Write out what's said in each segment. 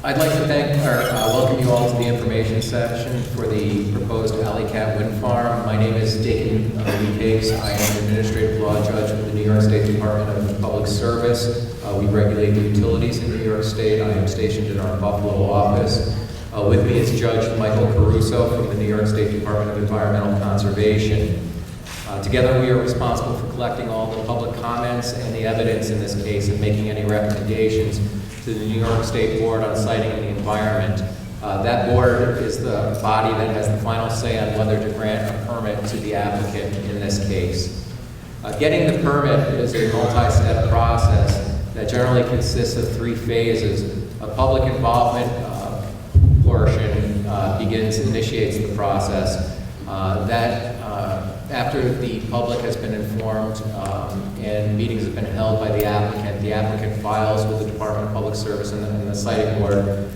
I'd like to welcome you all to the information session for the proposed Alle-Catt Wind Farm. My name is Dayton Weekes. I am an administrative law judge with the New York State Department of Public Service. We regulate the utilities in New York State. I am stationed in our Buffalo office. With me is Judge Michael Caruso from the New York State Department of Environmental Conservation. Together we are responsible for collecting all the public comments and the evidence in this case and making any recommendations to the New York State Board on Siting and the Environment. That board is the body that has the final say on whether to grant a permit to the applicant in this case. Getting the permit is a multi-step process that generally consists of 3 phases. A public involvement portion initiates the process. After the public has been informed and meetings have been held by the applicant files with the Department of Public Service and the Siting Board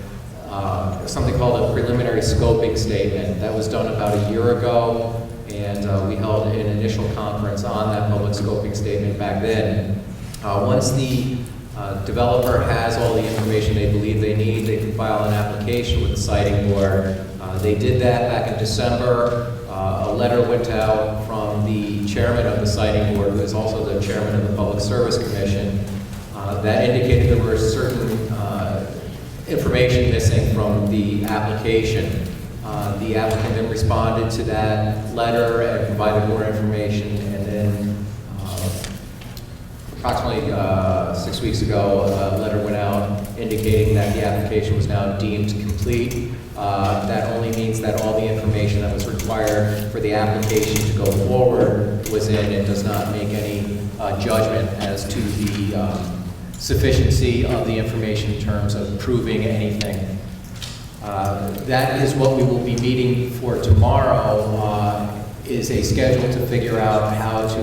something called a preliminary scoping statement. That was done about a year ago, and we held an initial conference on that public scoping statement back then. Once the developer has all the information they believe they need, they can file an application with the Siting Board. They did that back in December. A letter went out from the chairman of the Siting Board, who is also the chairman of the Public Service Commission, that indicated there were certain information missing from the application. The applicant then responded to that letter and provided more information, and then approximately 6 weeks ago, a letter went out indicating that the application was now deemed complete. That only means that all the information that was required for the application to go forward was in. It does not make any judgment as to the sufficiency of the information in terms of proving anything. That is what we will be meeting for tomorrow, is a schedule to figure out how to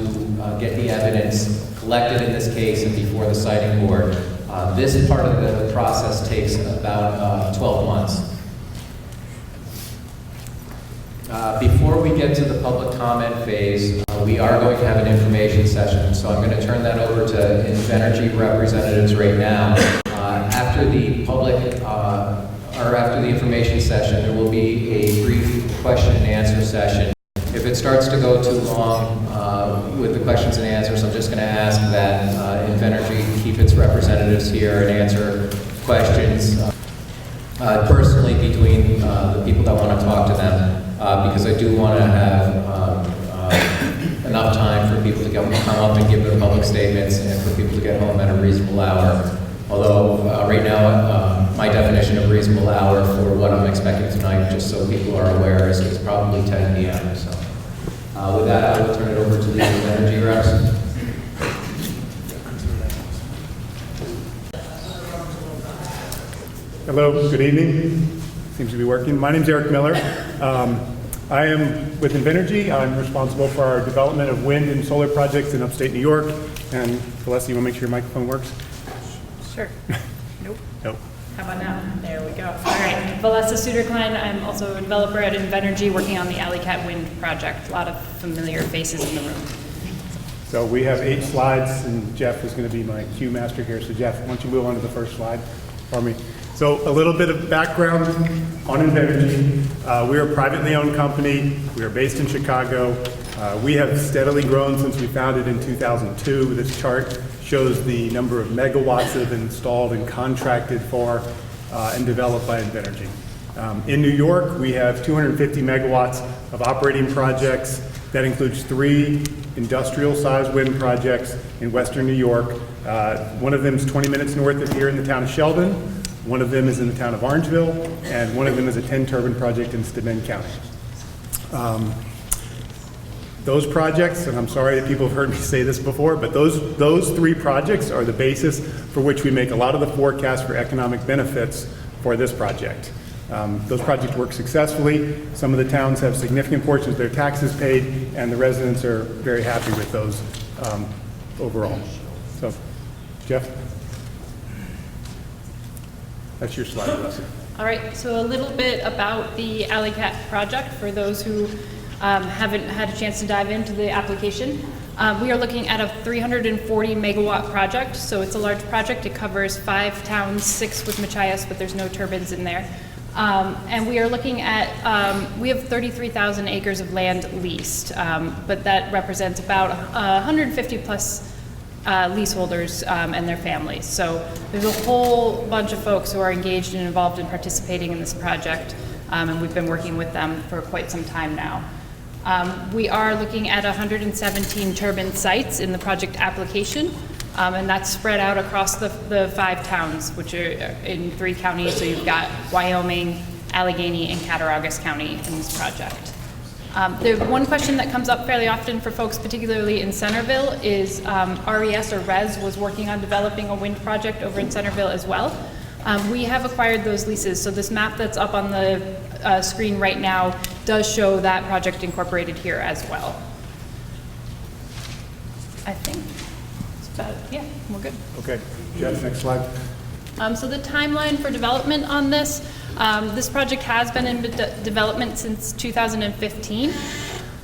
get the evidence collected in this case and before the Siting Board. This part of the process takes about 12 months. Before we get to the public comment phase, we are going to have an information session, so I'm going to turn that over to Invenergy representatives right now. After the information session, there will be a brief question and answer session. If it starts to go too long with the questions and answers, I'm just going to ask that Invenergy keep its representatives here and answer questions personally between the people that want to talk to them. Because I do want to have enough time for people to come up and give their public statements and for people to get home at a reasonable hour. Although right now, my definition of reasonable hour for what I'm expecting tonight, just so people are aware, is probably 10 p.m. So with that, I will turn it over to the energy reps. Hello, good evening. Seems to be working. My name is Eric Miller. I am with Invenergy. I'm responsible for our development of wind and solar projects in upstate New York. And Celeste, you want to make sure your microphone works? Sure. Nope. Nope. How about now? There we go. All right. Valessa Suderklein. I'm also a developer at Invenergy working on the Alle-Catt Wind project. A lot of familiar faces in the room. So we have 8 slides, and Jeff is going to be my cue master here. So Jeff, why don't you move on to the first slide for me? So a little bit of background on Invenergy. We are a privately owned company. We are based in Chicago. We have steadily grown since we founded in 2002. This chart shows the number of megawatts that have been installed and contracted for and developed by Invenergy. In New York, we have 250 megawatts of operating projects. That includes 3 industrial-sized wind projects in western New York. One of them is 20 minutes north of here in the town of Sheldon. One of them is in the town of Orangeville, and one of them is a 10-turbine project in Steuben County. Those projects, and I'm sorry that people have heard me say this before, but those 3 projects are the basis for which we make a lot of the forecasts for economic benefits for this project. Those projects work successfully. Some of the towns have significant portions of their taxes paid, and the residents are very happy with those overall. So, Jeff? That's your slide, Leslie. All right. So a little bit about the Alle-Catt project for those who haven't had a chance to dive into the application. We are looking at a 340 megawatt project, so it's a large project. It covers 5 towns, 6 with Machias, but there's no turbines in there. And we are looking at, we have 33,000 acres of land leased, but that represents about 150 plus leaseholders and their families. So there's a whole bunch of folks who are engaged and involved in participating in this project, and we've been working with them for quite some time now. We are looking at 117 turbine sites in the project application, and that's spread out across the 5 towns, which are in 3 counties. So you've got Wyoming, Allegheny, and Cattaraugus County in this project. The one question that comes up fairly often for folks, particularly in Centerville, is RES or RES was working on developing a wind project over in Centerville as well. We have acquired those leases, so this map that's up on the screen right now does show that project incorporated here as well. I think that's about it. Yeah, we're good. Okay, Jeff, next slide. So the timeline for development on this, this project has been in development since 2015,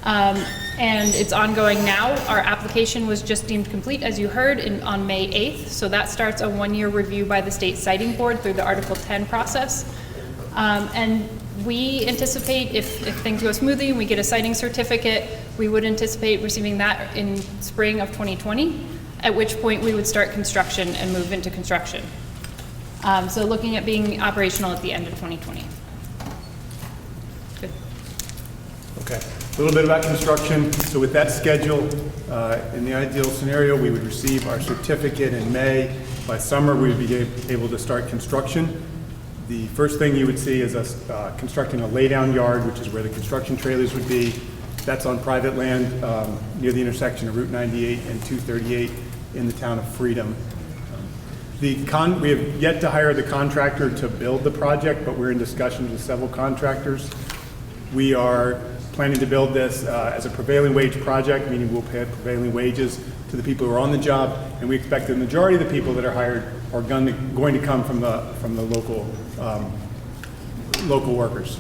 and it's ongoing now. Our application was just deemed complete, as you heard, on May 8th, so that starts a 1-year review by the State Siting Board through the Article 10 process. And we anticipate, if things go smoothly and we get a siting certificate, we would anticipate receiving that in spring of 2020, at which point we would start construction and move into construction. So looking at being operational at the end of 2020. Good. Okay, a little bit about construction. So with that schedule, in the ideal scenario, we would receive our certificate in May. By summer, we would be able to start construction. The first thing you would see is us constructing a laydown yard, which is where the construction trailers would be. That's on private land near the intersection of Route 98 and 238 in the town of Freedom. We have yet to hire the contractor to build the project, but we're in discussions with several contractors. We are planning to build this as a prevailing wage project, meaning we'll pay prevailing wages to the people who are on the job, and we expect the majority of the people that are hired are going to come from the local workers.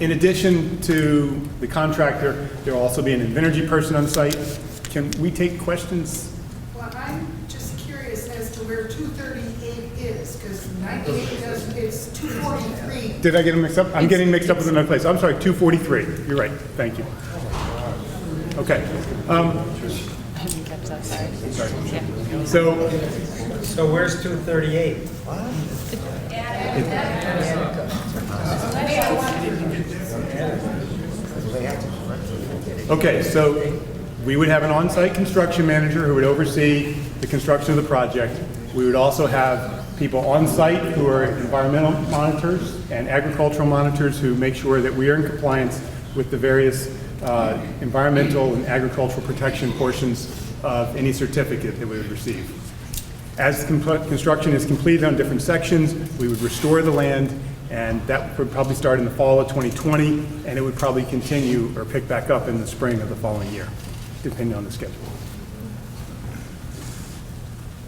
In addition to the contractor, there will also be an Invenergy person on site. Can we take questions? Well, I'm just curious as to where 238 is, because 98 doesn't, it's 243. Did I get them mixed up? I'm getting mixed up with another place. I'm sorry, 243. You're right. Thank you. Okay. I didn't catch that, sorry. Yeah. So where's 238? okay, so we would have an on-site construction manager who would oversee the construction of the project. We would also have people on site who are environmental monitors and agricultural monitors who make sure that we are in compliance with the various environmental and agricultural protection portions of any certificate that we would receive. As construction is completed on different sections, we would restore the land, and that would probably start in the fall of 2020, and it would probably continue or pick back up in the spring of the following year, depending on the schedule.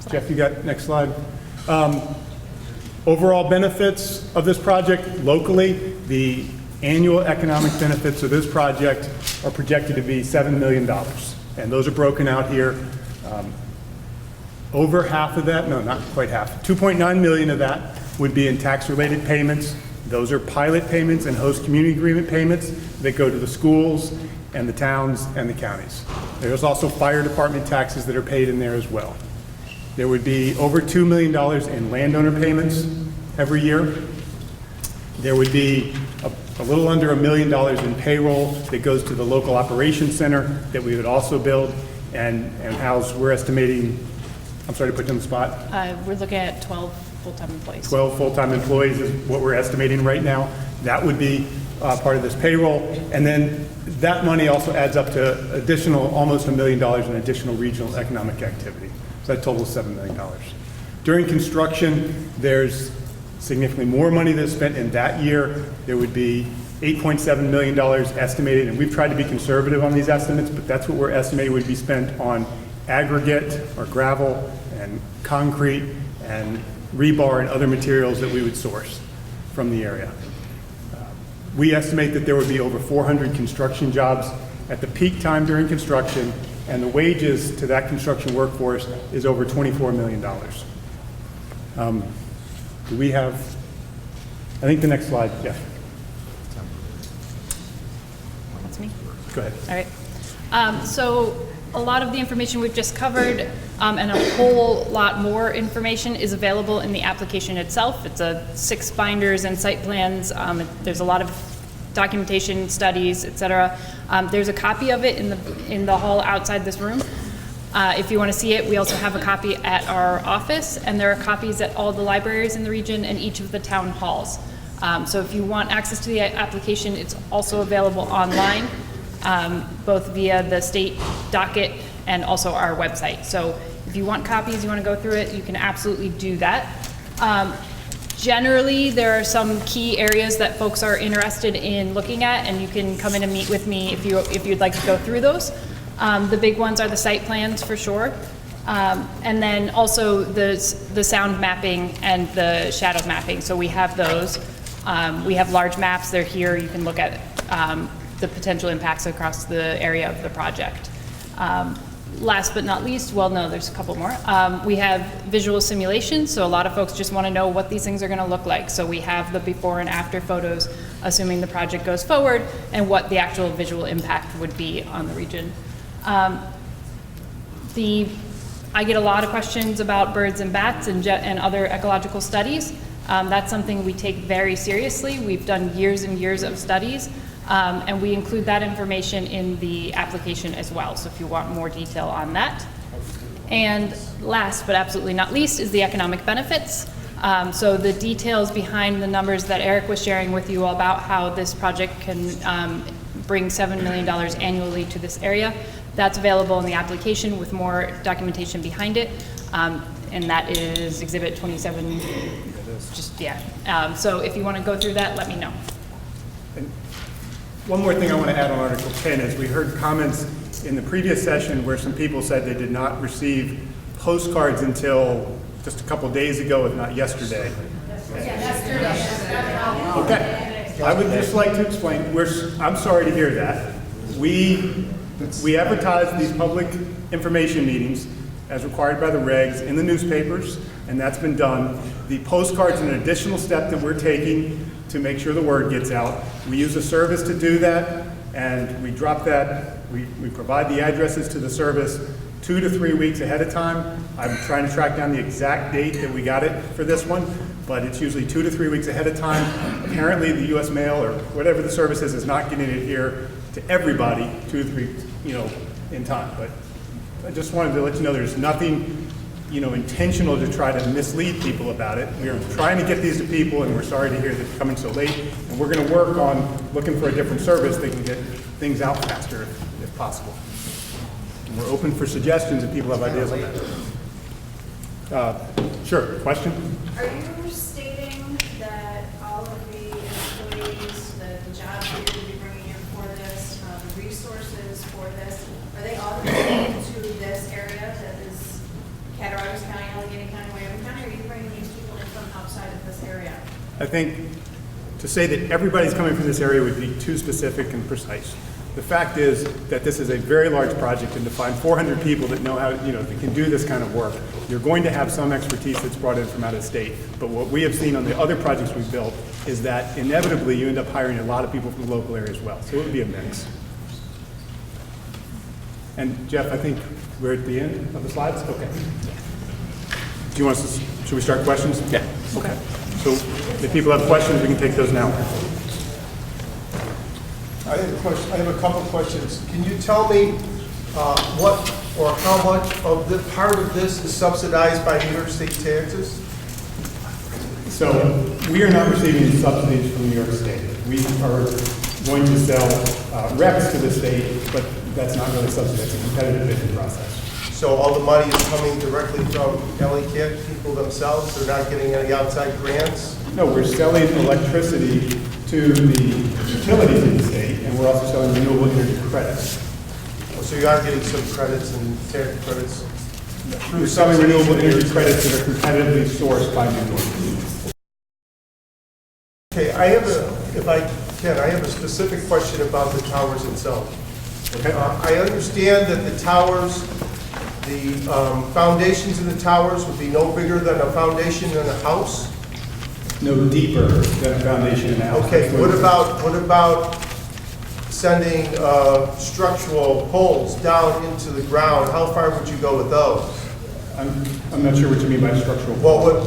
Jeff, you got next slide. Overall benefits of this project locally, the annual economic benefits of this project are projected to be $7 million, and those are broken out here. Over half of that, no, not quite half, 2.9 million of that would be in tax-related payments. Those are pilot payments and host community agreement payments that go to the schools and the towns and the counties. There's also fire department taxes that are paid in there as well. There would be over $2 million in landowner payments every year. There would be a little under $1 million in payroll that goes to the local operations center that we would also build and house. We're estimating, I'm sorry to put you on the spot. We're looking at 12 full-time employees. 12 full-time employees is what we're estimating right now. That would be part of this payroll. And then that money also adds up to additional, almost $1 million in additional regional economic activity. So that totals $7 million. During construction, there's significantly more money that's spent in that year. There would be $8.7 million estimated, and we've tried to be conservative on these estimates, but that's what we're estimating would be spent on aggregate or gravel and concrete and rebar and other materials that we would source from the area. We estimate that there would be over 400 construction jobs at the peak time during construction, and the wages to that construction workforce is over $24 million. Do we have, I think the next slide, Jeff. That's me. Go ahead. All right. So a lot of the information we've just covered and a whole lot more information is available in the application itself. It's 6 binders and site plans. There's a lot of documentation, studies, etc. There's a copy of it in the hall outside this room. If you want to see it, we also have a copy at our office, and there are copies at all the libraries in the region and each of the town halls. So if you want access to the application, it's also available online, both via the state docket and also our website. So if you want copies, you want to go through it, you can absolutely do that. Generally, there are some key areas that folks are interested in looking at, and you can come in and meet with me if you'd like to go through those. The big ones are the site plans for sure, and then also the sound mapping and the shadow mapping. So we have those. We have large maps. They're here. You can look at the potential impacts across the area of the project. Last but not least, well, no, there's a couple more. We have visual simulations, so a lot of folks just want to know what these things are going to look like. So we have the before and after photos, assuming the project goes forward, and what the actual visual impact would be on the region. I get a lot of questions about birds and bats and other ecological studies. That's something we take very seriously. We've done years and years of studies. And we include that information in the application as well, so if you want more detail on that. And last but absolutely not least is the economic benefits. So the details behind the numbers that Eric was sharing with you about how this project can bring $7 million annually to this area, that's available in the application with more documentation behind it. And that is Exhibit 27. Just, yeah. So if you want to go through that, let me know. One more thing I want to add on Article 10 is we heard comments in the previous session where some people said they did not receive postcards until just a couple days ago, if not yesterday. Okay. I would just like to explain, I'm sorry to hear that. We advertise these public information meetings as required by the regs in the newspapers, and that's been done. The postcard's an additional step that we're taking to make sure the word gets out. We use a service to do that, and we drop that. We provide the addresses to the service 2 to 3 weeks ahead of time. I'm trying to track down the exact date that we got it for this one, but it's usually 2 to 3 weeks ahead of time. Apparently the US mail or whatever the service is not getting it here to everybody 2 to 3, in time. But I just wanted to let you know there's nothing intentional to try to mislead people about it. We're trying to get these to people, and we're sorry to hear that it's coming so late. And we're going to work on looking for a different service that can get things out faster if possible. And we're open for suggestions if people have ideas on that. Sure, question? Are you stating that all of the employees, the jobs that you're going to be bringing in for this, the resources for this, are they all related to this area that is Cattaraugus County, Allegheny County, Wyoming County, or are you bringing these people in from outside of this area? I think to say that everybody's coming from this area would be too specific and precise. The fact is that this is a very large project, and to find 400 people that know how, that can do this kind of work, you're going to have some expertise that's brought in from out of state. But what we have seen on the other projects we've built is that inevitably you end up hiring a lot of people from the local area as well. So it would be a mix. And Jeff, I think we're at the end of the slides? Okay. Do you want us to, should we start questions? Yeah. Okay. So if people have questions, we can take those now. I have a question. I have a couple questions. Can you tell me what or how much of the part of this is subsidized by New York State taxes? So we are not receiving subsidies from New York State. We are going to sell recs to the state, but that's not really subsidized. It's a competitive bidding process. So all the money is coming directly from Alle-Catt people themselves? They're not getting any outside grants? No, we're selling electricity to the utilities in the state, and we're also selling renewable energy credits. Oh, so you are getting some credits and tax credits? We're selling renewable energy credits that are competitively sourced by New York. Okay, I have a specific question about the towers itself. Okay. I understand that the towers, the foundations in the towers would be no bigger than a foundation in a house? No deeper than a foundation in a house. Okay, what about sending structural poles down into the ground? How far would you go with those? I'm not sure what you mean by structural. Well,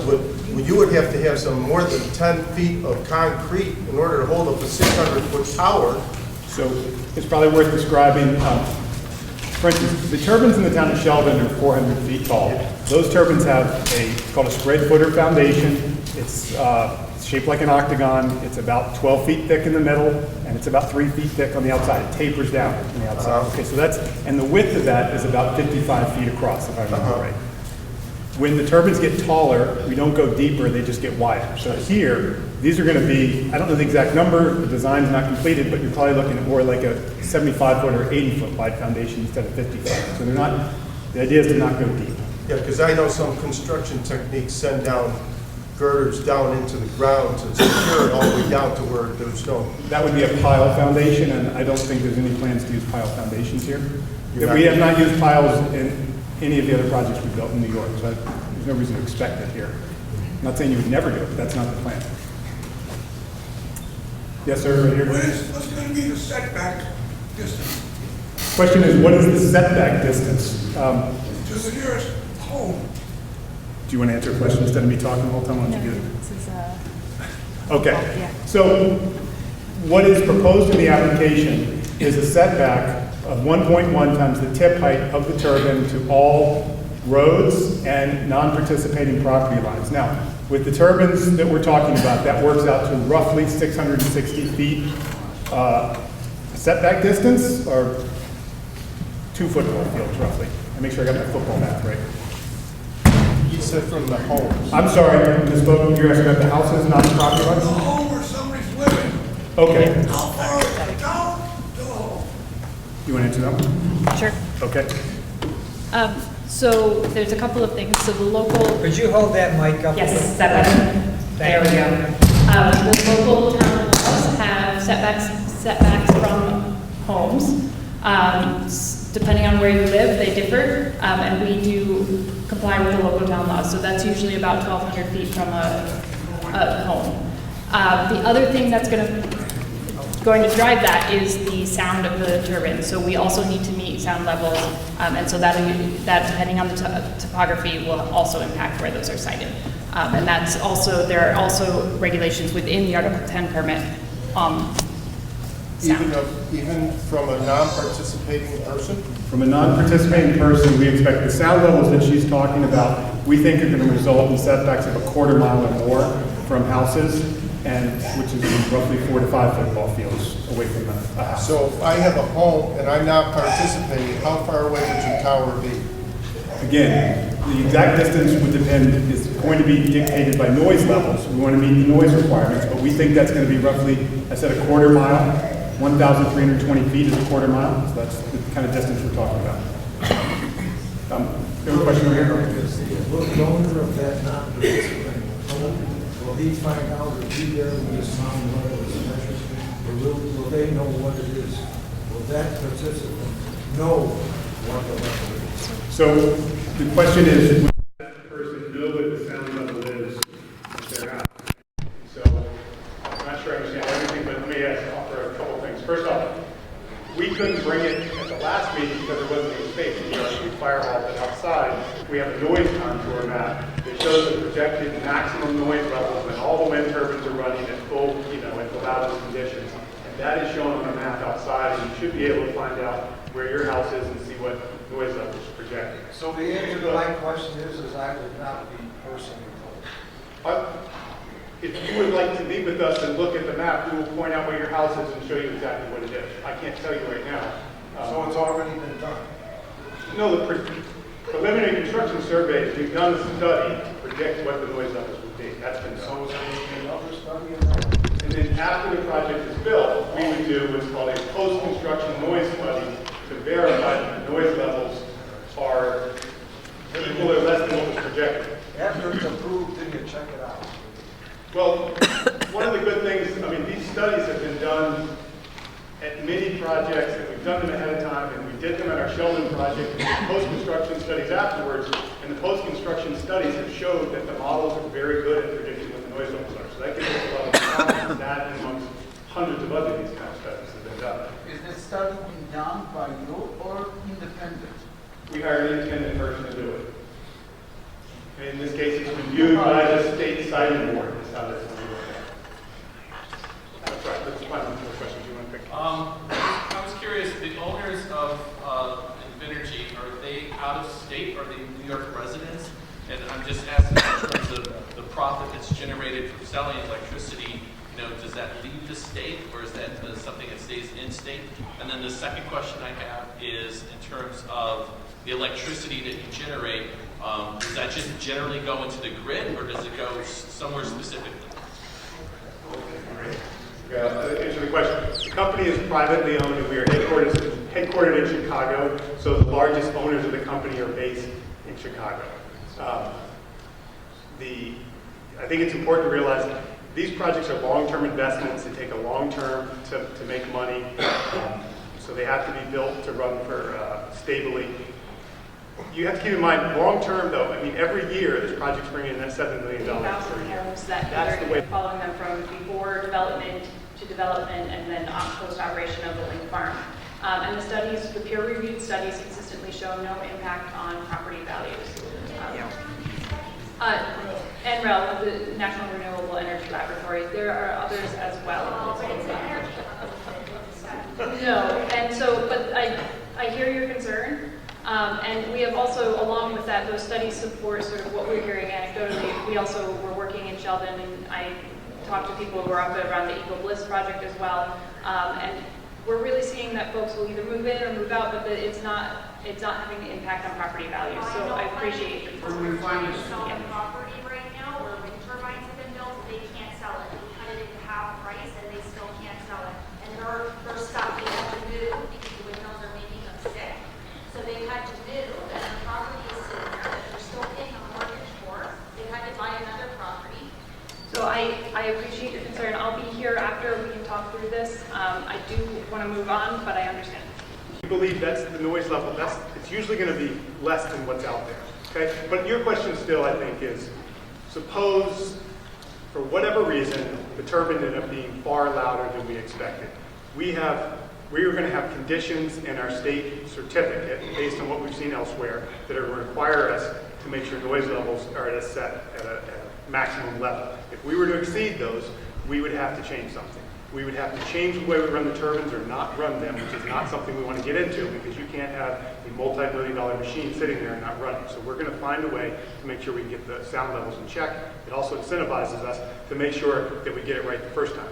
you would have to have some more than 10 feet of concrete in order to hold up a 600-foot tower. So it's probably worth describing, for instance, the turbines in the town of Sheldon are 400 feet tall. Those turbines have called a spread footer foundation. It's shaped like an octagon. It's about 12 feet thick in the middle, and it's about 3 feet thick on the outside. It tapers down on the outside. Okay, so and the width of that is about 55 feet across, if I remember right. When the turbines get taller, we don't go deeper, they just get wider. So here, these are going to be, I don't know the exact number, the design's not completed, but you're probably looking at more like a 75-foot or 80-foot wide foundation instead of 55. So the idea is to not go deep. Yeah, because I know some construction techniques send down girders down into the ground to secure it all the way down to where there's no... That would be a pile foundation, and I don't think there's any plans to use pile foundations here. We have not used piles in any of the other projects we've built in New York, so there's no reason to expect it here. I'm not saying you would never do it, but that's not the plan. Yes, sir, right here. What's going to be the setback distance Question is, what is the setback distance? to the nearest home? Do you want to answer a question instead of me talking the whole time? Why don't you do it? This is, Okay, so what is proposed in the application is a setback of 1.1 times the tip height of the turbine to all roads and non-participating property lines. Now, with the turbines that we're talking about, that works out to roughly 660 feet setback distance, or 2 football fields roughly. I make sure I got my football math right. You said from the homes. I'm sorry, misspoke. You're asking about the houses, not the property The lines? home where somebody's living, Okay. how far is it down to the home? You want to answer that? sure. Okay. So there's a couple of things. So the local, Could you hold that mic up? yes, setbacks. There we go. The local town laws have setbacks from homes. Depending on where you live, they differ, and we do comply with the local town laws. So that's usually about 1,200 feet from a home. The other thing that's going to drive that is the sound of the turbine. So we also need to meet sound levels, and so that depending on the topography will also impact where those are sited. And that's also, there are also regulations within the Article 10 permit. Even from a non-participating person? From a non-participating person, we expect the sound levels that she's talking about, we think are going to result in setbacks of a quarter mile or more from houses, and which is roughly 4 to 5 football fields away from a house. So if I have a home and I'm not participating, how far away would your tower be? Again, the exact distance would depend, is going to be dictated by noise levels. We want to meet the noise requirements, but we think that's going to be roughly, I said a quarter mile. 1,320 feet is a quarter mile, so that's the kind of distance we're talking about. You have a question over here? Will the owner of that non-participating home, will he find out or be there when the sound level is measured? Or will they know what it is? Will that participant know what the level is? So the question is, will that person know what the sound level is at their house? So I'm not sure I understand everything, but let me offer a couple things. First off, we couldn't bring it at the last meeting because there wasn't any space in the fire hall, but outside we have a noise contour map that shows the projected maximum noise levels when all the wind turbines are running at full, at the loudest conditions. And that is shown on the map outside, and you should be able to find out where your house is and see what noise levels are projected. So the answer to my question is I would not be personally told. If you would like to meet with us and look at the map, we will point out where your house is and show you exactly what it is. I can't tell you right now. So it's already been done? No, the preliminary construction surveys, we've done a study to predict what the noise levels would be. That's been done. So is there another study in that? And then after the project is built, we would do what's called a post-construction noise study to verify that the noise levels are equal or less than what was projected. After it's approved, then you check it out. Well, one of the good things, these studies have been done at many projects, and we've done them ahead of time. post-construction studies afterwards, and the post-construction studies have showed that the models are very good at predicting what the noise levels are. So that gives us a lot of confidence in that, and amongst hundreds of other these kind of studies have been done. Is the study being done by you or independent? We hire an independent person to do it. In this case, it's reviewed by the state siting board, is how that's going to work. That's right, let's find some more questions you want to pick. I was curious, the owners of Invenergy, are they out of state, or are they New York residents? And I'm just asking in terms of the profit that's generated from selling electricity, you know, does that leave the state, or is that something that stays in state? And then the second question I have is in terms of the electricity that you generate, does that just generally go into the grid, or does it go somewhere specifically? To answer the question, the company is privately owned, and we are headquartered in Chicago, so the largest owners of the company are based in Chicago. I think it's important to realize these projects are long-term investments. They take a long term to make money, so they have to be built to run for stably. You have to keep in mind, long-term though, I mean, every year this project's bringing in that $7 million per year. Homes that That's the way. are following them from before development to development and then post-operation of the wind farm. And the studies, the peer-reviewed studies consistently show no impact on property values. NREL, the National Renewable Energy Laboratory, there are others as well. No, and so, but I hear your concern. And we have also, along with that, those studies support sort of what we're hearing anecdotally. We also were working in Sheldon, and I talked to people who are up around the Eco Bliss project as well. And we're really seeing that folks will either move in or move out, but that it's not having an impact on property values. So I appreciate your concern. Selling property right now where wind turbines have been built, they can't sell it. We cut it into half price and they still can't sell it. And they're stuck. They have to move because the windmills are making them sick. So they've had to move, and the property is sitting there that they're still paying a mortgage for. They've had to buy another property. So I appreciate your concern. I'll be here after we can talk through this. I do want to move on, but I understand. We believe that's the noise level. It's usually going to be less than what's out there. Okay, but your question still, I think, is suppose for whatever reason the turbine ended up being far louder than we expected. We are going to have conditions in our state certificate based on what we've seen elsewhere that are going to require us to make sure noise levels are at a maximum level. If we were to exceed those, we would have to change something. We would have to change the way we run the turbines or not run them, which is not something we want to get into because you can't have a multi-million-dollar machine sitting there and not running. So we're going to find a way to make sure we can get the sound levels in check. It also incentivizes us to make sure that we get it right the first time.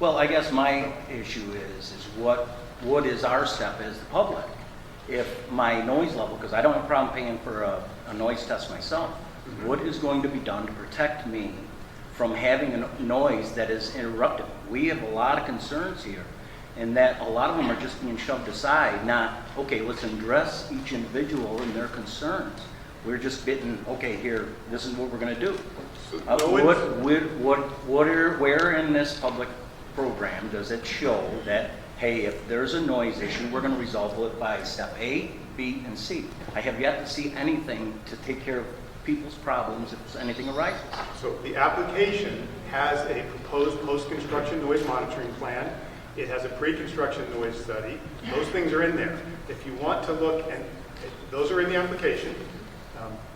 Well, I guess my issue is what is our step as the public? If my noise level, because I don't have a problem paying for a noise test myself, what is going to be done to protect me from having a noise that is interruptive? We have a lot of concerns here, and that a lot of them are just being shoved aside, not, okay, let's address each individual and their concerns. We're just getting, okay, here, this is what we're going to do. Where in this public program does it show that, hey, if there's a noise issue, we're going to resolve it by step A, B, and C? I have yet to see anything to take care of people's problems if anything arises. So the application has a proposed post-construction noise monitoring plan. It has a pre-construction noise study. Those things are in there. If you want to look, and those are in the application.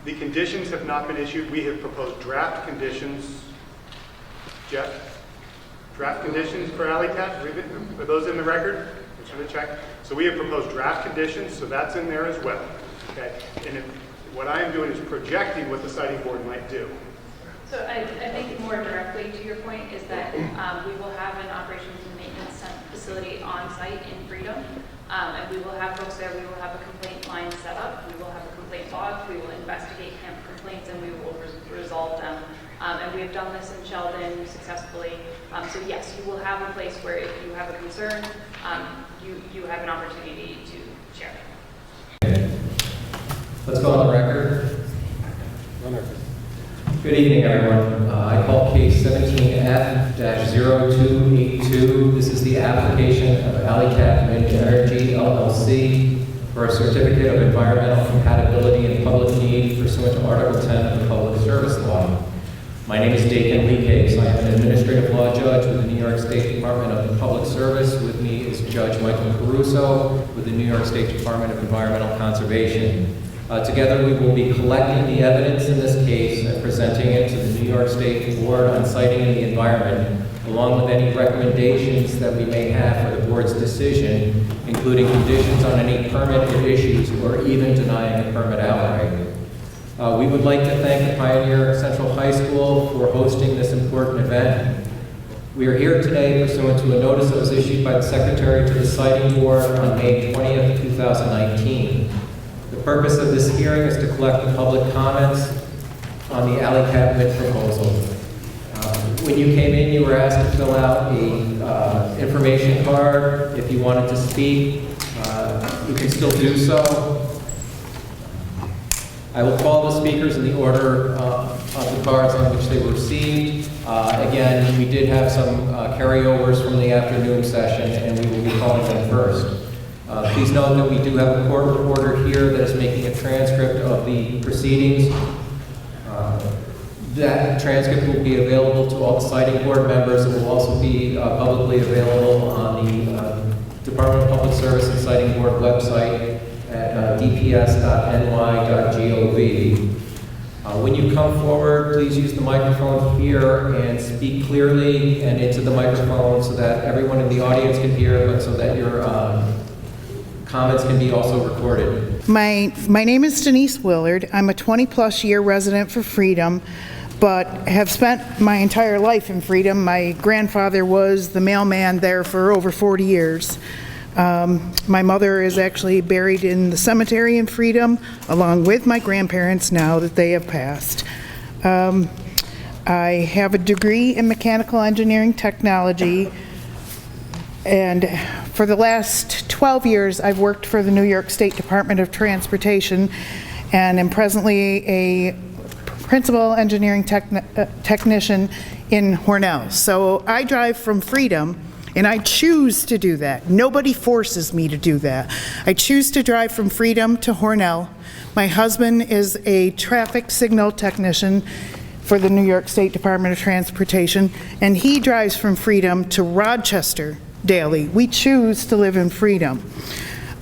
The conditions have not been issued. We have proposed draft conditions. Jeff? Draft conditions for Alle-Catt? Are those in the record? I'm just going to check. So we have proposed draft conditions, so that's in there as well. Okay. And what I am doing is projecting what the siting board might do. So I think more directly to your point is that we will have an operations and maintenance facility on site in Freedom, and we will have folks there. We will have a complaint line set up. We will have a complaint log. We will investigate complaints and we will resolve them. And we have done this in Sheldon successfully. So yes, you will have a place where if you have a concern, you have an opportunity to share. Let's go on the record. Good evening, everyone. I call case 17F-0282. This is the application of Alle-Catt Wind Energy, LLC, for for a certificate of environmental compatibility and public need pursuant to Article 10 of the Public Service Law. My name is Dakin Leakes. I am an administrative law judge with the New York State Department of Public Service. With me is Judge Michael Caruso with the New York State Department of Environmental Conservation. Together we will be collecting the evidence in this case and presenting it to the New York State Board on Siting and the Environment, along with any recommendations that we may have for the board's decision, including conditions on any permitted issues or even denying a permit outright. We would like to thank the Pioneer Central High School for hosting this important event. We are here today pursuant to a notice that was issued by the Secretary to the Siting Board on May 20th, 2019. The purpose of this hearing is to collect the public comments on the Alle-Catt Wind proposal. When you came in, you were asked to fill out a information card. If you wanted to speak, you can still do so. I will call the speakers in the order of the cards on which they were received. Again, we did have some carryovers from the afternoon session, and we will be calling them first. Please note that we do have a court reporter here that is making a transcript of the proceedings. That transcript will be available to all the Siting Board members. It will also be publicly available on the Department of Public Service and Siting Board website at dps.ny.gov. When you come forward, please use the microphone here and speak clearly and into the microphone so that everyone in the audience can hear, but so that your comments can be also recorded. My name is Denise Willard. I'm a 20-plus year resident for Freedom, but have spent my entire life in Freedom. My grandfather was the mailman there for over 40 years. My mother is actually buried in the cemetery in Freedom, along with my grandparents now that they have passed. I have a degree in mechanical engineering technology, and for the last 12 years I've worked for the New York State Department of Transportation and am presently a principal engineering technician in Hornell. So I drive from Freedom, and I choose to do that. Nobody forces me to do that. I choose to drive from Freedom to Hornell. My husband is a traffic signal technician for the New York State Department of Transportation, and he drives from Freedom to Rochester daily. We choose to live in Freedom.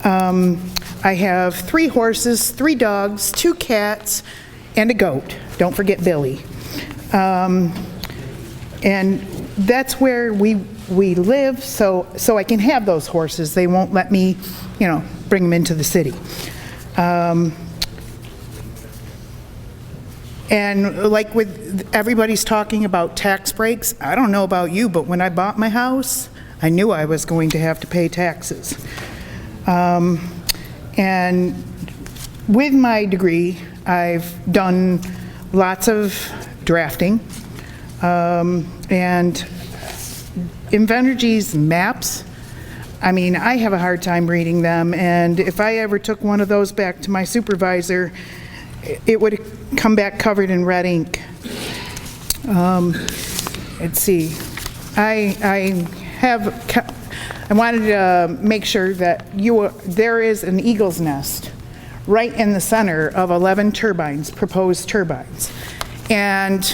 I have 3 horses, 3 dogs, 2 cats, and a goat. Don't forget Billy. And that's where we live, so I can have those horses. They won't let me, bring them into the city. And like with everybody's talking about tax breaks, I don't know about you, but when I bought my house, I knew I was going to have to pay taxes. And with my degree, I've done lots of drafting, and Invenergy's maps, I have a hard time reading them, and if I ever took one of those back to my supervisor, it would come back covered in red ink. Let's see. I wanted to make sure that there is an eagle's nest right in the center of 11 turbines, proposed turbines. And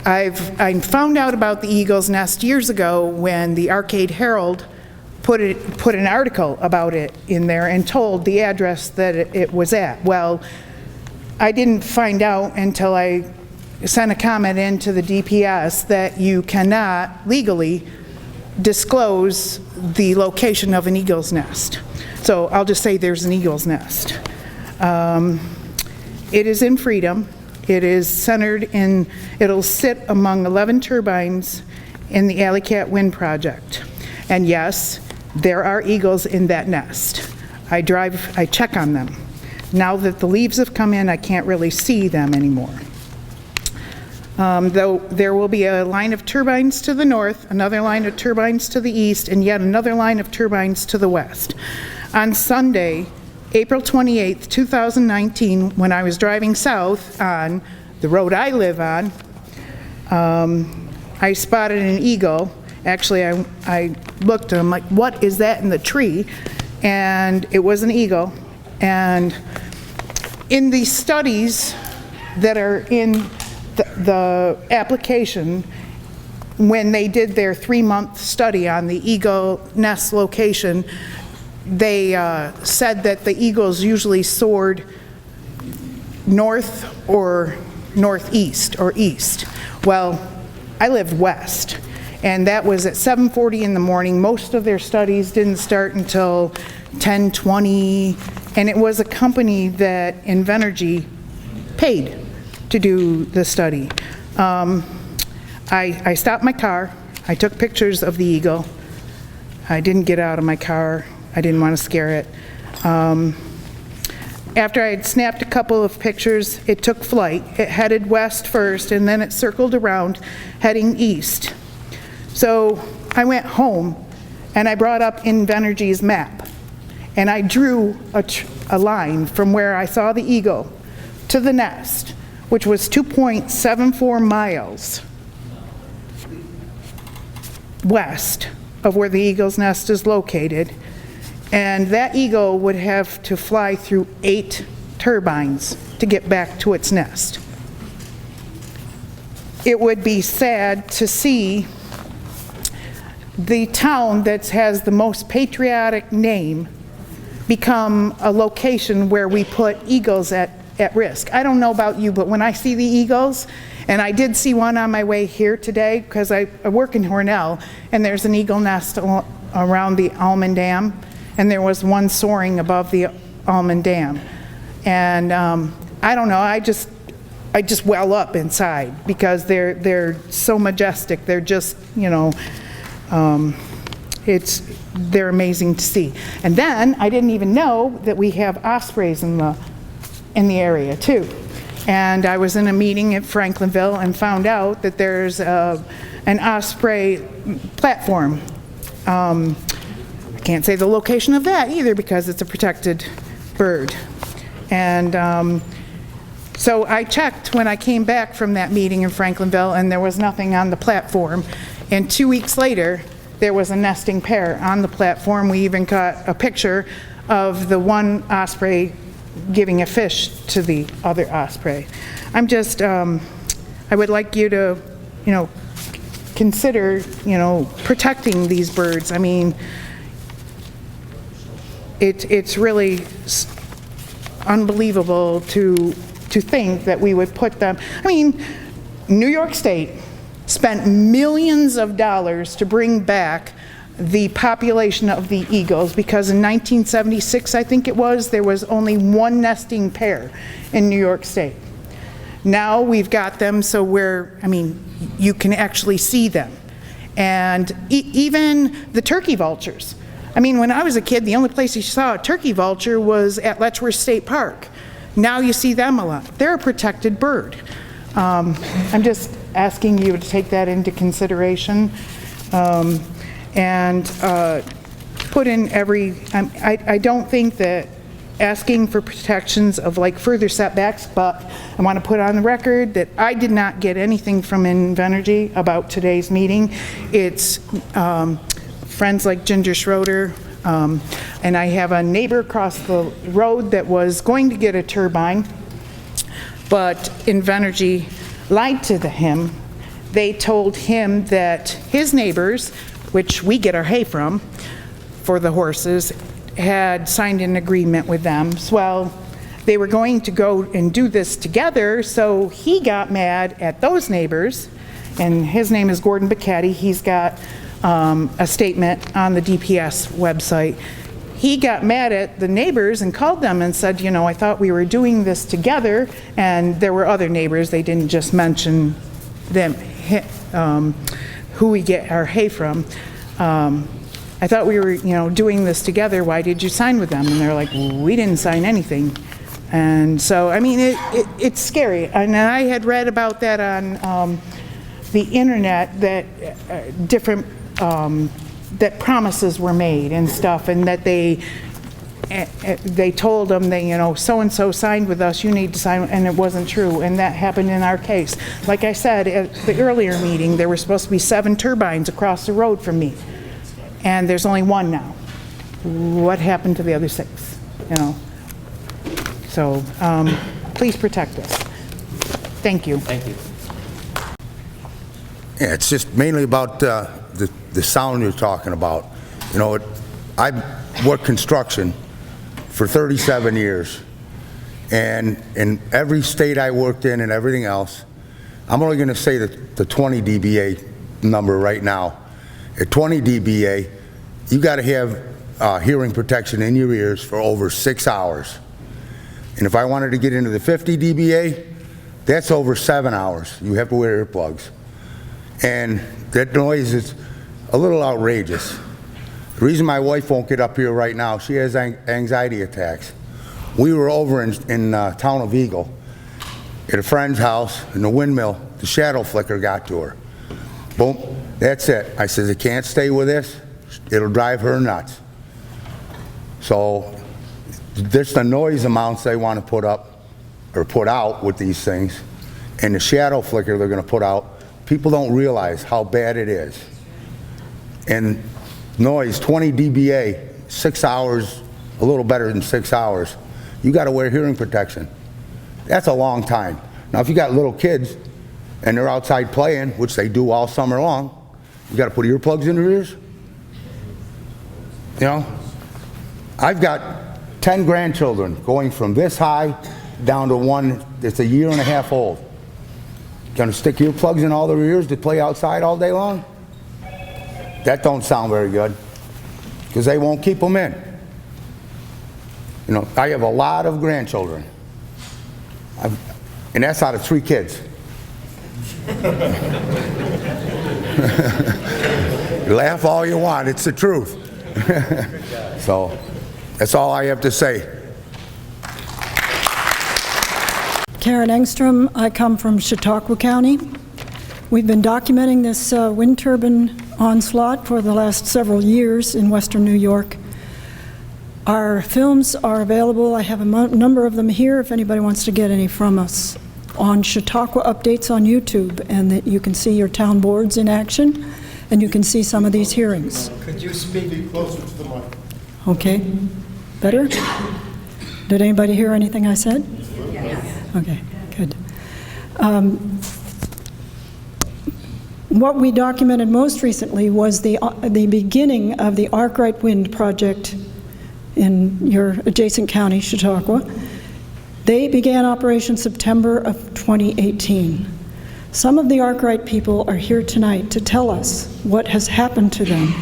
I found out about the eagle's nest years ago when the Arcade Herald put an article about it in there and told the address that it was at. Well, I didn't find out until I sent a comment into the DPS that you cannot legally disclose the location of an eagle's nest. So I'll just say there's an eagle's nest. It is in Freedom. It is centered in, it'll sit among 11 turbines in the Alle-Catt Wind project. And yes, there are eagles in that nest. I check on them. Now that the leaves have come in, I can't really see them anymore. Though there will be a line of turbines to the north, another line of turbines to the east, and yet another line of turbines to the west. On Sunday, April 28th, 2019, when I was driving south on the road I live on, I spotted an eagle. Actually, I looked and I'm like, what is that in the tree? and it was an eagle. And in the studies that are in the application, when they did their 3-month study on the eagle nest location, they said that the eagles usually soared north or northeast or east. Well, I lived west, and that was at 7:40 in the morning. Most of their studies didn't start until 10:20, and it was a company that Invenergy paid to do the study. I stopped my car, I took pictures of the eagle, I didn't get out of my car, I didn't want to scare it. After I had snapped a couple of pictures, it took flight. It headed west first, and then it circled around, heading east. So I went home, and I brought up Invenergy's map, and I drew a line from where I saw the eagle to the nest, which was 2.74 miles west of where the eagle's nest is located. And that eagle would have to fly through 8 turbines to get back to its nest. It would be sad to see the town that has the most patriotic name become a location where we put eagles at risk. I don't know about you, but when I see the eagles, and I did see one on my way here today because I work in Hornell, and there's an eagle nest around the Almond Dam, and there was one soaring above the Almond Dam. And I don't know, I just well up inside because they're so majestic. They're just, you know, they're amazing to see. And then I didn't even know that we have ospreys in the area too. And I was in a meeting at Franklinville and found out that there's an osprey platform. I can't say the location of that either because it's a protected bird. And so I checked when I came back from that meeting in Franklinville, and there was nothing on the platform. And 2 weeks later, there was a nesting pair on the platform. We even got a picture of the one osprey giving a fish to the other osprey. I'm just, I would like you to, you know, consider, you know, protecting these birds. I mean, it's really unbelievable to think that we would put them. I mean, New York State spent millions of dollars to bring back the population of the eagles because in 1976, I think it was, there was only one nesting pair in New York State. Now we've got them so I mean, you can actually see them. And even the turkey vultures. I mean, when I was a kid, the only place you saw a turkey vulture was at Letchworth State Park. Now you see them a lot. They're a protected bird. I'm just asking you to take that into consideration. And put in I don't think that asking for protections of like further setbacks, but I want to put on the record that I did not get anything from Invenergy about today's meeting. It's friends like Ginger Schroeder, and I have a neighbor across the road that was going to get a turbine, but Invenergy lied to him. They told him that his neighbors, which we get our hay from, for the horses, had signed an agreement with them. Well, they were going to go and do this together, so he got mad at those neighbors, and his name is Gordon Bacchetti. He's got a statement on the DPS website. He got mad at the neighbors and called them and said, you know, I thought we were doing this together, and there were other neighbors. They didn't just mention them, who we get our hay from. I thought we were, you know, doing this together. Why did you sign with them? And they're like, we didn't sign anything. And so, I mean, it's scary. And I had read about that on the internet, that different, that promises were made and stuff, and that they told them, you know, so-and-so signed with us, you need to sign, and it wasn't true, and that happened in our case. Like I said at the earlier meeting, there were supposed to be 7 turbines across the road from me, and there's only 1 now. what happened to the other 6, you know? So please protect us. Thank you. Thank you. Yeah, it's just mainly about the sound you're talking about. You know, I've worked construction for 37 years, and in every state I worked in and everything else, I'm only going to say the 20 dBA number right now. At 20 dBA, you got to have hearing protection in your ears for over 6 hours. And if I wanted to get into the 50 dBA, that's over 7 hours. You have to wear earplugs. And that noise is a little outrageous. The reason my wife won't get up here right now, she has anxiety attacks. We were over in town of Eagle at a friend's house, in the windmill, the shadow flicker got to her. Boom, that's it. I says, I can't stay with this. It'll drive her nuts. So there's the noise amounts they want to put up, or put out with these things, and the shadow flicker they're going to put out. People don't realize how bad it is. And noise, 20 dBA, 6 hours, a little better than 6 hours. You got to wear hearing protection. That's a long time. Now, if you got little kids and they're outside playing, which they do all summer long, you got to put earplugs in their ears. You know, I've got 10 grandchildren going from this high down to one that's a year and a half old. Gonna stick earplugs in all their ears to play outside all day long? That don't sound very good, because they won't keep them in. You know, I have a lot of grandchildren, and that's out of 3 kids. Laugh all you want, it's the truth. So, that's all I have to say. Karen Engstrom, I come from Chautauqua County. We've been documenting this wind turbine onslaught for the last several years in western New York. Our films are available. I have a number of them here if anybody wants to get any from us. On Chautauqua Updates on YouTube, and that you can see your town boards in action, and you can see some of these hearings. Could you speak closer to the mic? Okay. Better? Did anybody hear anything I said? Yes. Okay, good. What we documented most recently was the beginning of the Arkwright Wind project in your adjacent county, Chautauqua. They began operation September of 2018. Some of the Arkwright people are here tonight to tell us what has happened to them.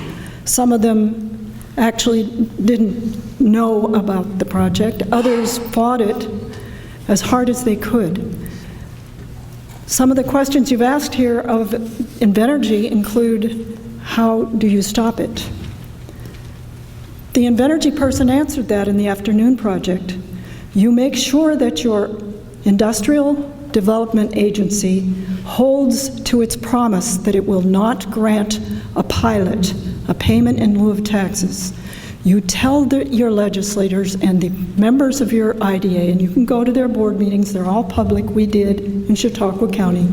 Some of them actually didn't know about the project. Others fought it as hard as they could. Some of the questions you've asked here of Invenergy include, how do you stop it? The Invenergy person answered that in the afternoon project. You make sure that your industrial development agency holds to its promise that it will not grant a pilot a payment in lieu of taxes. You tell your legislators and the members of your IDA, and you can go to their board meetings, they're all public, we did in Chautauqua County.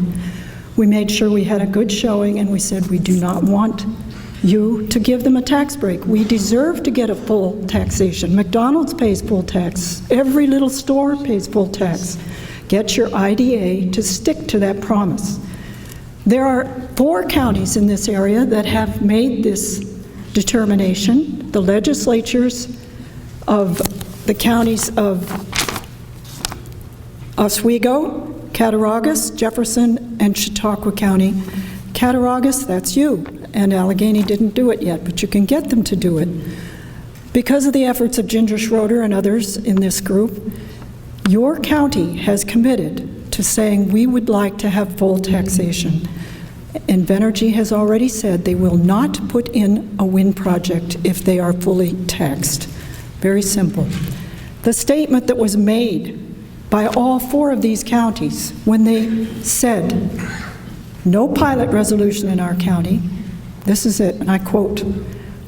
We made sure we had a good showing, and we said we do not want you to give them a tax break. We deserve to get a full taxation. McDonald's pays full tax. Every little store pays full tax. Get your IDA to stick to that promise. There are 4 counties in this area that have made this determination. The legislatures of the counties of Oswego, Cattaraugus, Jefferson, and Chautauqua County. Cattaraugus, that's you, and Allegheny didn't do it yet, but you can get them to do it. Because of the efforts of Ginger Schroeder and others in this group, your county has committed to saying we would like to have full taxation. Invenergy has already said they will not put in a wind project if they are fully taxed. Very simple. The statement that was made by all 4 of these counties when they said, no pilot resolution in our county, this is it, and I quote,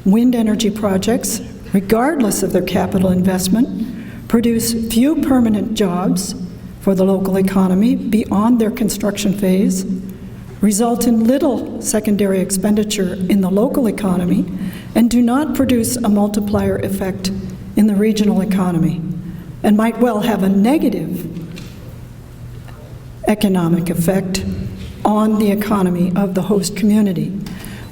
wind energy projects, regardless of their capital investment, produce few permanent jobs for the local economy beyond their construction phase, result in little secondary expenditure in the local economy, and do not produce a multiplier effect in the regional economy, and might well have a negative economic effect on the economy of the host community.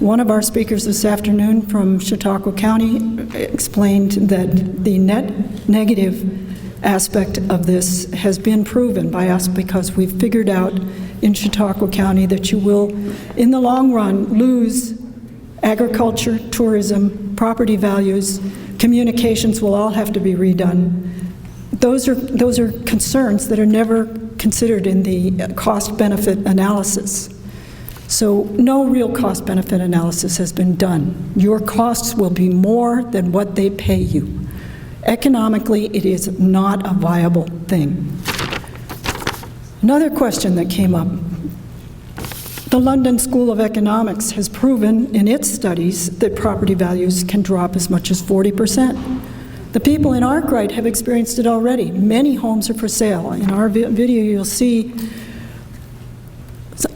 One of our speakers this afternoon from Chautauqua County explained that the net negative aspect of this has been proven by us because we've figured out in Chautauqua County that you will, in the long run, lose agriculture, tourism, property values, communications will all have to be redone. Those are concerns that are never considered in the cost-benefit analysis. So no real cost-benefit analysis has been done. Your costs will be more than what they pay you. Economically, it is not a viable thing. Another question that came up. The London School of Economics has proven in its studies that property values can drop as much as 40%. The people in Arkwright have experienced it already. Many homes are for sale. In our video, you'll see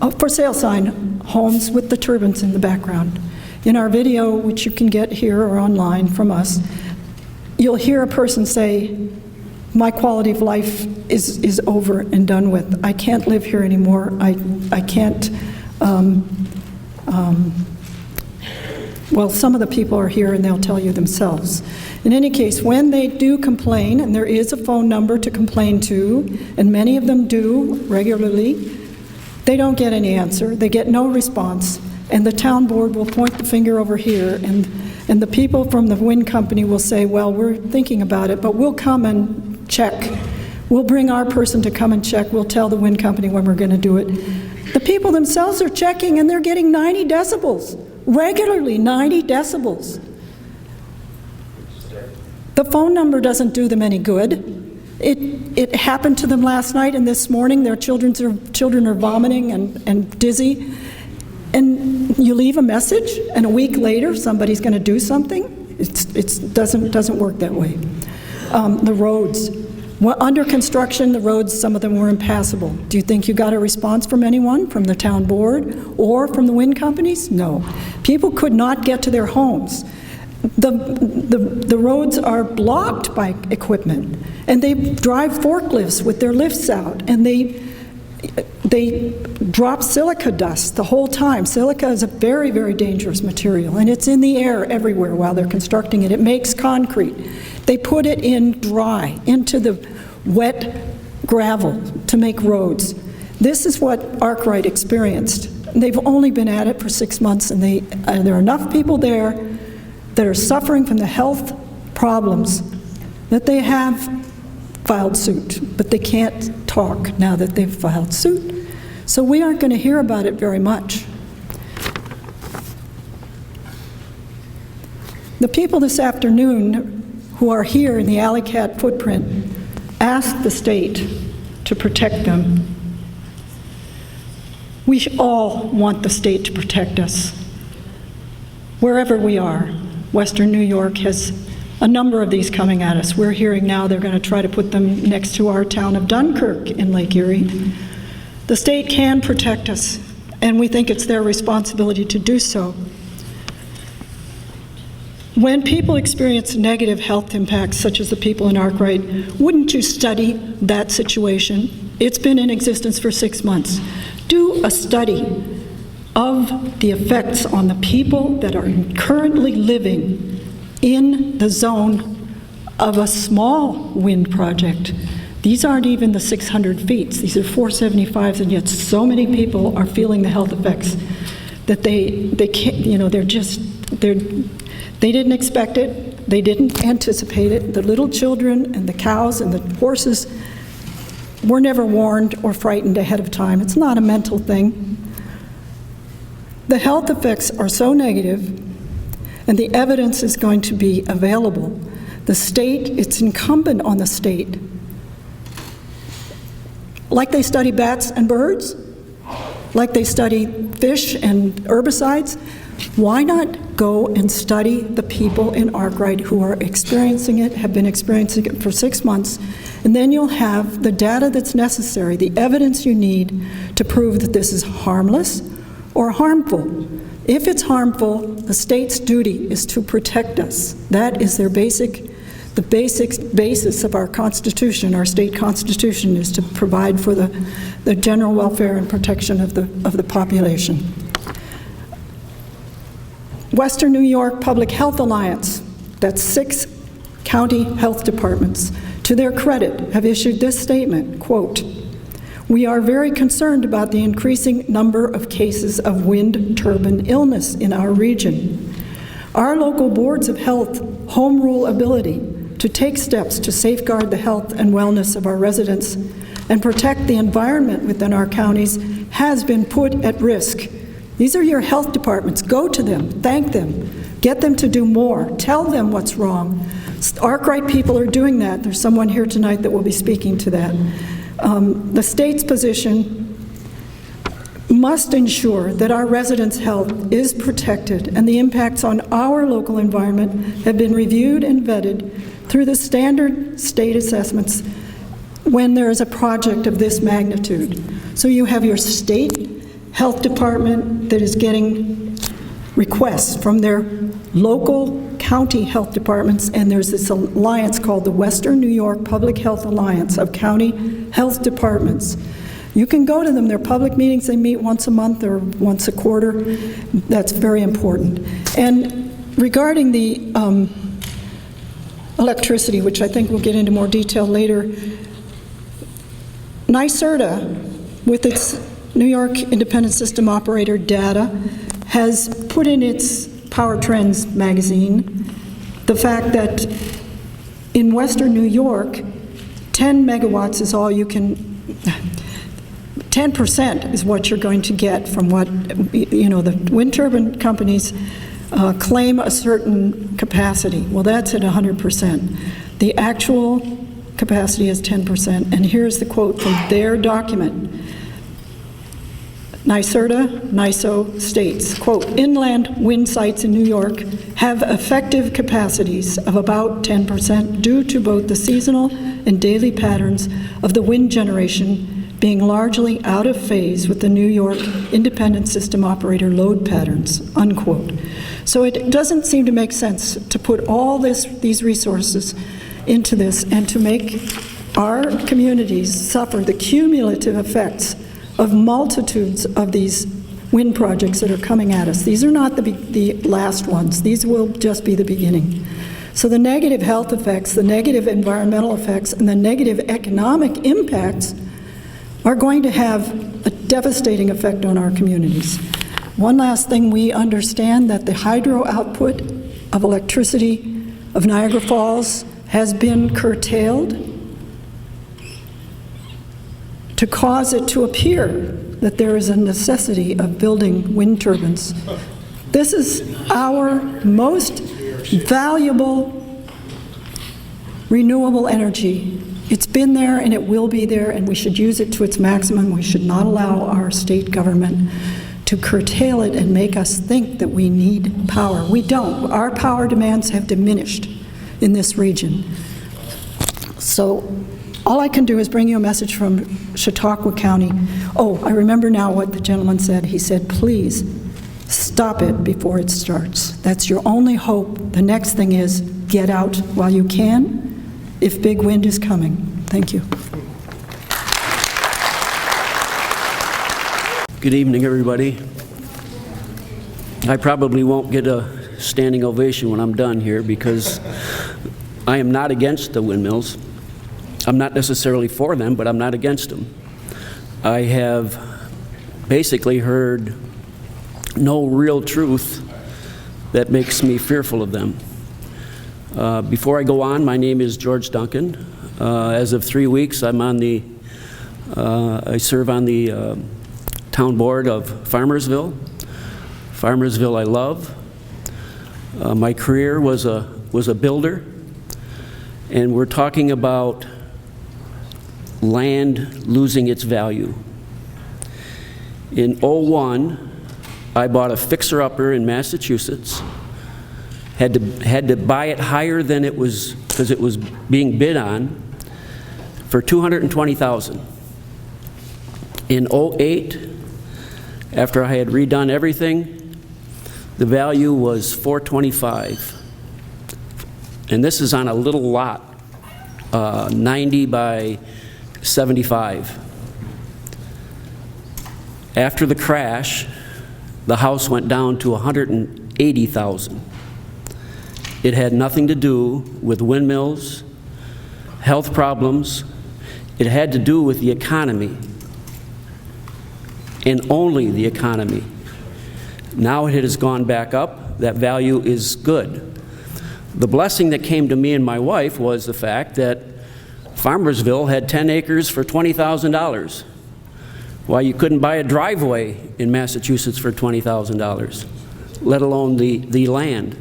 a for sale sign, homes with the turbines in the background. In our video, which you can get here or online from us, you'll hear a person say, my quality of life is over and done with. I can't live here anymore. I can't, well, some of the people are here and they'll tell you themselves. In any case, when they do complain, and there is a phone number to complain to, and many of them do regularly, they don't get any answer. They get no response. And the town board will point the finger over here, and the people from the wind company will say, well, we're thinking about it, but we'll come and check. We'll bring our person to come and check. We'll tell the wind company when we're going to do it. The people themselves are checking, and they're getting 90 decibels. Regularly, 90 decibels. The phone number doesn't do them any good. It happened to them last night and this morning. Their children are vomiting and dizzy. And you leave a message, and a week later, somebody's going to do something. It doesn't work that way. The roads. Well, under construction, the roads, some of them were impassable. Do you think you got a response from anyone, from the town board or from the wind companies? No. People could not get to their homes. The roads are blocked by equipment, and they drive forklifts with their lifts out, and they drop silica dust the whole time. Silica is a very, very dangerous material, and it's in the air everywhere while they're constructing it. It makes concrete. They put it in dry, into the wet gravel to make roads. This is what Arkwright experienced. They've only been at it for 6 months, and there are enough people there that are suffering from the health problems that they have filed suit, but they can't talk now that they've filed suit. So we aren't going to hear about it very much. The people this afternoon who are here in the Alle-Catt footprint asked the state to protect them. We all want the state to protect us, wherever we are. Western New York has a number of these coming at us. We're hearing now they're going to try to put them next to our town of Dunkirk in Lake Erie. The state can protect us, and we think it's their responsibility to do so. When people experience negative health impacts, such as the people in Arkwright, wouldn't you study that situation? It's been in existence for 6 months. Do a study of the effects on the people that are currently living in the zone of a small wind project. These aren't even the 600 feet. These are 475s, and yet so many people are feeling the health effects that they can't, you know, they didn't expect it, they didn't anticipate it. The little children and the cows and the horses were never warned or frightened ahead of time. It's not a mental thing. The health effects are so negative, and the evidence is going to be available. The state, it's incumbent on the state, like they study bats and birds, like they study fish and herbicides, why not go and study the people in Arkwright who are experiencing it, have been experiencing it for 6 months, and then you'll have the data that's necessary, the evidence you need to prove that this is harmless or harmful. If it's harmful, the state's duty is to protect us. That is the basic basis of our Constitution. Our state Constitution is to provide for the general welfare and protection of the population. Western New York Public Health Alliance, that's 6 county health departments, to their credit, have issued this statement, quote, "We are very concerned about the increasing number of cases of wind turbine illness in our region. Our local boards of health home rule ability to take steps to safeguard the health and wellness of our residents and protect the environment within our counties has been put at risk." These are your health departments. Go to them, thank them, get them to do more, tell them what's wrong. Arkwright people are doing that. There's someone here tonight that will be speaking to that. The state's position must ensure that our residents' health is protected and the impacts on our local environment have been reviewed and vetted through the standard state assessments when there is a project of this magnitude. So you have your state health department that is getting requests from their local county health departments, and there's this alliance called the Western New York Public Health Alliance of county health departments. You can go to them. They're public meetings. They meet once a month or once a quarter. That's very important. And regarding the electricity, which I think we'll get into more detail later, NYSERDA, with its New York Independent System Operator data, has put in its Power Trends magazine the fact that in Western New York, 10 megawatts is all you can, 10% is what you're going to get from what, you know, the wind turbine companies claim a certain capacity. Well, that's at 100%. The actual capacity is 10%, and here's the quote from their document. NYSERDA, NYSO states, quote, "Inland wind sites in New York have effective capacities of about 10% due to both the seasonal and daily patterns of the wind generation being largely out of phase with the New York Independent System Operator load patterns," unquote. So it doesn't seem to make sense to put all these resources into this and to make our communities suffer the cumulative effects of multitudes of these wind projects that are coming at us. These are not the last ones. These will just be the beginning. So the negative health effects, the negative environmental effects, and the negative economic impacts are going to have a devastating effect on our communities. One last thing, we understand that the hydro output of electricity of Niagara Falls has been curtailed to cause it to appear that there is a necessity of building wind turbines. This is our most valuable renewable energy. It's been there and it will be there, and we should use it to its maximum. We should not allow our state government to curtail it and make us think that we need power. We don't. Our power demands have diminished in this region. So all I can do is bring you a message from Chautauqua County. Oh, I remember now what the gentleman said. He said, please stop it before it starts. That's your only hope. The next thing is get out while you can if big wind is coming. Thank you. Good evening, everybody. I probably won't get a standing ovation when I'm done here because I am not against the windmills. I'm not necessarily for them, but I'm not against them. I have basically heard no real truth that makes me fearful of them. Before I go on, my name is George Duncan. As of 3 weeks, I'm on the, I serve on the town board of Farmersville. Farmersville I love. My career was a builder, and we're talking about land losing its value. In '01, I bought a fixer-upper in Massachusetts, had to buy it higher than it was, because it was being bid on, for $220,000. In '08, after I had redone everything, The value was $425. And this is on a little lot, 90 by 75. After the crash, the house went down to $180,000. It had nothing to do with windmills, health problems. It had to do with the economy, and only the economy. Now it has gone back up. That value is good. The blessing that came to me and my wife was the fact that Farmersville had 10 acres for $20,000. Why, you couldn't buy a driveway in Massachusetts for $20,000, let alone the land.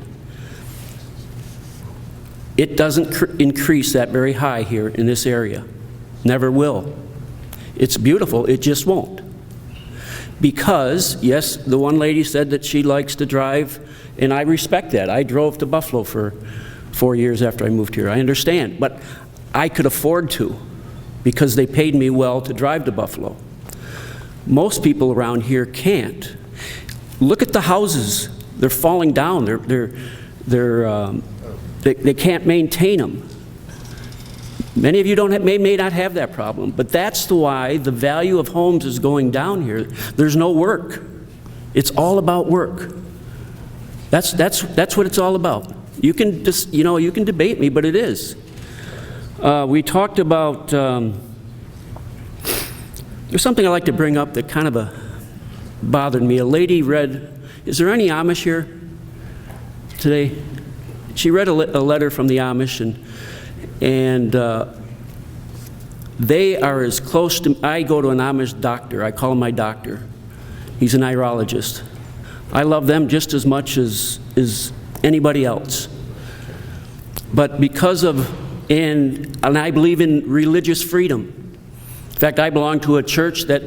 It doesn't increase that very high here in this area. Never will. It's beautiful, it just won't. Because, yes, the one lady said that she likes to drive, and I respect that. I drove to Buffalo for 4 years after I moved here. I understand, but I could afford to because they paid me well to drive to Buffalo. Most people around here can't. Look at the houses. They're falling down. They can't maintain them. Many of you may not have that problem, but that's why the value of homes is going down here. There's no work. It's all about work. That's what it's all about. You can just, you can debate me, but it is. We talked about, there's something I like to bring up that kind of bothered me. A lady read, is there any Amish here today? She read a letter from the Amish, and they are as close to, I go to an Amish doctor. I call him my doctor. He's a neurologist. I love them just as much as anybody else. But because of, and I believe in religious freedom. In fact, I belong to a church that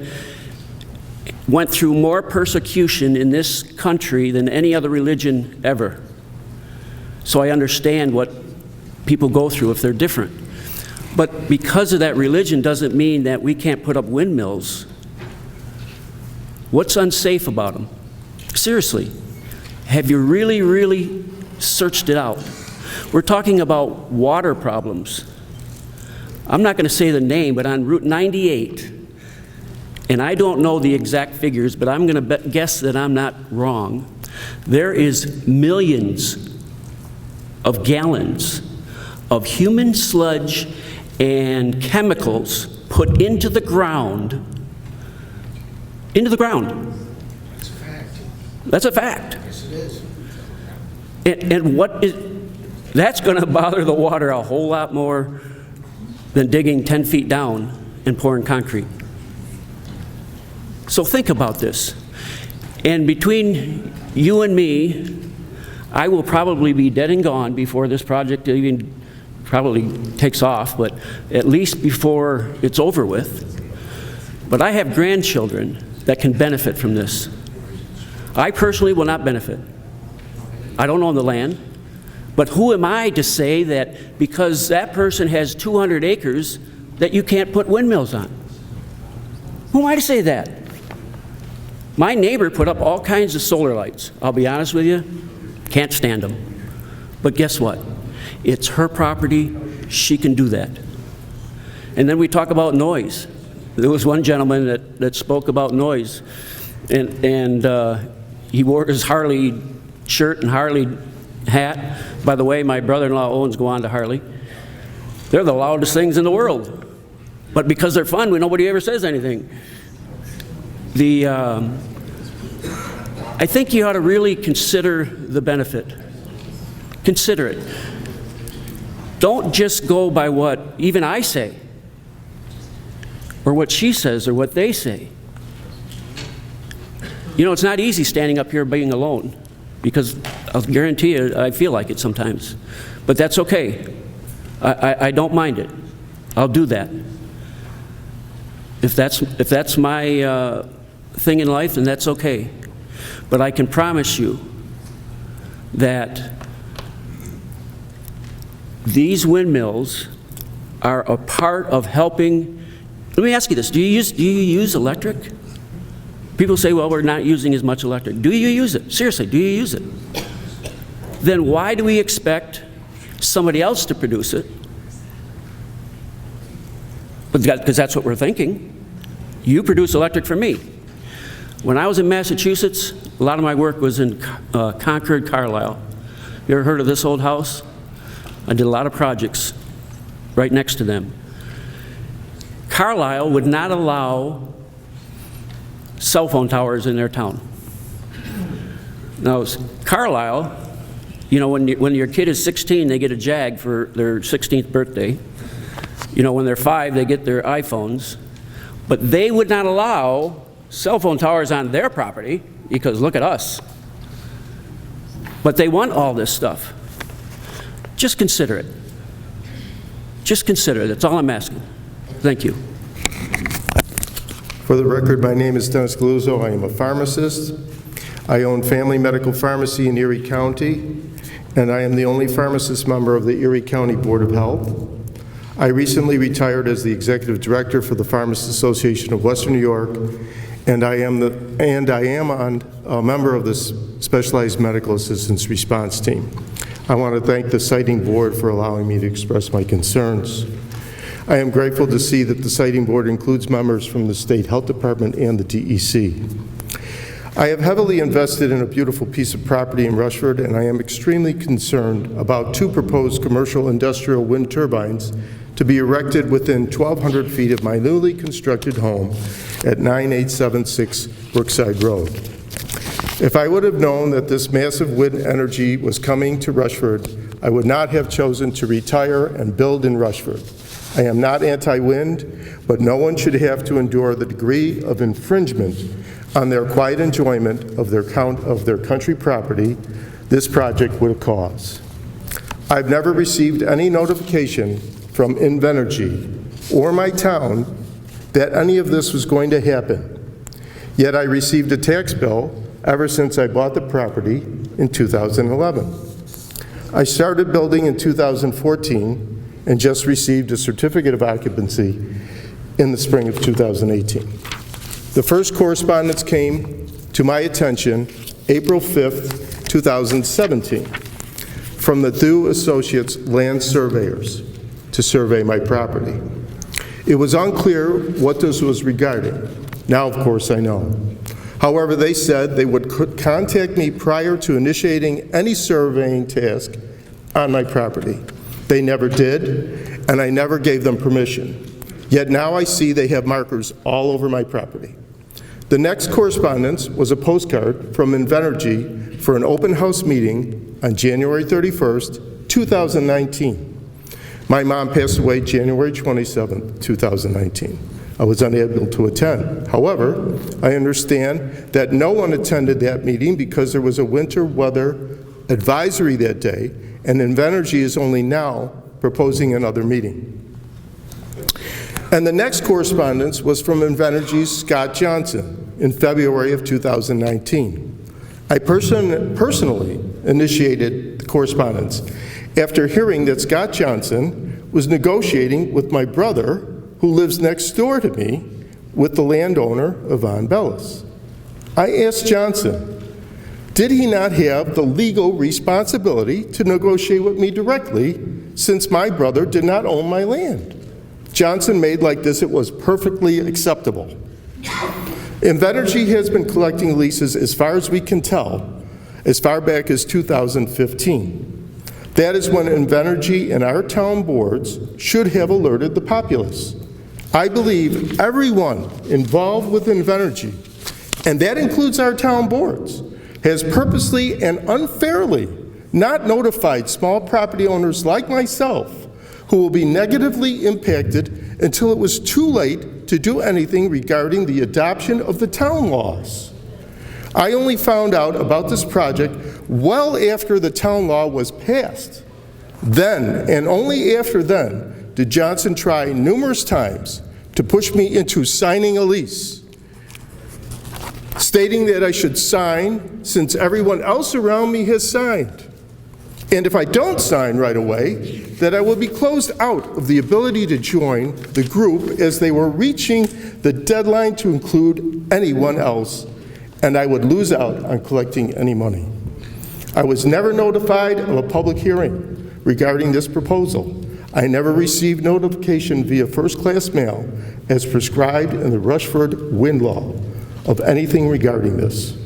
went through more persecution in this country than any other religion ever. So I understand what people go through if they're different. But because of that religion doesn't mean that we can't put up windmills. What's unsafe about them? Seriously, have you really, really searched it out? We're talking about water problems. I'm not going to say the name, but on Route 98, and I don't know the exact figures, but I'm going to guess that I'm not wrong, there is millions of gallons of human sludge and chemicals put into the ground. Into the ground. That's a fact. That's a fact. Yes, it is. And that's going to bother the water a whole lot more than digging 10 feet down and pouring concrete. So think about this. And between you and me, I will probably be dead and gone before this project even probably takes off, but at least before it's over with. But I have grandchildren that can benefit from this. I personally will not benefit. I don't own the land, but who am I to say that because that person has 200 acres that you can't put windmills on? Who am I to say that? My neighbor put up all kinds of solar lights. I'll be honest with you, can't stand them. But guess what? It's her property, she can do that. And then we talk about noise. There was one gentleman that spoke about noise, and he wore his Harley shirt and Harley hat. By the way, my brother-in-law owns Go On to Harley. They're the loudest things in the world. But because they're fun, nobody ever says anything. I think you ought to really consider the benefit. Consider it. Don't just go by what even I say, or what she says, or what they say. You know, it's not easy standing up here being alone, because I'll guarantee you I feel like it sometimes. But that's okay. I don't mind it. I'll do that. If that's my thing in life, then that's okay. But I can promise you that these windmills are a part of helping. Let me ask you this: do you use electric? People say, well, we're not using as much electric. Do you use it? Seriously, do you use it? Then why do we expect somebody else to produce it? Because that's what we're thinking. You produce electric for me. When I was in Massachusetts, a lot of my work was in Concord, Carlisle. You ever heard of this old house? I did a lot of projects right next to them. Carlisle would not allow cell phone towers in their town. Now, Carlisle, you know, when your kid is 16, they get a Jag for their 16th birthday. You know, when they're 5, they get their iPhones. But they would not allow cell phone towers on their property because look at us. But they want all this stuff. Just consider it. Just consider it. That's all I'm asking. Thank you. For the record, my name is Dennis Galuzzo. I am a pharmacist. I own Family Medical Pharmacy in Erie County, and I am the only pharmacist member of the Erie County Board of Health. I recently retired as the Executive Director for the Pharmacists Association of Western New York, and I am a member of the Specialized Medical Assistance Response Team. I want to thank the Siting Board for allowing me to express my concerns. I am grateful to see that the Siting Board includes members from the State Health Department and the DEC. I have heavily invested in a beautiful piece of property in Rushford, and I am extremely concerned about 2 proposed commercial industrial wind turbines to be erected within 1,200 feet of my newly constructed home at 9876 Brookside Road. If I would have known that this massive wind energy was coming to Rushford, I would not have chosen to retire and build in Rushford. I am not anti-wind, but no one should have to endure the degree of infringement on their quiet enjoyment of their country property this project would cause. I've never received any notification from Invenergy or my town that any of this was going to happen. Yet I received a tax bill ever since I bought the property in 2011. I started building in 2014 and just received a certificate of occupancy in the spring of 2018. The first correspondence came to my attention April 5th, 2017, from the Thew Associates land surveyors to survey my property. It was unclear what this was regarding. Now, of course, I know. However, they said they would contact me prior to initiating any surveying task on my property. They never did, and I never gave them permission. Yet now I see they have markers all over my property. The next correspondence was a postcard from Invenergy for an open house meeting on January 31st, 2019. My mom passed away January 27th, 2019. I was unable to attend. However, I understand that no one attended that meeting because there was a winter weather advisory that day, and Invenergy is only now proposing another meeting. And the next correspondence was from Invenergy's Scott Johnson in February of 2019. I personally initiated the correspondence after hearing that Scott Johnson was negotiating with my brother, who lives next door to me, with the landowner, Yvonne Bellis. I asked Johnson, did he not have the legal responsibility to negotiate with me directly since my brother did not own my land? Johnson made like this it was perfectly acceptable. Invenergy has been collecting leases, as far as we can tell, as far back as 2015. That is when Invenergy and our town boards should have alerted the populace. I believe everyone involved with Invenergy, and that includes our town boards, has purposely and unfairly not notified small property owners like myself who will be negatively impacted until it was too late to do anything regarding the adoption of the town laws. I only found out about this project well after the town law was passed. Then, and only after then, did Johnson try numerous times to push me into signing a lease, stating that I should sign since everyone else around me has signed. And if I don't sign right away, that I will be closed out of the ability to join the group as they were reaching the deadline to include anyone else, and I would lose out on collecting any money. I was never notified of a public hearing regarding this proposal. I never received notification via first-class mail as prescribed in the Rushford Wind Law of anything regarding this.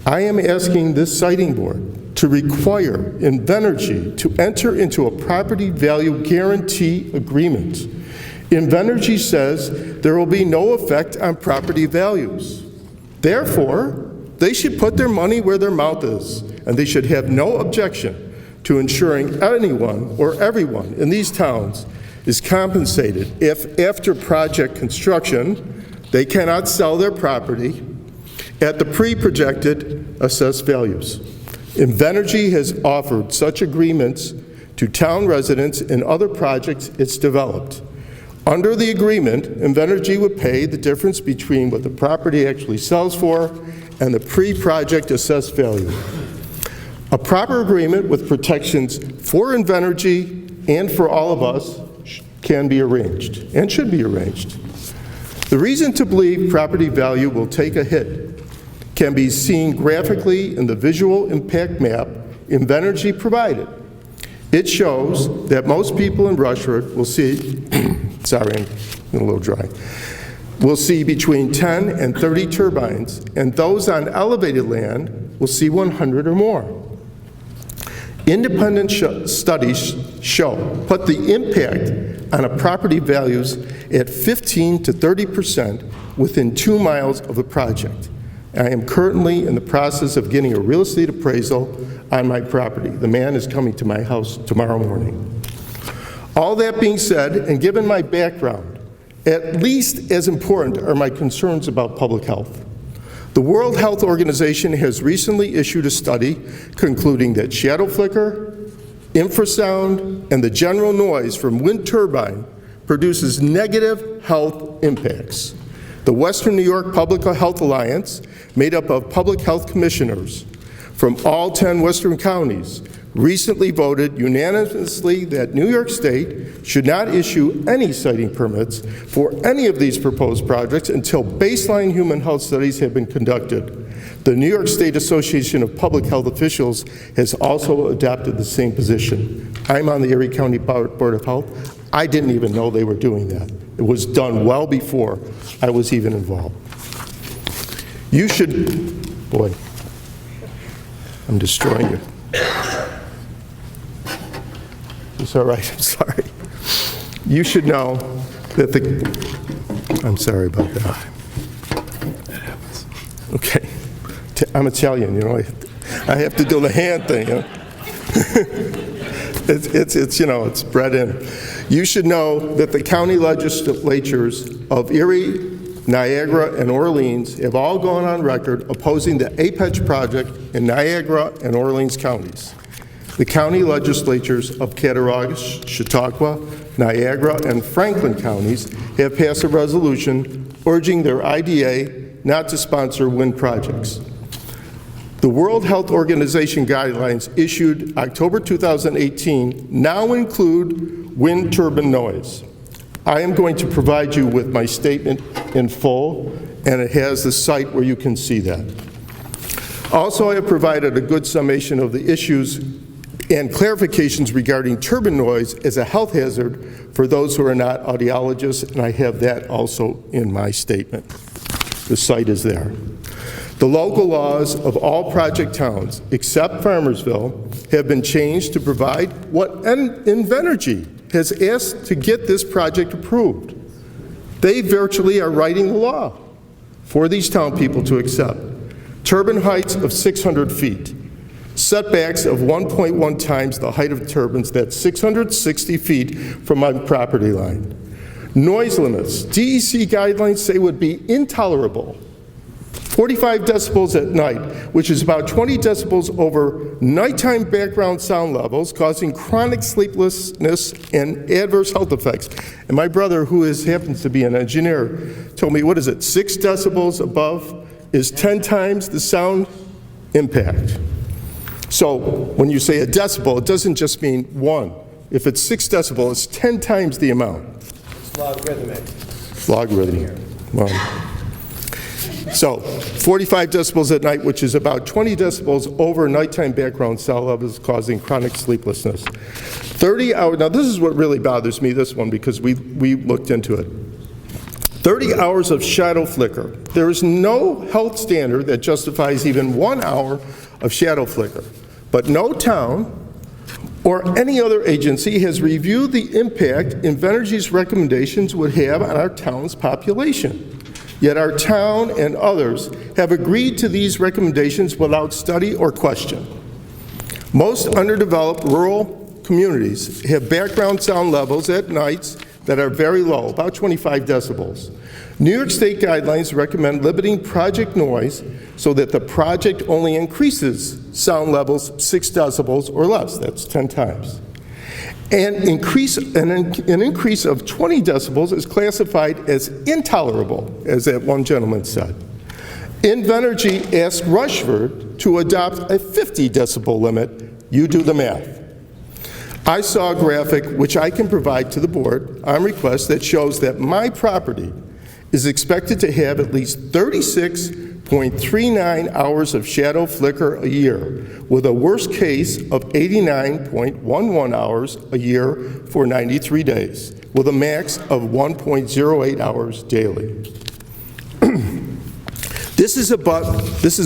I am asking this siting board to require Invenergy to enter into a property value guarantee agreement. Invenergy says there will be no effect on property values. Therefore, they should put their money where their mouth is, and they should have no objection to ensuring anyone or everyone in these towns is compensated if, after project construction, they cannot sell their property at the pre-projected assessed values. Invenergy has offered such agreements to town residents in other projects it's developed. Under the agreement, Invenergy would pay the difference between what the property actually sells for and the pre-project assessed value. A proper agreement with protections for Invenergy and for all of us can be arranged and should be arranged. The reason to believe property value will take a hit can be seen graphically in the visual impact map Invenergy provided. It shows that most people in Rushford will see, sorry, I'm a little dry, will see between 10 and 30 turbines, and those on elevated land will see 100 or more. Independent studies put the impact on a property values at 15 to 30% within 2 miles of the project. I am currently in the process of getting a real estate appraisal on my property. The man is coming to my house tomorrow morning. All that being said, and given my background, at least as important are my concerns about public health. The World Health Organization has recently issued a study concluding that shadow flicker, infrasound, and the general noise from wind turbine produces negative health impacts. The Western New York Public Health Alliance, made up of public health commissioners from all 10 western counties, recently voted unanimously that New York State should not issue any siting permits for any of these proposed projects until baseline human health studies have been conducted. The New York State Association of Public Health Officials has also adopted the same position. I'm on the Erie County Board of Health. I didn't even know they were doing that. It was done well before I was even involved. You should, boy, I'm destroying you. It's all right, I'm sorry. You should know that I'm sorry about that. That happens. Okay. I'm Italian, you know, I have to do the hand thing. You know? It's you know, it's bred in. You should know that the county legislatures of Erie, Niagara, and Orleans have all gone on record opposing the Apex project in Niagara and Orleans counties. The county legislatures of Cattaraugus, Chautauqua, Niagara, and Franklin counties have passed a resolution urging their IDA not to sponsor wind projects. The World Health Organization guidelines issued October 2018 now include wind turbine noise. I am going to provide you with my statement in full, and it has the site where you can see that. Also, I have provided a good summation of the issues and clarifications regarding turbine noise as a health hazard for those who are not audiologists, and I have that also in my statement. The site is there. The local laws of all project towns, except Farmersville, have been changed to provide what Invenergy has asked to get this project approved. They virtually are writing the law for these town people to accept. Turbine heights of 600 feet, setbacks of 1.1 times the height of turbines, that's 660 feet from my property line. Noise limits, DEC guidelines say would be intolerable. 45 decibels at night, which is about 20 decibels over nighttime background sound levels, causing chronic sleeplessness and adverse health effects. And my brother, who happens to be an engineer, told me, what is it, 6 decibels above is 10 times the sound impact. So when you say a decibel, it doesn't just mean 1. If it's 6 decibels, it's 10 times the amount. It's logarithmic. Logarithmic. Well, so 45 decibels at night, which is about 20 decibels over nighttime background sound levels, causing chronic sleeplessness. 30 hours, now this is what really bothers me, this one, because we looked into it. 30 hours of shadow flicker. There is no health standard that justifies even 1 hour of shadow flicker. But no town or any other agency has reviewed the impact Invenergy's recommendations would have on our town's population. Yet our town and others have agreed to these recommendations without study or question. Most underdeveloped rural communities have background sound levels at nights that are very low, about 25 decibels. New York State guidelines recommend limiting project noise so that the project only increases sound levels 6 decibels or less. That's 10 times. An increase of 20 decibels is classified as intolerable, as that one gentleman said. Invenergy asked Rushford to adopt a 50 decibel limit. You do the math. I saw a graphic, which I can provide to the board on request, that shows that my property is expected to have at least 36.39 hours of shadow flicker a year, with a worst case of 89.11 hours a year for 93 days, with a max of 1.08 hours daily. This is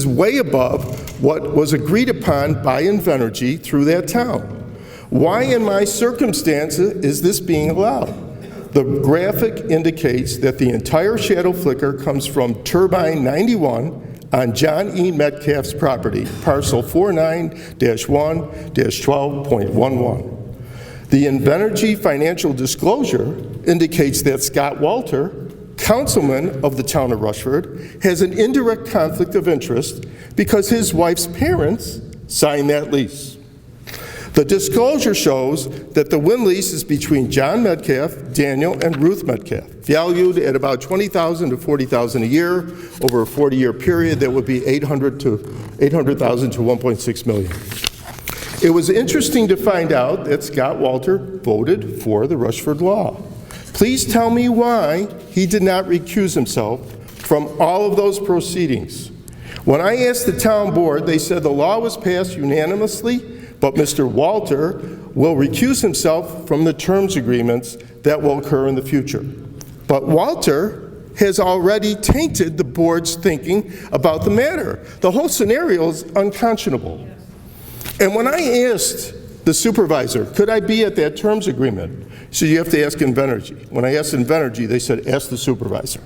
way above what was agreed upon by Invenergy through that town. Why in my circumstances is this being allowed? The graphic indicates that the entire shadow flicker comes from turbine 91 on John E. Metcalf's property, parcel 49-1-12.11. The Invenergy financial disclosure indicates that Scott Walter, councilman of the town of Rushford, has an indirect conflict of interest because his wife's parents signed that lease. The disclosure shows that the wind lease is between John Metcalf, Daniel, and Ruth Metcalf, valued at about $20,000 to $40,000 a year over a 40-year period. That would be $800,000 to $1.6 million. It was interesting to find out that Scott Walter voted for the Rushford law. Please tell me why he did not recuse himself from all of those proceedings. When I asked the town board, they said the law was passed unanimously, but Mr. Walter will recuse himself from the terms agreements that will occur in the future. But Walter has already tainted the board's thinking about the matter. The whole scenario is unconscionable. And when I asked the supervisor, could I be at that terms agreement? So you have to ask Invenergy. When I asked Invenergy, they said, ask the supervisor.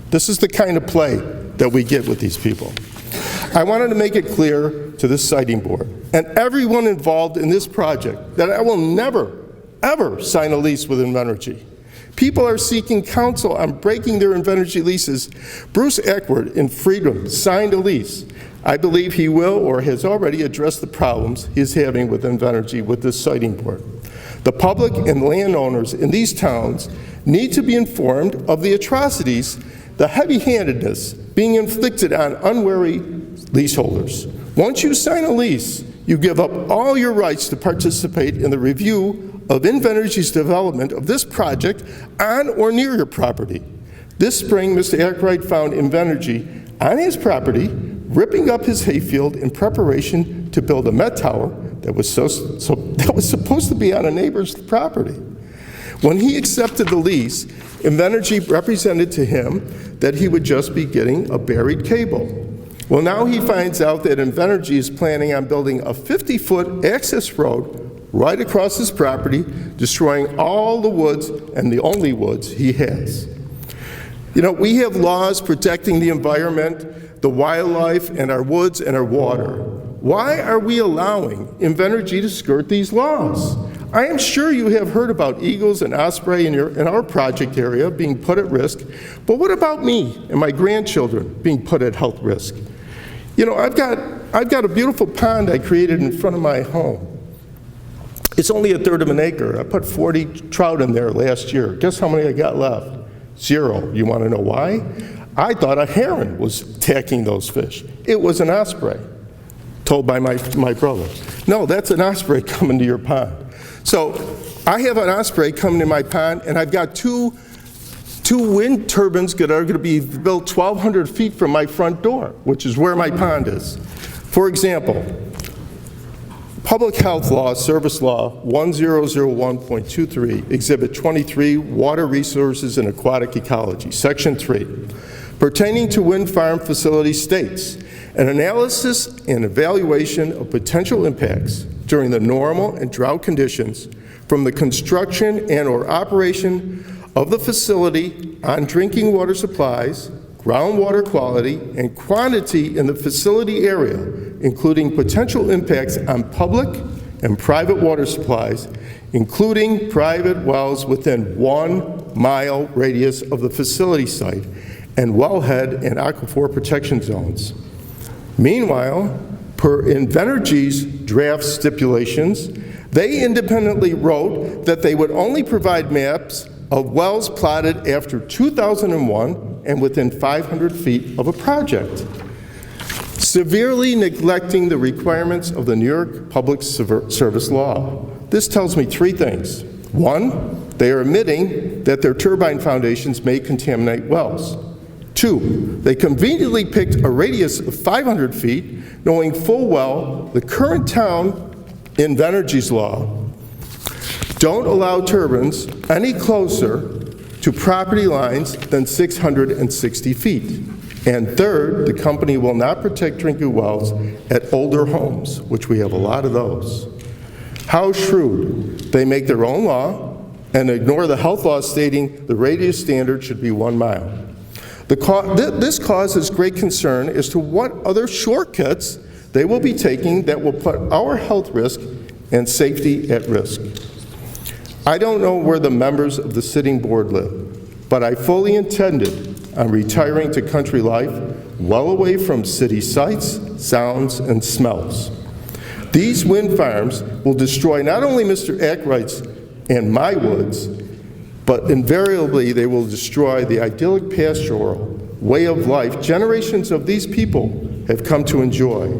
This is the kind of play that we get with these people. I wanted to make it clear to this siting board and everyone involved in this project that I will never, ever sign a lease with Invenergy. People are seeking counsel on breaking their Invenergy leases. Bruce Eckward in Freedom signed a lease. I believe he will or has already addressed the problems he is having with Invenergy with this siting board. The public and landowners in these towns need to be informed of the atrocities, the heavy-handedness being inflicted on unwary leaseholders. Once you sign a lease, you give up all your rights to participate in the review of Invenergy's development of this project on or near your property. This spring, Mr. Ackroyd found Invenergy on his property, ripping up his hayfield in preparation to build a Met Tower that was supposed to be on a neighbor's property. When he accepted the lease, Invenergy represented to him that he would just be getting a buried cable. Well, now he finds out that Invenergy is planning on building a 50-foot access road right across his property, destroying all the woods and the only woods he has. You know, we have laws protecting the environment, the wildlife, and our woods and our water. Why are we allowing Invenergy to skirt these laws? I am sure you have heard about eagles and osprey in our project area being put at risk, but what about me and my grandchildren being put at health risk? You know, I've got a beautiful pond I created in front of my home. It's only a third of an acre. I put 40 trout in there last year. Guess how many I got left? 0. You want to know why? I thought a heron was attacking those fish. It was an osprey. told by my brother. No, that's an osprey coming to your pond. So I have an osprey coming to my pond, and I've got two wind turbines that are going to be built 1,200 feet from my front door, which is where my pond is. For example, Public Health Law, Service Law 1001.23, Exhibit 23, Water Resources and Aquatic Ecology, Section 3, pertaining to wind farm facilities states, an analysis and evaluation of potential impacts during the normal and drought conditions from the construction and/or operation of the facility on drinking water supplies, groundwater quality, and quantity in the facility area, including potential impacts on public and private water supplies, including private wells within 1 mile radius of the facility site, and wellhead and aquifer protection zones. Meanwhile, per Invenergy's draft stipulations, they independently wrote that they would only provide maps of wells plotted after 2001 and within 500 feet of a project, severely neglecting the requirements of the New York Public Service Law. This tells me 3 things. 1, they are admitting that their turbine foundations may contaminate wells. 2, they conveniently picked a radius of 500 feet, knowing full well the current town Invenergy's law don't allow turbines any closer to property lines than 660 feet. And third, the company will not protect drinking wells at older homes, which we have a lot of those. How shrewd. They make their own law and ignore the health law stating the radius standard should be 1 mile. This causes great concern as to what other shortcuts they will be taking that will put our health risk and safety at risk. I don't know where the members of the sitting board live, but I fully intended on retiring to country life well away from city sights, sounds, and smells. These wind farms will destroy not only Mr. Ackroyd's and my woods, but invariably they will destroy the idyllic pastoral way of life generations of these people have come to enjoy.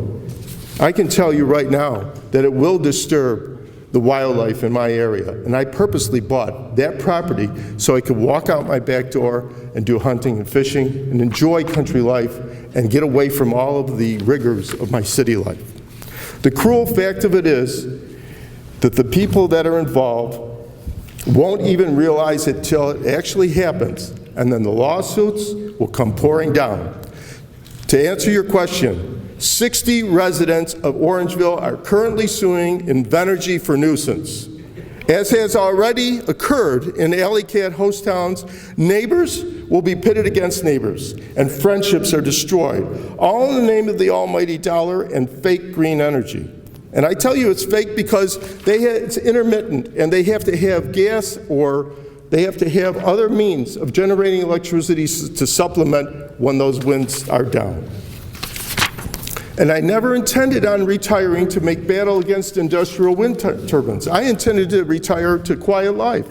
I can tell you right now that it will disturb the wildlife in my area, and I purposely bought that property so I could walk out my back door and do hunting and fishing and enjoy country life and get away from all of the rigors of my city life. The cruel fact of it is that the people that are involved won't even realize it till it actually happens, and then the lawsuits will come pouring down. To answer your question, 60 residents of Orangeville are currently suing Invenergy for nuisance. As has already occurred in Alle-Catt host towns, neighbors will be pitted against neighbors, and friendships are destroyed, all in the name of the almighty dollar and fake green energy. And I tell you it's fake because it's intermittent, and they have to have gas or they have to have other means of generating electricity to supplement when those winds are down. And I never intended on retiring to make battle against industrial wind turbines. I intended to retire to quiet life.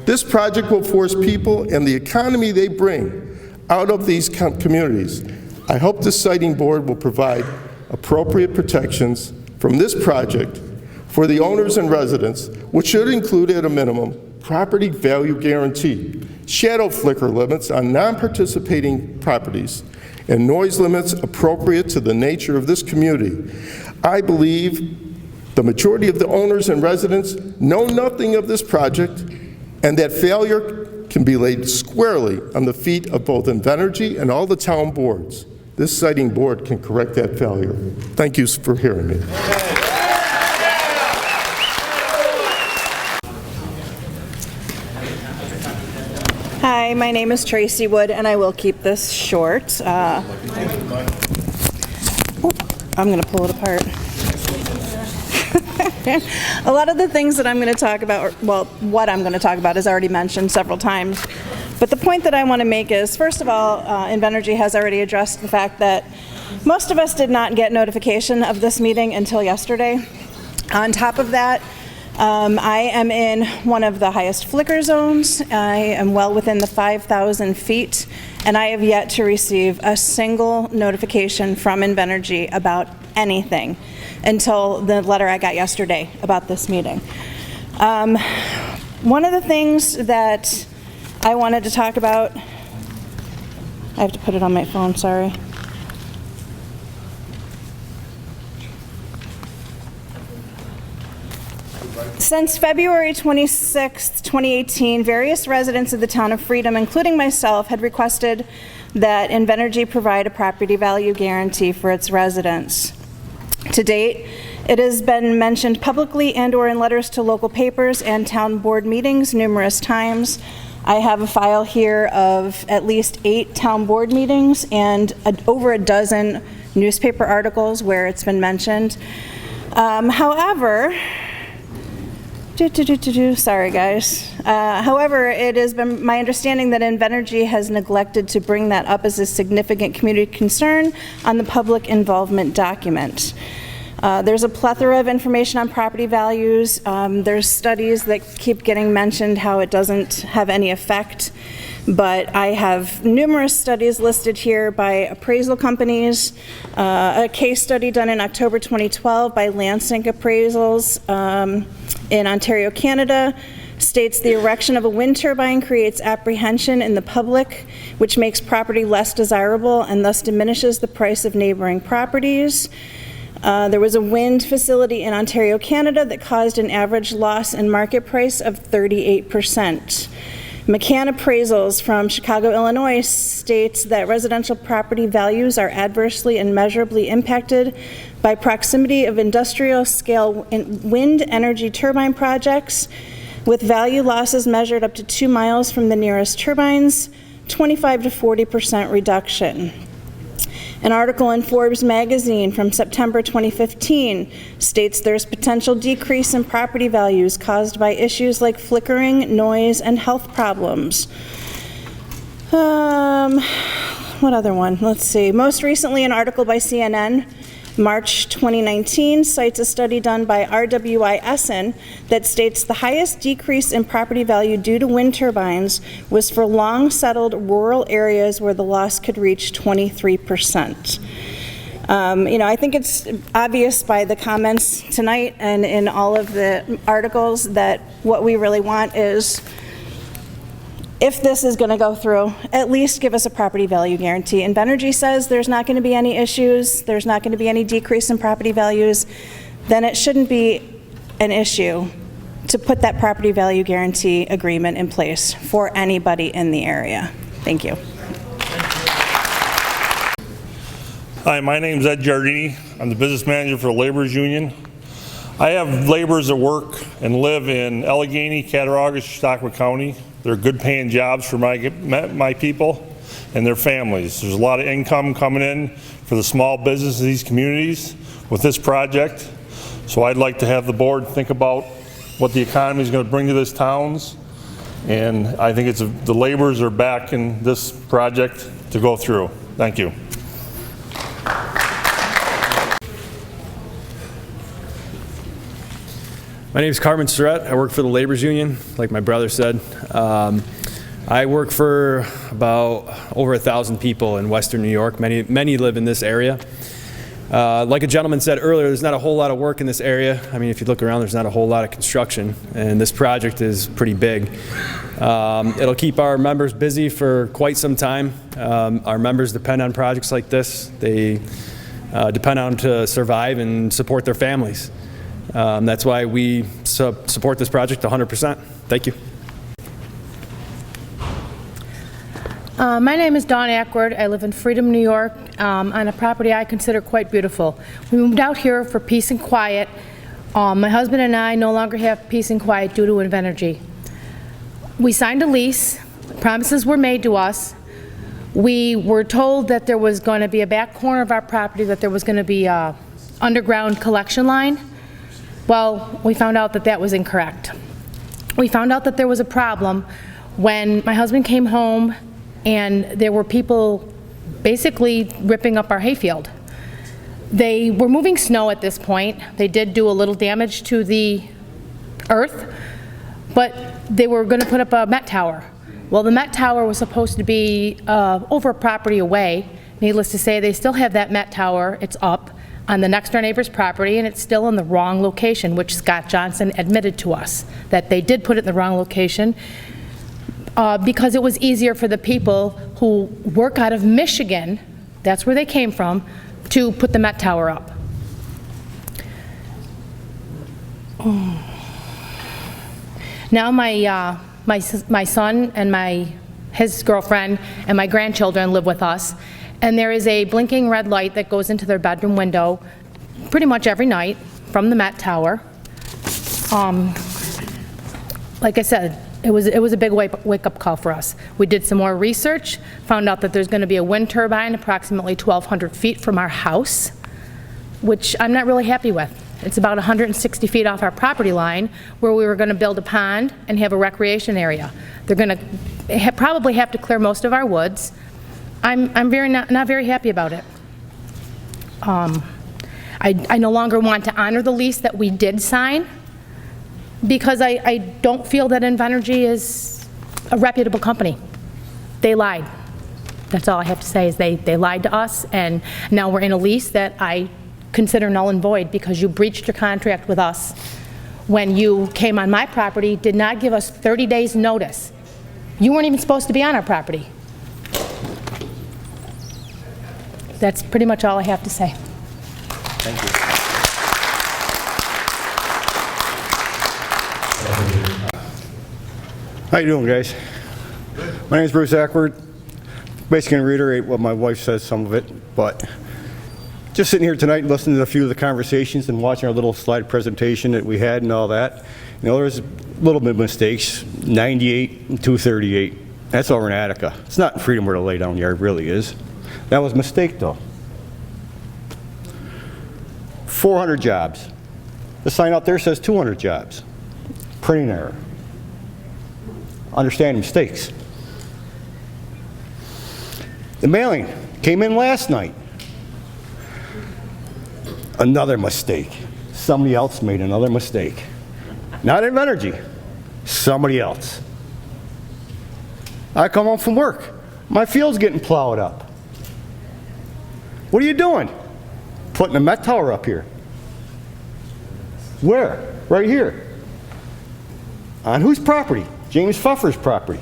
This project will force people and the economy they bring out of these communities. I hope the siting board will provide appropriate protections from this project for the owners and residents, which should include at a minimum property value guarantee, shadow flicker limits on non-participating properties, and noise limits appropriate to the nature of this community. I believe the majority of the owners and residents know nothing of this project, and that failure can be laid squarely on the feet of both Invenergy and all the town boards. This siting board can correct that failure. Thank you for hearing me. Hi, my name is Tracy Wood, and I will keep this short. I'm going to pull it apart. A lot of the things that I'm going to talk about, well, what I'm going to talk about is already mentioned several times. But the point that I want to make is, first of all, Invenergy has already addressed the fact that most of us did not get notification of this meeting until yesterday. On top of that, I am in one of the highest flicker zones. I am well within the 5,000 feet, and I have yet to receive a single notification from Invenergy about anything until the letter I got yesterday about this meeting. One of the things that I wanted to talk about, I have to put it on my phone, sorry. Since February 26, 2018, various residents of the town of Freedom, including myself, had requested that Invenergy provide a property value guarantee for its residents. To date, it has been mentioned publicly and/or in letters to local papers and town board meetings numerous times. I have a file here of at least 8 town board meetings and over a dozen newspaper articles where it's been mentioned. However, sorry guys. However, it has been my understanding that Invenergy has neglected to bring that up as a significant community concern on the public involvement document. There's a plethora of information on property values. There's studies that keep getting mentioned how it doesn't have any effect, but I have numerous studies listed here by appraisal companies. A case study done in October 2012 by Lansing Appraisals in Ontario, Canada, states the erection of a wind turbine creates apprehension in the public, which makes property less desirable and thus diminishes the price of neighboring properties. There was a wind facility in Ontario, Canada that caused an average loss in market price of 38%. McCann Appraisals from Chicago, Illinois states that residential property values are adversely and measurably impacted by proximity of industrial scale wind energy turbine projects with value losses measured up to 2 miles from the nearest turbines, 25 to 40% reduction. An article in Forbes magazine from September 2015 states there's potential decrease in property values caused by issues like flickering, noise, and health problems. What other one? Let's see. Most recently, an article by CNN, March 2019, cites a study done by RWI Essen that states the highest decrease in property value due to wind turbines was for long-settled rural areas where the loss could reach 23%. I think it's obvious by the comments tonight and in all of the articles that what we really want is, if this is going to go through, at least give us a property value guarantee. Invenergy says there's not going to be any issues, there's not going to be any decrease in property values, then it shouldn't be an issue to put that property value guarantee agreement in place for anybody in the area. Thank you. Hi, my name is Ed Giardini. I'm the business manager for the Laborers Union. I have laborers that work and live in Allegheny, Cattaraugus, Chautauqua County. They're good paying jobs for my people and their families. There's a lot of income coming in for the small business in these communities with this project. So I'd like to have the board think about what the economy is going to bring to this towns. And I think the laborers are backing this project to go through. Thank you. My name is Carmen Surratt. I work for the Laborers Union, like my brother said. I work for about over 1,000 people in Western New York. Many live in this area. Like a gentleman said earlier, there's not a whole lot of work in this area. I mean, if you look around, there's not a whole lot of construction, and this project is pretty big. It'll keep our members busy for quite some time. Our members depend on projects like this. They depend on to survive and support their families. That's why we support this project 100%. Thank you. My name is Dawn Ackward. I live in Freedom, New York, on a property I consider quite beautiful. We moved out here for peace and quiet. My husband and I no longer have peace and quiet due to Invenergy. We signed a lease. Promises were made to us. We were told that there was going to be a back corner of our property, that there was going to be an underground collection line. Well, we found out that that was incorrect. We found out that there was a problem when my husband came home and there were people basically ripping up our hayfield. They were moving snow at this point. They did do a little damage to the earth, but they were going to put up a Met Tower. Well, the Met Tower was supposed to be over a property away. Needless to say, they still have that Met Tower. It's up. on the next door neighbor's property, and it's still in the wrong location, which Scott Johnson admitted to us, that they did put it in the wrong location because it was easier for the people who work out of Michigan, that's where they came from, to put the Met Tower up. Now my son and his girlfriend and my grandchildren live with us, and there is a blinking red light that goes into their bedroom window pretty much every night from the Met Tower. Like I said, it was a big wake-up call for us. We did some more research, found out that there's going to be a wind turbine approximately 1,200 feet from our house, which I'm not really happy with. It's about 160 feet off our property line, where we were going to build a pond and have a recreation area. They're going to probably have to clear most of our woods. I'm not very happy about it. I no longer want to honor the lease that we did sign, because I don't feel that Invenergy is a reputable company. They lied. That's all I have to say, is they lied to us, and now we're in a lease that I consider null and void, because you breached your contract with us when you came on my property, did not give us 30 days notice. You weren't even supposed to be on our property. That's pretty much all I have to say. Thank you. How you doing, guys? My name is Bruce Ackford. Basically going to reiterate what my wife says, some of it, but just sitting here tonight and listening to a few of the conversations and watching our little slide presentation that we had and all that, you know, there's a little bit of mistakes, 98 and 238. That's over in Attica. It's not in Freedom where the laydown yard really is. That was a mistake, though. 400 jobs. The sign out there says 200 jobs. Printing error. Understand mistakes. The mailing came in last night. Another mistake. Somebody else made another mistake. Not Invenergy. Somebody else. I come home from work. My field's getting plowed up. What are you doing? Putting a Met Tower up here. Where? Right here. On whose property? James Pfeffer's property.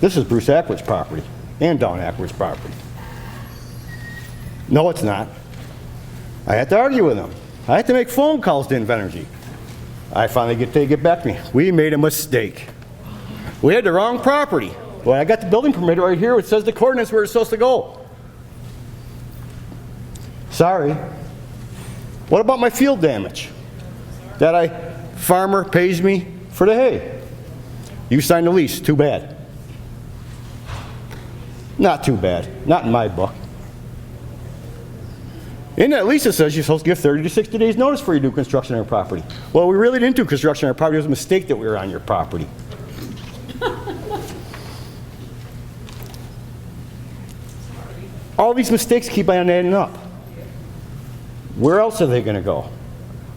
This is Bruce Ackwood's property and Don Ackwood's property. No, it's not. I had to argue with them. I had to make phone calls to Invenergy. I finally they get back to me. We made a mistake. We had the wrong property. Well, I got the building permit right here. It says the coordinates where it's supposed to go. Sorry. What about my field damage? That farmer pays me for the hay. You signed the lease. Too bad. Not too bad. Not in my book. In that lease, it says you're supposed to give 30 to 60 days notice before you do construction on your property. Well, we really didn't do construction on our property. It was a mistake that we were on your property. All these mistakes keep on adding up. Where else are they going to go?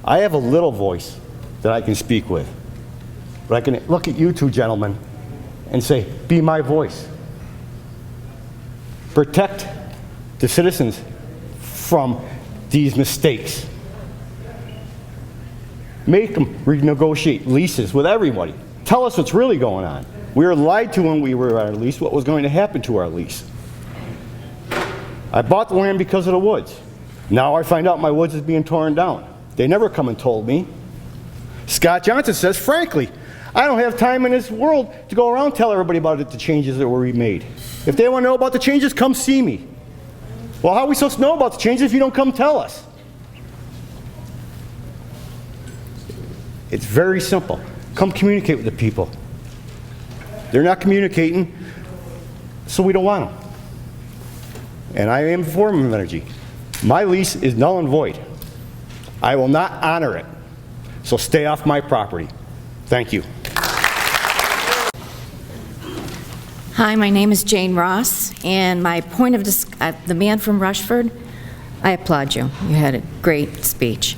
I have a little voice that I can speak with. But I can look at you two gentlemen and say, be my voice. Protect the citizens from these mistakes. Make them renegotiate leases with everybody. Tell us what's really going on. We were lied to when we were on our lease, what was going to happen to our lease. I bought the land because of the woods. Now I find out my woods is being torn down. They never come and told me. Scott Johnson says, frankly, I don't have time in this world to go around and tell everybody about it, the changes that were made. If they want to know about the changes, come see me. Well, how are we supposed to know about the changes if you don't come tell us? It's very simple. Come communicate with the people. They're not communicating, so we don't want them. And I am for Invenergy. My lease is null and void. I will not honor it. So stay off my property. Thank you. Hi, my name is Jane Ross, and my point of the man from Rushford, I applaud you. You had a great speech.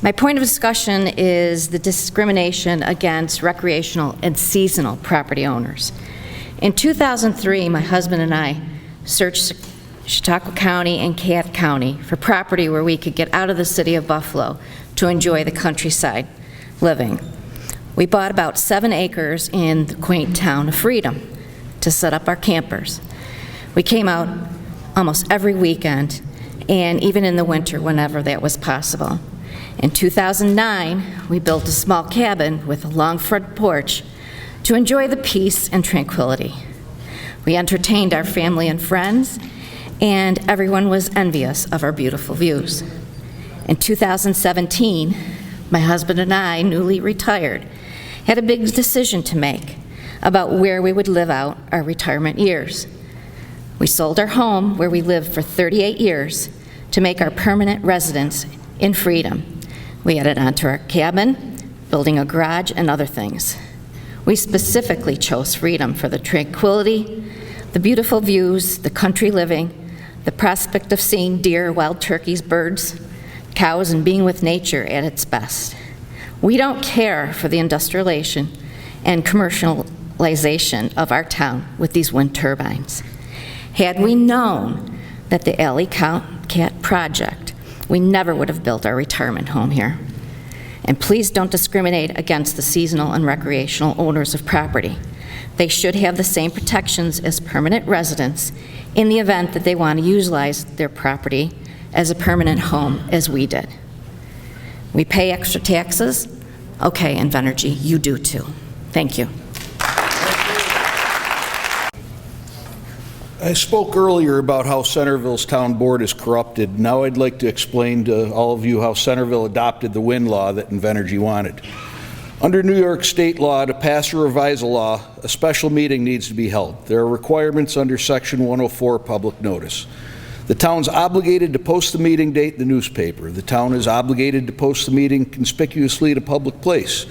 My point of discussion is the discrimination against recreational and seasonal property owners. In 2003, my husband and I searched Chautauqua County, and Catt County for property where we could get out of the city of Buffalo to enjoy the countryside living. We bought about 7 acres in the quaint town of Freedom to set up our campers. We came out almost every weekend, and even in the winter whenever that was possible. In 2009, we built a small cabin with a long front porch to enjoy the peace and tranquility. We entertained our family and friends, and everyone was envious of our beautiful views. In 2017, my husband and I, newly retired, had a big decision to make about where we would live out our retirement years. We sold our home, where we lived for 38 years, to make our permanent residence in Freedom. We added onto our cabin, building a garage and other things. We specifically chose Freedom for the tranquility, the beautiful views, the country living, the prospect of seeing deer, wild turkeys, birds, cows, and being with nature at its best. We don't care for the industrialization and commercialization of our town with these wind turbines. Had we known that the Alle-Catt project, we never would have built our retirement home here. And please don't discriminate against the seasonal and recreational owners of property. They should have the same protections as permanent residents in the event that they want to utilize their property as a permanent home as we did. We pay extra taxes. Okay, Invenergy, you do too. Thank you. I spoke earlier about how Centerville's town board is corrupted. Now I'd like to explain to all of you how Centerville adopted the wind law that Invenergy wanted. Under New York state law, to pass or revise a law, a special meeting needs to be held. There are requirements under Section 104, public notice. The town's obligated to post the meeting date in the newspaper. The town is obligated to post the meeting conspicuously in a public place.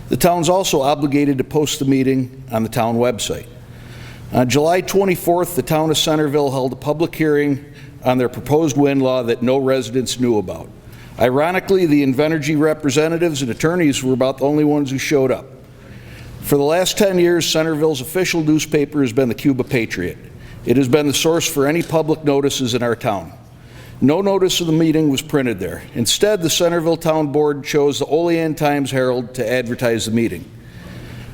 The town's also obligated to post the meeting on the town website. On July 24th, the town of Centerville held a public hearing on their proposed wind law that no residents knew about. Ironically, the Invenergy representatives and attorneys were about the only ones who showed up. For the last 10 years, Centerville's official newspaper has been the Cuba Patriot. It has been the source for any public notices in our town. No notice of the meeting was printed there. Instead, the Centerville Town Board chose the Olean Times-Herald to advertise the meeting.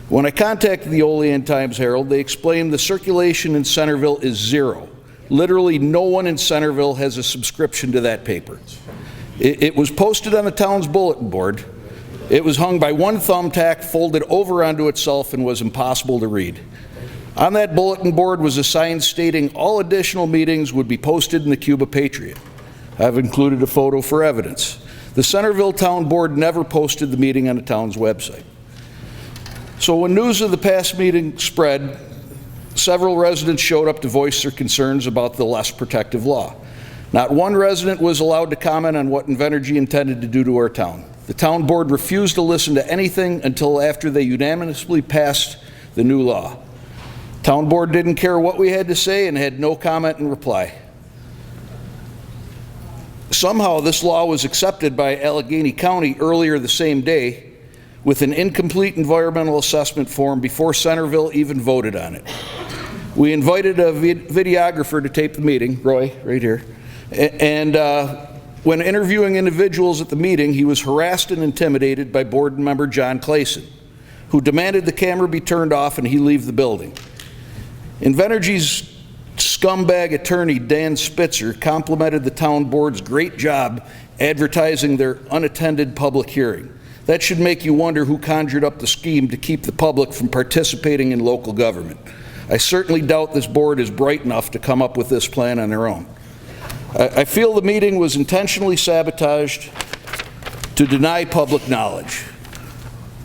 When I contacted the Olean Times-Herald, they explained the circulation in Centerville is 0. Literally no one in Centerville has a subscription to that paper. It was posted on the town's bulletin board. It was hung by one thumbtack, folded over onto itself, and was impossible to read. On that bulletin board was a sign stating all additional meetings would be posted in the Cuba Patriot. I've included a photo for evidence. The Centerville Town Board never posted the meeting on the town's website. So when news of the past meeting spread, several residents showed up to voice their concerns about the less protective law. Not one resident was allowed to comment on what Invenergy intended to do to our town. The town board refused to listen to anything until after they unanimously passed the new law. Town board didn't care what we had to say and had no comment in reply. Somehow this law was accepted by Allegheny County earlier the same day with an incomplete environmental assessment form before Centerville even voted on it. We invited a videographer to tape the meeting, Roy, right here, and when interviewing individuals at the meeting, he was harassed and intimidated by board member John Clayson, who demanded the camera be turned off and he leave the building. Invenergy's scumbag attorney, Dan Spitzer, complimented the town board's great job advertising their unattended public hearing. That should make you wonder who conjured up the scheme to keep the public from participating in local government. I certainly doubt this board is bright enough to come up with this plan on their own. I feel the meeting was intentionally sabotaged to deny public knowledge.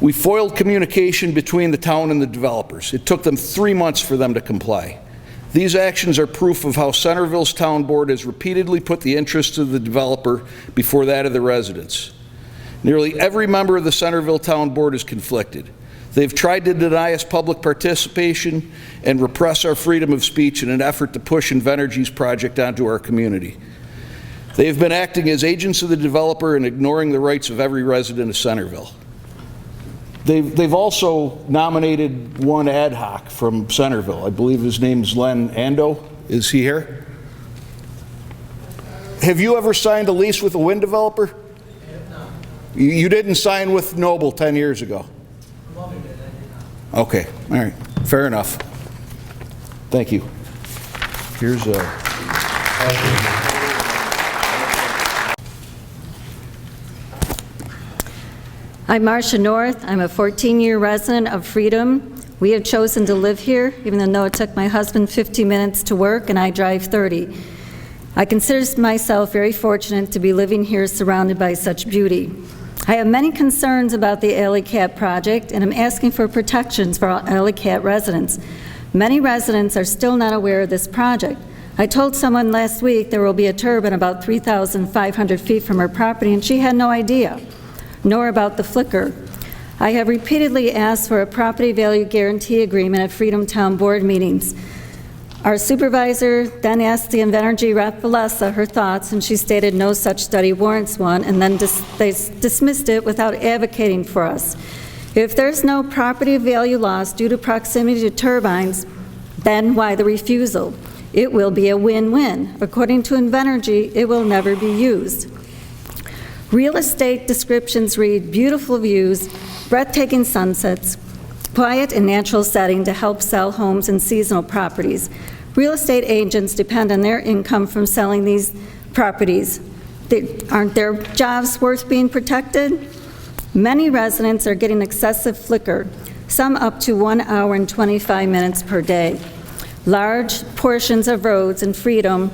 We foiled communication between the town and the developers. It took them 3 months for them to comply. These actions are proof of how Centerville's town board has repeatedly put the interests of the developer before that of the residents. Nearly every member of the Centerville Town Board is conflicted. They've tried to deny us public participation and repress our freedom of speech in an effort to push Invenergy's project onto our community. They have been acting as agents of the developer and ignoring the rights of every resident of Centerville. They've also nominated one ad hoc from Centerville. I believe his name's Len Ando. Is he here? Have you ever signed a lease with a wind developer? You didn't sign with Noble 10 years ago? Okay, all right, fair enough. Thank you. Here's a... I'm Marcia North. I'm a 14-year resident of Freedom. We have chosen to live here, even though it took my husband 50 minutes to work and I drive 30. I consider myself very fortunate to be living here surrounded by such beauty. I have many concerns about the Alle-Catt project, and I'm asking for protections for all Alle-Catt residents. Many residents are still not aware of this project. I told someone last week there will be a turbine about 3,500 feet from her property, and she had no idea, nor about the flicker. I have repeatedly asked for a property value guarantee agreement at Freedom Town Board meetings. Our supervisor then asked the Invenergy rep, Valessa, her thoughts, and she stated no such study warrants one, and then they dismissed it without advocating for us. If there's no property value loss due to proximity to turbines, then why the refusal? It will be a win-win. According to Invenergy, it will never be used. Real estate descriptions read beautiful views, breathtaking sunsets, quiet and natural setting to help sell homes and seasonal properties. Real estate agents depend on their income from selling these properties. Aren't their jobs worth being protected? Many residents are getting excessive flicker, some up to 1 hour and 25 minutes per day. Large portions of roads in Freedom,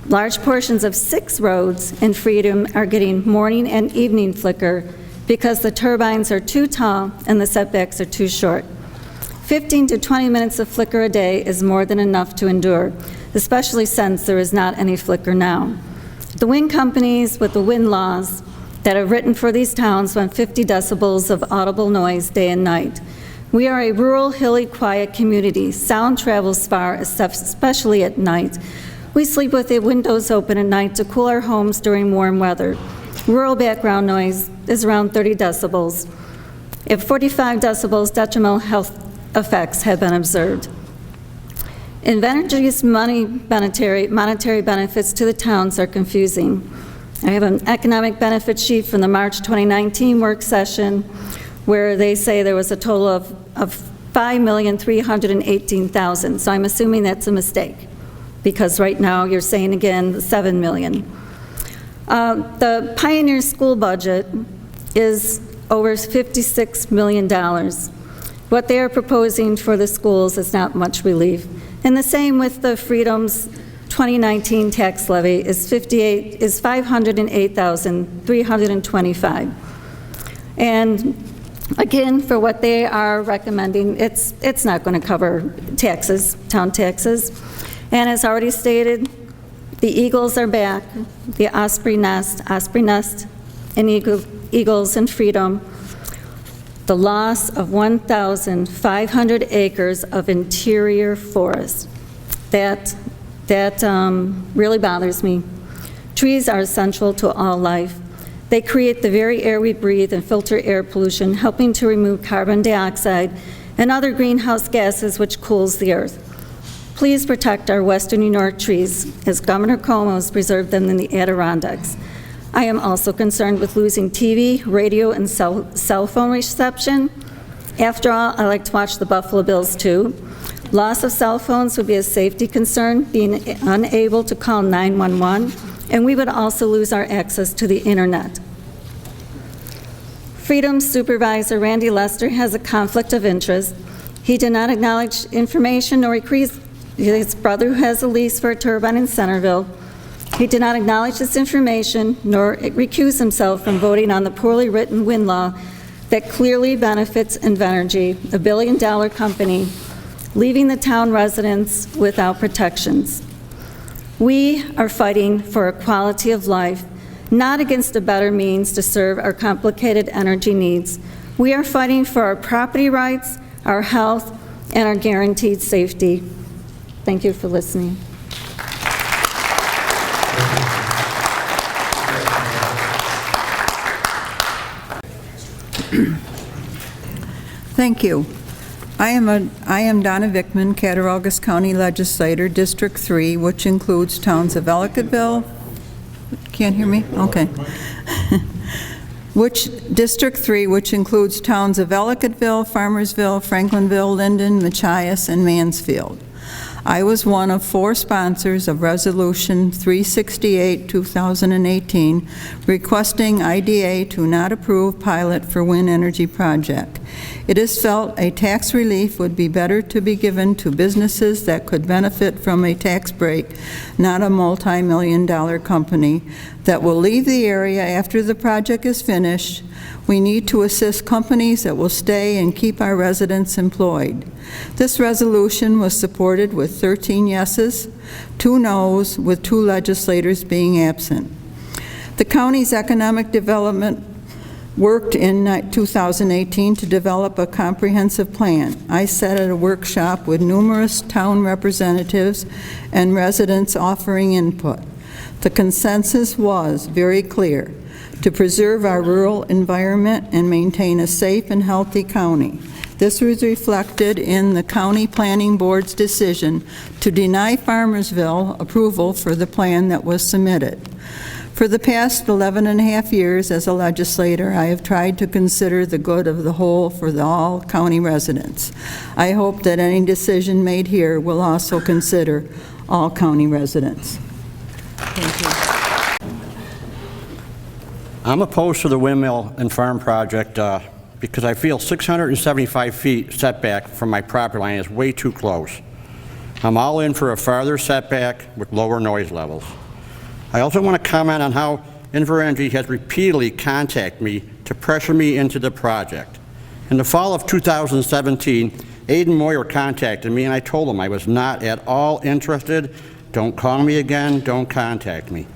large portions of 6 roads in Freedom are getting morning and evening flicker because the turbines are too tall and the setbacks are too short. 15 to 20 minutes of flicker a day is more than enough to endure, especially since there is not any flicker now. The wind companies with the wind laws that are written for these towns want 50 decibels of audible noise day and night. We are a rural, hilly, quiet community. Sound travels far, especially at night. We sleep with the windows open at night to cool our homes during warm weather. Rural background noise is around 30 decibels. At 45 decibels, detrimental health effects have been observed. Invenergy's monetary benefits to the towns are confusing. I have an economic benefit sheet from the March 2019 work session where they say there was a total of $5,318,000. So I'm assuming that's a mistake because right now you're saying again $7 million. The Pioneer school budget is over $56 million. What they are proposing for the schools is not much relief. And the same with the Freedom's 2019 tax levy is $508,325. And again, for what they are recommending, it's not going to cover taxes, town taxes. And as already stated, the eagles are back, the osprey nest and eagles in Freedom. The loss of 1,500 acres of interior forest. That really bothers me. Trees are essential to all life. They create the very air we breathe and filter air pollution, helping to remove carbon dioxide and other greenhouse gases which cools the earth. Please protect our Western New York trees as Governor Cuomo has preserved them in the Adirondacks. I am also concerned with losing TV, radio, and cell phone reception. After all, I like to watch the Buffalo Bills too. Loss of cell phones would be a safety concern, being unable to call 911, and we would also lose our access to the internet. Freedom Supervisor Randy Lester has a conflict of interest. He did not acknowledge information nor increase his brother who has a lease for a turbine in Centerville. He did not acknowledge this information nor recuse himself from voting on the poorly written wind law that clearly benefits Invenergy, a billion-dollar company, leaving the town residents without protections. We are fighting for a quality of life, not against a better means to serve our complicated energy needs. We are fighting for our property rights, our health, and our guaranteed safety. Thank you for listening. Thank you. I am Donna Vickman, Cattaraugus County Legislator, District 3, which includes towns of Alle-Catt, Can't hear me? Okay. District 3, which includes towns of Alle-Cattville, Farmersville, Franklinville, Linden, Machias, and Mansfield. I was one of 4 sponsors of Resolution 368, 2018, requesting IDA to not approve pilot for wind energy project. It is felt a tax relief would be better to be given to businesses that could benefit from a tax break, not a multi-million-dollar company that will leave the area after the project is finished. We need to assist companies that will stay and keep our residents employed. This resolution was supported with 13 yeses, 2 noes, with 2 legislators being absent. The county's economic development worked in 2018 to develop a comprehensive plan. I sat at a workshop with numerous town representatives and residents offering input. The consensus was very clear: to preserve our rural environment and maintain a safe and healthy county. This was reflected in the County Planning Board's decision to deny Farmersville approval for the plan that was submitted. For the past 11 and a half years as a legislator, I have tried to consider the good of the whole for all county residents. I hope that any decision made here will also consider all county residents. Thank you. I'm opposed to the windmill and farm project because I feel 675 feet setback from my property line is way too close. I'm all in for a farther setback with lower noise levels. I also want to comment on how Invenergy has repeatedly contacted me to pressure me into the project. In the fall of 2017, Aiden Moyer contacted me and I told him I was not at all interested. Don't call me again, don't contact me.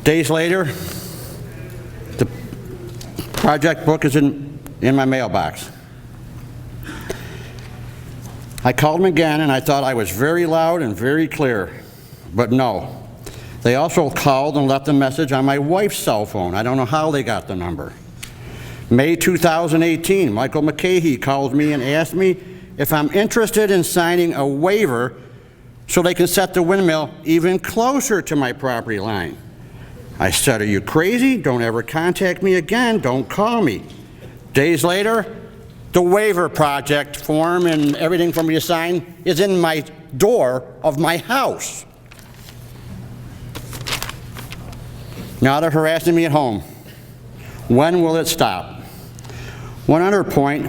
Days later, the project book is in my mailbox. I called them again and I thought I was very loud and very clear, but no. They also called and left a message on my wife's cell phone. I don't know how they got the number. May 2018, Michael McCahey called me and asked me if I'm interested in signing a waiver so they can set the windmill even closer to my property line. I said, are you crazy? Don't ever contact me again. Don't call me. Days later, the waiver project form and everything for me to sign is in my door of my house. Now they're harassing me at home. When will it stop? One other point,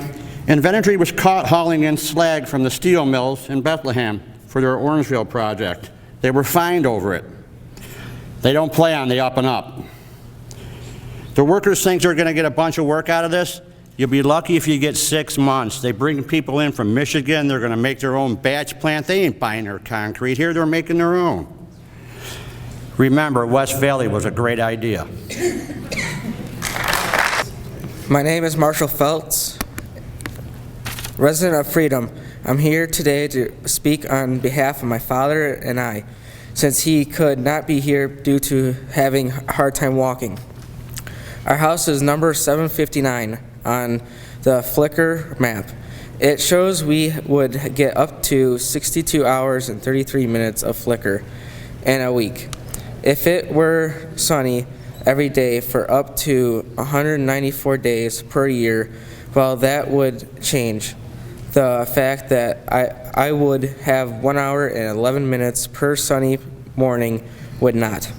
Invenergy was caught hauling in slag from the steel mills in Bethlehem for their Orangeville project. They were fined over it. They don't play on the up and up. The workers think they're going to get a bunch of work out of this. You'll be lucky if you get 6 months. They bring people in from Michigan. They're going to make their own batch plant. They ain't buying their concrete here. They're making their own. Remember, West Valley was a great idea. My name is Marshall Feltz, resident of Freedom. I'm here today to speak on behalf of my father and I, since he could not be here due to having a hard time walking. Our house is number 759 on the Flickr map. It shows we would get up to 62 hours and 33 minutes of Flickr in a week. If it were sunny every day for up to 194 days per year, well, that would change. The fact that I would have 1 hour and 11 minutes per sunny morning would not.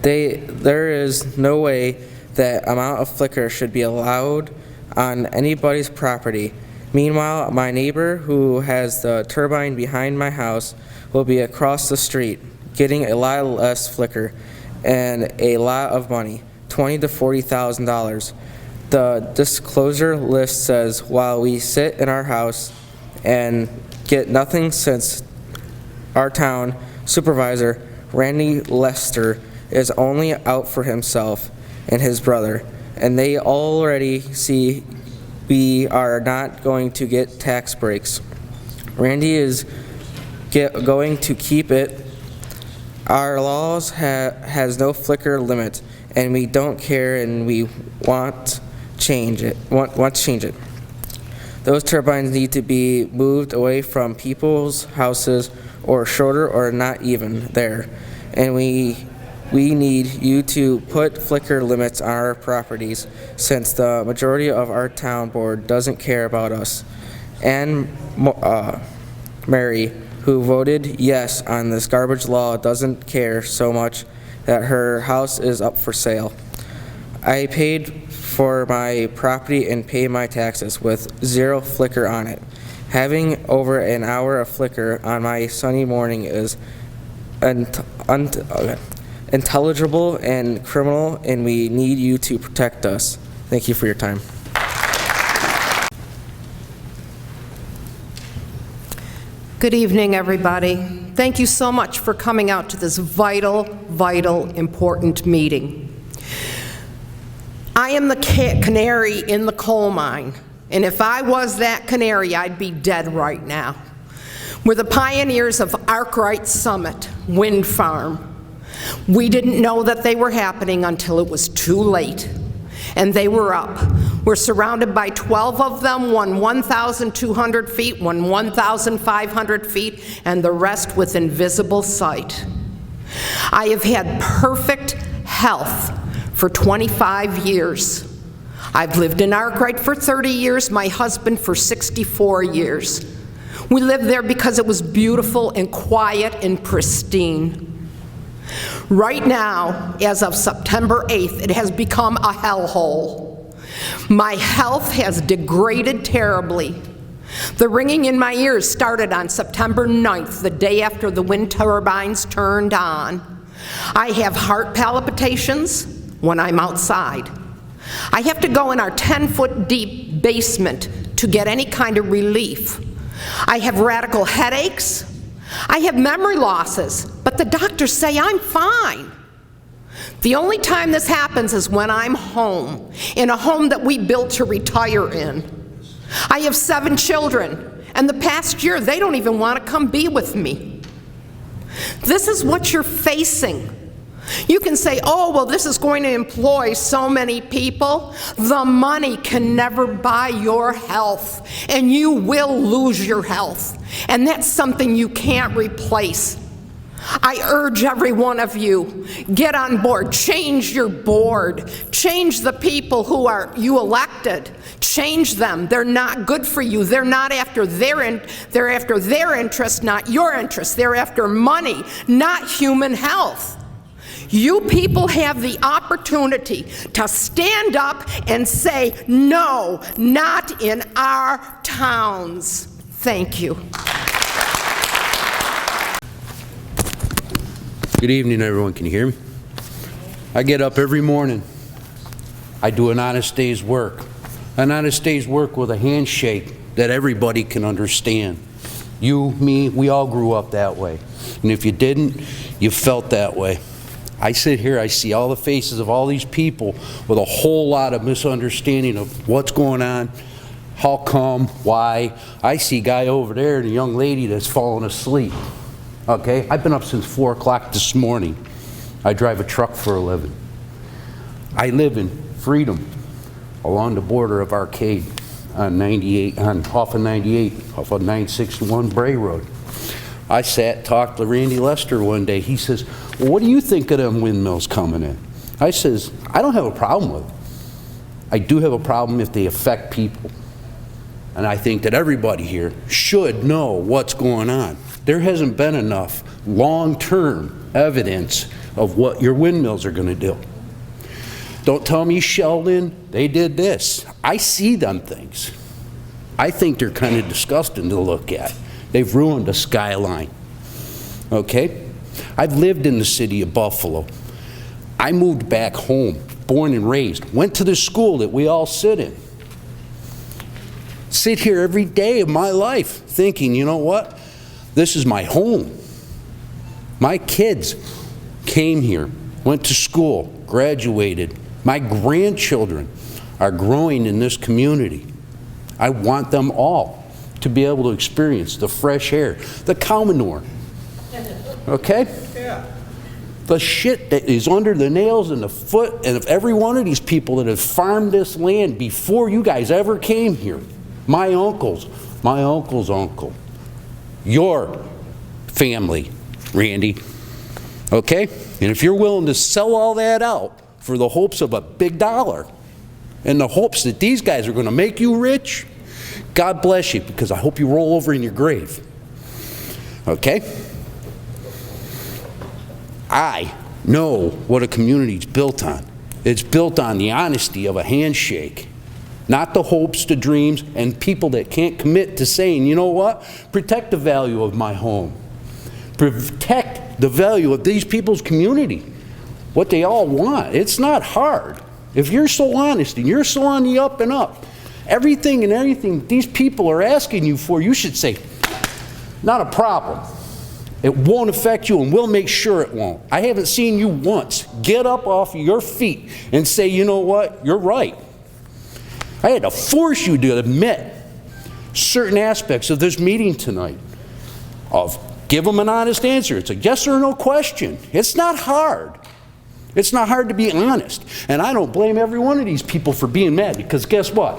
There is no way that amount of Flickr should be allowed on anybody's property. Meanwhile, my neighbor who has the turbine behind my house will be across the street, getting a lot less Flickr and a lot of money, $20,000 to $40,000. The disclosure list says while we sit in our house and get nothing, since our town supervisor, Randy Lester, is only out for himself and his brother, and they already see we are not going to get tax breaks. Randy is going to keep it. Our laws has no Flickr limit, and we don't care, and we want change it. Want to change it. Those turbines need to be moved away from people's houses, or shorter, or not even there. And we We need you to put flicker limits on our properties since the majority of our town board doesn't care about us. And Mary, who voted yes on this garbage law, doesn't care so much that her house is up for sale. I paid for my property and pay my taxes with 0 flicker on it. Having over an hour of flicker on my sunny morning is intelligible and criminal, and we need you to protect us. Thank you for your time. Good evening, everybody. Thank you so much for coming out to this vital, important meeting. I am the canary in the coal mine, and if I was that canary, I'd be dead right now. We're the pioneers of Arkwright Summit Wind Farm. We didn't know that they were happening until it was too late, and they were up. We're surrounded by 12 of them, one 1,200 feet, one 1,500 feet, and the rest with invisible sight. I have had perfect health for 25 years. I've lived in Arkwright for 30 years, my husband for 64 years. We lived there because it was beautiful and quiet and pristine. Right now, as of September 8th, it has become a hellhole. My health has degraded terribly. The ringing in my ears started on September 9th, the day after the wind turbines turned on. I have heart palpitations when I'm outside. I have to go in our 10-foot deep basement to get any kind of relief. I have radical headaches. I have memory losses, but the doctors say I'm fine. The only time this happens is when I'm home, in a home that we built to retire in. I have 7 children, and the past year they don't even want to come be with me. This is what you're facing. You can say, oh, well, this is going to employ so many people. The money can never buy your health, and you will lose your health. And that's something you can't replace. I urge every one of you, get on board, change your board, change the people who are you elected, change them. They're not good for you. They're not after they're after their interest, not your interest. They're after money, not human health. You people have the opportunity to stand up and say, no, not in our towns. Thank you. Good evening, everyone. Can you hear me? I get up every morning. I do an honest day's work. An honest day's work with a handshake that everybody can understand. You, me, we all grew up that way. And if you didn't, you felt that way. I sit here, I see all the faces of all these people with a whole lot of misunderstanding of what's going on, how come, why. I see a guy over there and a young lady that's fallen asleep. Okay, I've been up since 4 o'clock this morning. I drive a truck for a living. I live in Freedom, along the border of Arcade, on 98, off of 98, off of 961 Bray Road. I talked to Randy Lester one day. He says, well, what do you think of them windmills coming in? I says, I don't have a problem with them. I do have a problem if they affect people. And I think that everybody here should know what's going on. There hasn't been enough long-term evidence of what your windmills are going to do. Don't tell me Sheldon, they did this. I see them things. I think they're kind of disgusting to look at. They've ruined the skyline. Okay? I've lived in the city of Buffalo. I moved back home, born and raised, went to the school that we all sit in. Sit here every day of my life thinking, you know what? This is my home. My kids came here, went to school, graduated. My grandchildren are growing in this community. I want them all to be able to experience the fresh air, the cow manure. Okay? Yeah. The shit that is under the nails and the foot and of every one of these people that have farmed this land before you guys ever came here. My uncle's uncle, your family, Randy, Okay? And if you're willing to sell all that out for the hopes of a big dollar and the hopes that these guys are going to make you rich, God bless you, because I hope you roll over in your grave. Okay? I know what a community's built on. It's built on the honesty of a handshake, not the hopes, the dreams, and people that can't commit to saying, you know what, protect the value of my home. Protect the value of these people's community, what they all want. It's not hard. If you're so honest and you're so on the up and up, everything and anything these people are asking you for, you should say, not a problem. It won't affect you, and we'll make sure it won't. I haven't seen you once get up off of your feet and say, you know what, you're right. I had to force you to admit certain aspects of this meeting tonight. Give them an honest answer. It's a yes or no question. It's not hard. It's not hard to be honest. And I don't blame every one of these people for being mad, because guess what?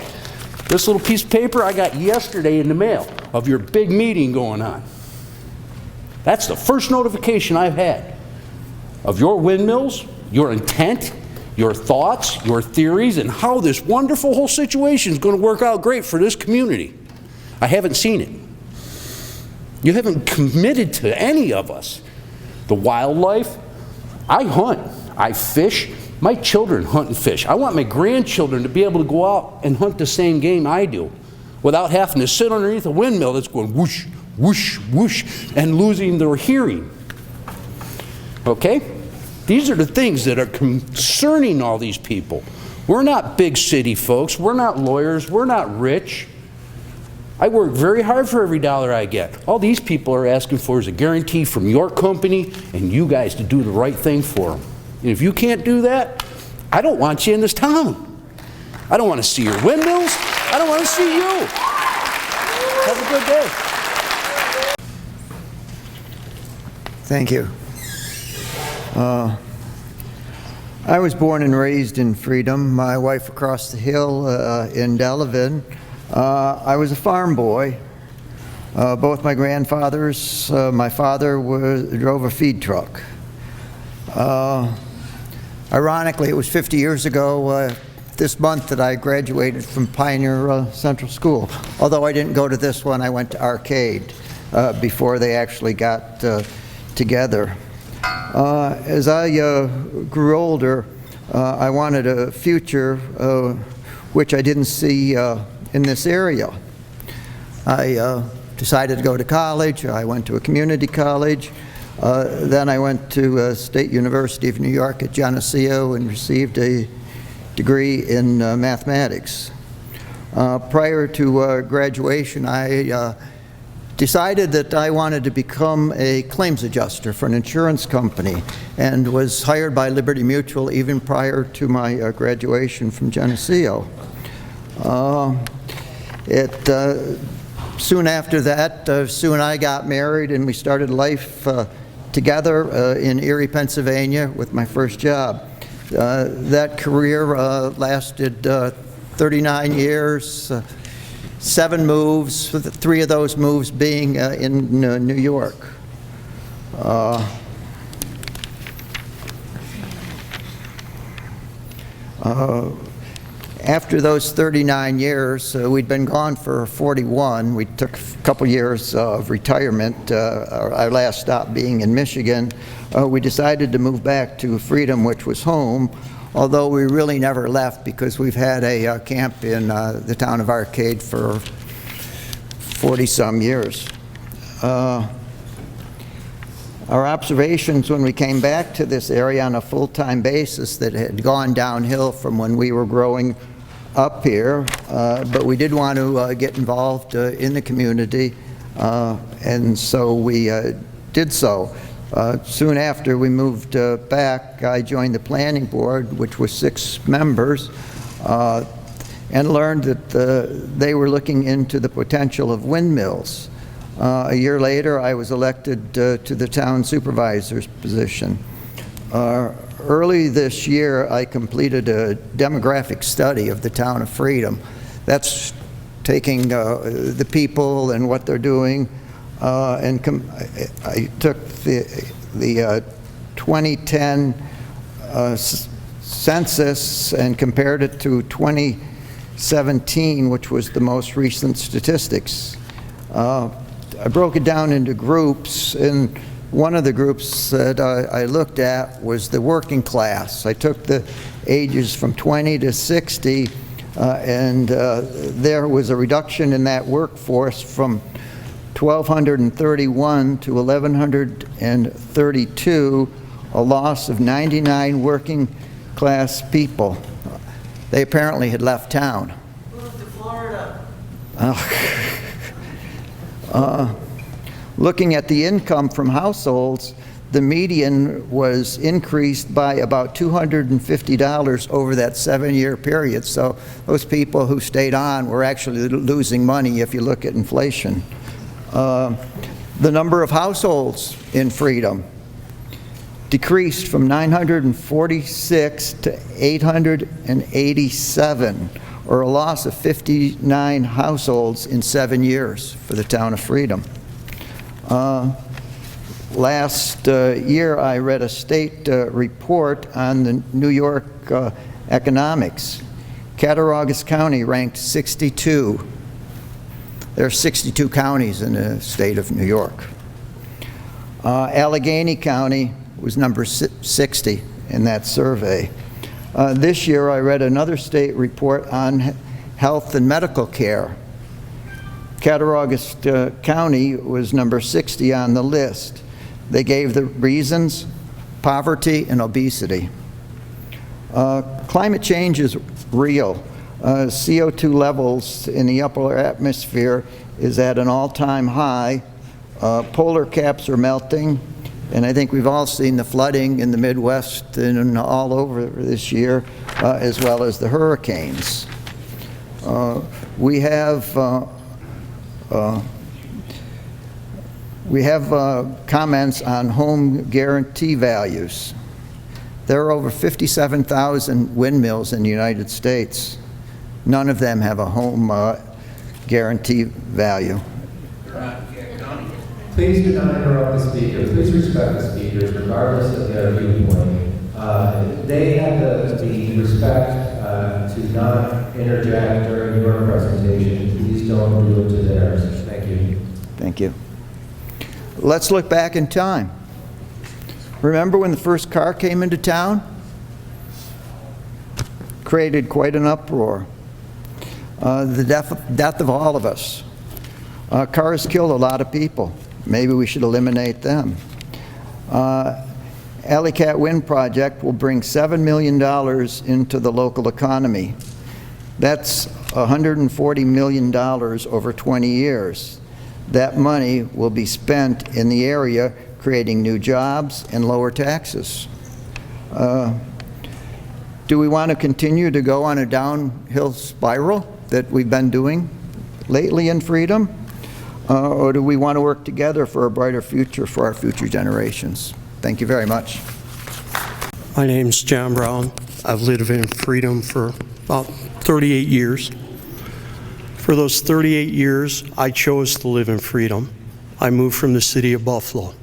This little piece of paper I got yesterday in the mail of your big meeting going on. That's the first notification I've had of your windmills, your intent, your thoughts, your theories, and how this wonderful whole situation is going to work out great for this community. I haven't seen it. You haven't committed to any of us. The wildlife, I hunt, I fish, my children hunt and fish. I want my grandchildren to be able to go out and hunt the same game I do without having to sit underneath a windmill that's going whoosh, whoosh, whoosh, and losing their hearing. Okay? These are the things that are concerning all these people. We're not big city folks. We're not lawyers. We're not rich. I work very hard for every dollar I get. All these people are asking for is a guarantee from your company and you guys to do the right thing for them. And if you can't do that, I don't want you in this town. I don't want to see your windmills. I don't want to see you. Have a good day. Thank you. I was born and raised in Freedom. My wife across the hill in Delavan. I was a farm boy. Both my grandfathers, my father drove a feed truck. Ironically, it was 50 years ago this month that I graduated from Pioneer Central School. Although I didn't go to this one, I went to Arcade before they actually got together. As I grew older, I wanted a future which I didn't see in this area. I decided to go to college. I went to a community college. Then I went to State University of New York at Geneseo and received a degree in mathematics. Prior to graduation, I decided that I wanted to become a claims adjuster for an insurance company and was hired by Liberty Mutual even prior to my graduation from Geneseo. Soon after that, Sue and I got married and we started life together in Erie, Pennsylvania with my first job. That career lasted 39 years, 7 moves, 3 of those moves being in New York. After those 39 years, we'd been gone for 41. We took a couple years of retirement. Our last stop being in Michigan. We decided to move back to Freedom, which was home, although we really never left because we've had a camp in the town of Arcade for 40-some years. Our observations when we came back to this area on a full-time basis that had gone downhill from when we were growing up here, but we did want to get involved in the community, and so we did so. Soon after we moved back, I joined the planning board, which was 6 members, and learned that they were looking into the potential of windmills. A year later, I was elected to the town supervisor's position. Early this year, I completed a demographic study of the town of Freedom. That's taking the people and what they're doing, and I took the 2010 census and compared it to 2017, which was the most recent statistics. I broke it down into groups, and one of the groups that I looked at was the working class. I took the ages from 20 to 60, and there was a reduction in that workforce from 1,231 to 1,132, a loss of 99 working class people. They apparently had left town. Move to Florida. Looking at the income from households, the median was increased by about $250 over that 7-year period. So those people who stayed on were actually losing money if you look at inflation. The number of households in Freedom decreased from 946 to 887, or a loss of 59 households in 7 years for the town of Freedom. Last year, I read a state report on the New York economics. Cattaraugus County ranked 62. There are 62 counties in the state of New York. Allegheny County was number 60 in that survey. This year, I read another state report on health and medical care. Cattaraugus County was number 60 on the list. They gave the reasons: poverty and obesity. Climate change is real. CO2 levels in the upper atmosphere is at an all-time high. Polar caps are melting, and I think we've all seen the flooding in the Midwest and all over this year, as well as the hurricanes. We have comments on home guarantee values. There are over 57,000 windmills in the United States. None of them have a home guarantee value. Please do not interrupt the speaker. Please respect the speakers, regardless of their viewpoint. They have the respect to not interject during your presentation. Please don't do it to theirs. Thank you. Thank you. Let's look back in time. Remember when the first car came into town? Created quite an uproar. The death of all of us. Cars killed a lot of people. Maybe we should eliminate them. Alle-Catt Wind project will bring $7 million into the local economy. That's $140 million over 20 years. That money will be spent in the area creating new jobs and lower taxes. Do we want to continue to go on a downhill spiral that we've been doing lately in Freedom? Or do we want to work together for a brighter future for our future generations? Thank you very much. My name's John Brown. I've lived in Freedom for about 38 years. For those 38 years, I chose to live in Freedom. I moved from the city of Buffalo.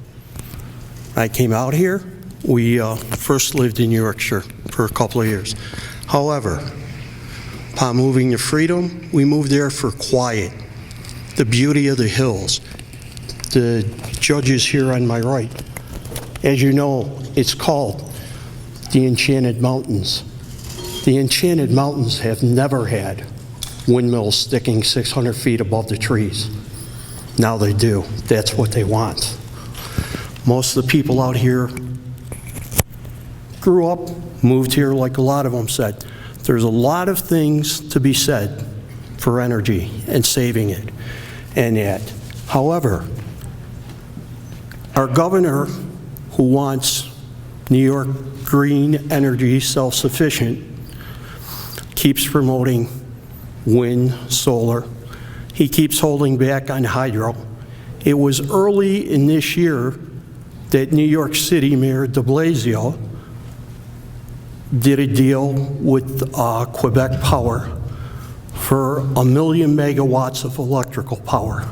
I came out here. We first lived in Yorkshire for a couple of years. However, upon moving to Freedom, we moved there for quiet, the beauty of the hills. The judges here on my right, as you know, it's called the Enchanted Mountains. The Enchanted Mountains have never had windmills sticking 600 feet above the trees. Now they do. That's what they want. Most of the people out here grew up, moved here like a lot of them said. There's a lot of things to be said for energy and saving it and that. However, our governor, who wants New York green energy self-sufficient, keeps promoting wind, solar. He keeps holding back on hydro. It was early in this year that New York City Mayor de Blasio did a deal with Quebec Power for 1 million megawatts of electrical power.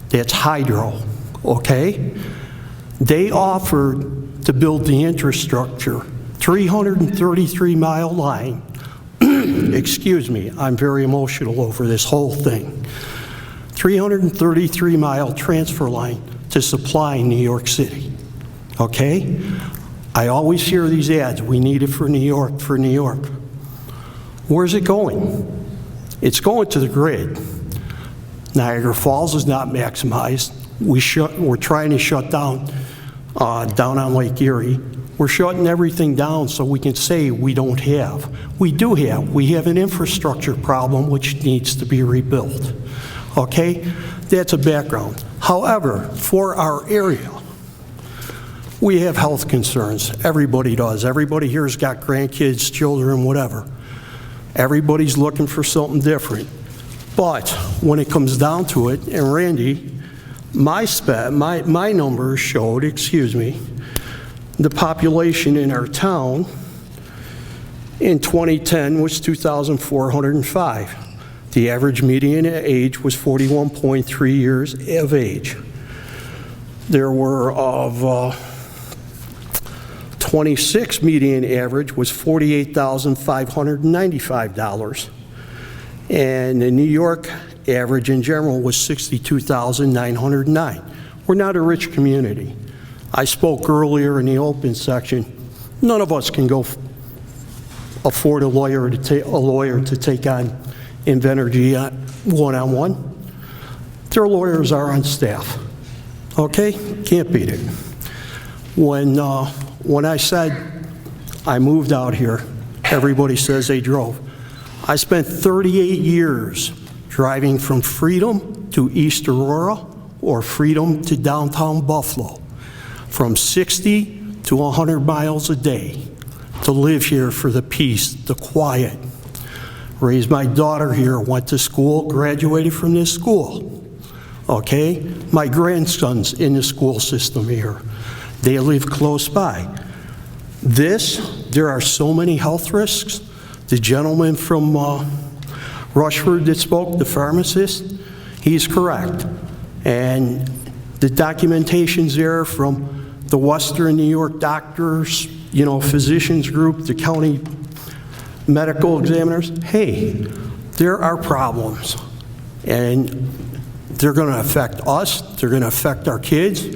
That's hydro, okay? They offered to build the infrastructure, 333-mile line. Excuse me, I'm very emotional over this whole thing. 333-mile transfer line to supply New York City, okay? I always hear these ads, we need it for New York, for New York. Where's it going? It's going to the grid. Niagara Falls is not maximized. We're trying to shut down on Lake Erie. We're shutting everything down so we can say we don't have. We do have. We have an infrastructure problem which needs to be rebuilt. Okay? That's a background. However, for our area, we have health concerns. Everybody does. Everybody here's got grandkids, children, whatever. Everybody's looking for something different. But when it comes down to it, and Randy, my numbers showed, the population in our town in 2010 was 2,405. The average median age was 41.3 years of age. There were of 26 median average was $48,595. And the New York average in general was $62,909. We're not a rich community. I spoke earlier in the open section. None of us can go afford a lawyer to take on Invenergy one-on-one. Their lawyers are on staff. Okay? Can't beat it. When I said I moved out here, everybody says they drove. I spent 38 years driving from Freedom to East Aurora or Freedom to downtown Buffalo, from 60 to 100 miles a day to live here for the peace, the quiet. Raised my daughter here, went to school, graduated from this school. Okay? My grandson's in the school system here. They live close by. There are so many health risks. The gentleman from Rushford that spoke, the pharmacist, he's correct. And the documentation's there from the Western New York doctors, physicians group, the county medical examiners. Hey, there are problems. And they're going to affect us. They're going to affect our kids.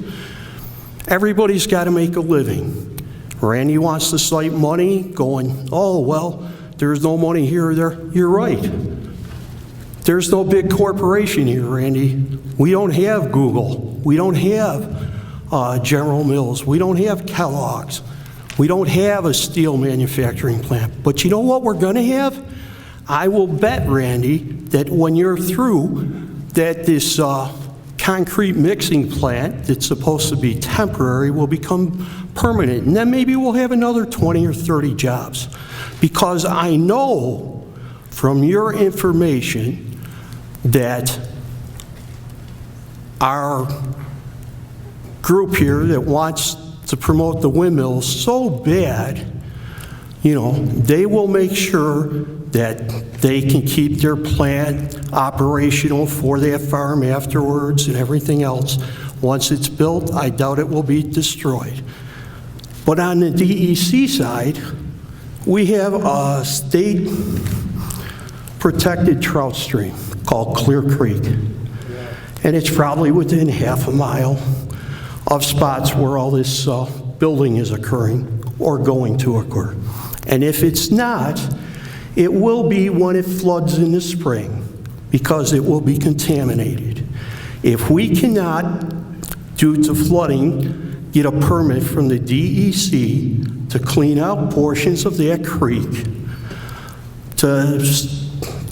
Everybody's got to make a living. Randy wants to cite money going, oh, well, there's no money here or there. You're right. There's no big corporation here, Randy. We don't have Google. We don't have General Mills. We don't have Kellogg's. We don't have a steel manufacturing plant. But you know what we're going to have? I will bet, Randy, that when you're through, that this concrete mixing plant that's supposed to be temporary will become permanent. And then maybe we'll have another 20 or 30 jobs. Because I know from your information that our group here that wants to promote the windmills so bad, they will make sure that they can keep their plant operational for that farm afterwards and everything else. Once it's built, I doubt it will be destroyed. But on the DEC side, we have a state-protected trout stream called Clear Creek. And it's probably within half a mile of spots where all this building is occurring or going to occur. And if it's not, it will be when it floods in the spring because it will be contaminated. If we cannot, due to flooding, get a permit from the DEC to clean out portions of that creek to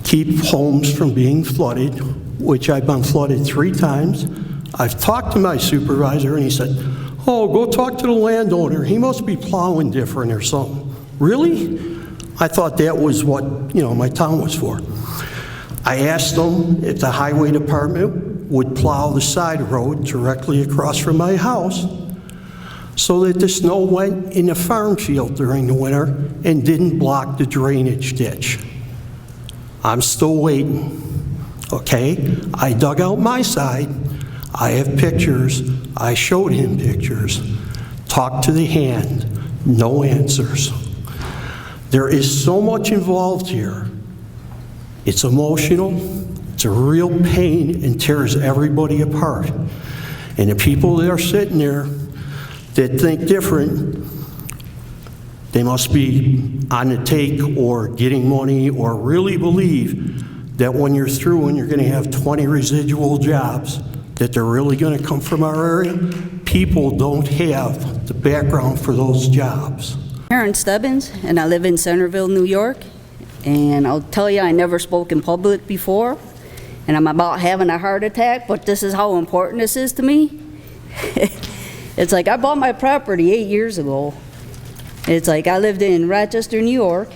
keep homes from being flooded, which I've been flooded 3 times. I've talked to my supervisor and he said, oh, go talk to the landowner. He must be plowing different or something. Really? I thought that was what, my town was for. I asked them if the highway department would plow the side road directly across from my house so that the snow went in the farm field during the winter and didn't block the drainage ditch. I'm still waiting, okay? I dug out my side. I have pictures. I showed him pictures. Talked to the hand. No answers. There is so much involved here. It's emotional. It's a real pain and tears everybody apart. And the people that are sitting there that think different, they must be on the take or getting money or really believe that when you're through and you're going to have 20 residual jobs, that they're really going to come from our area. People don't have the background for those jobs. Karen Stebbins, and I live in Centerville, New York. And I'll tell you, I never spoke in public before, and I'm about having a heart attack, but this is how important this is to me. It's like I bought my property 8 years ago. It's like I lived in Rochester, New York.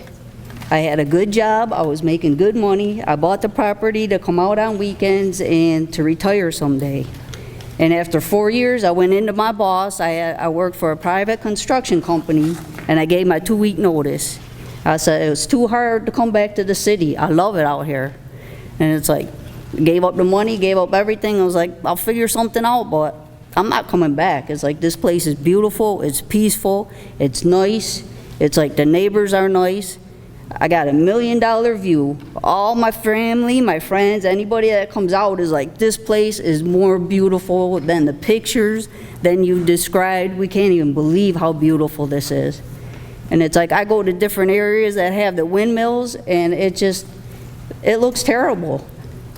I had a good job. I was making good money. I bought the property to come out on weekends and to retire someday. And after 4 years, I went into my boss. I worked for a private construction company, and I gave my 2-week notice. I said it was too hard to come back to the city. I love it out here. And it's like, gave up the money, gave up everything. I was like, I'll figure something out, but I'm not coming back. It's like, this place is beautiful, it's peaceful, it's nice. It's like the neighbors are nice. I got $1 million view. All my family, my friends, anybody that comes out is like, this place is more beautiful than the pictures, than you described. We can't even believe how beautiful this is. And it's like, I go to different areas that have the windmills, and it looks terrible.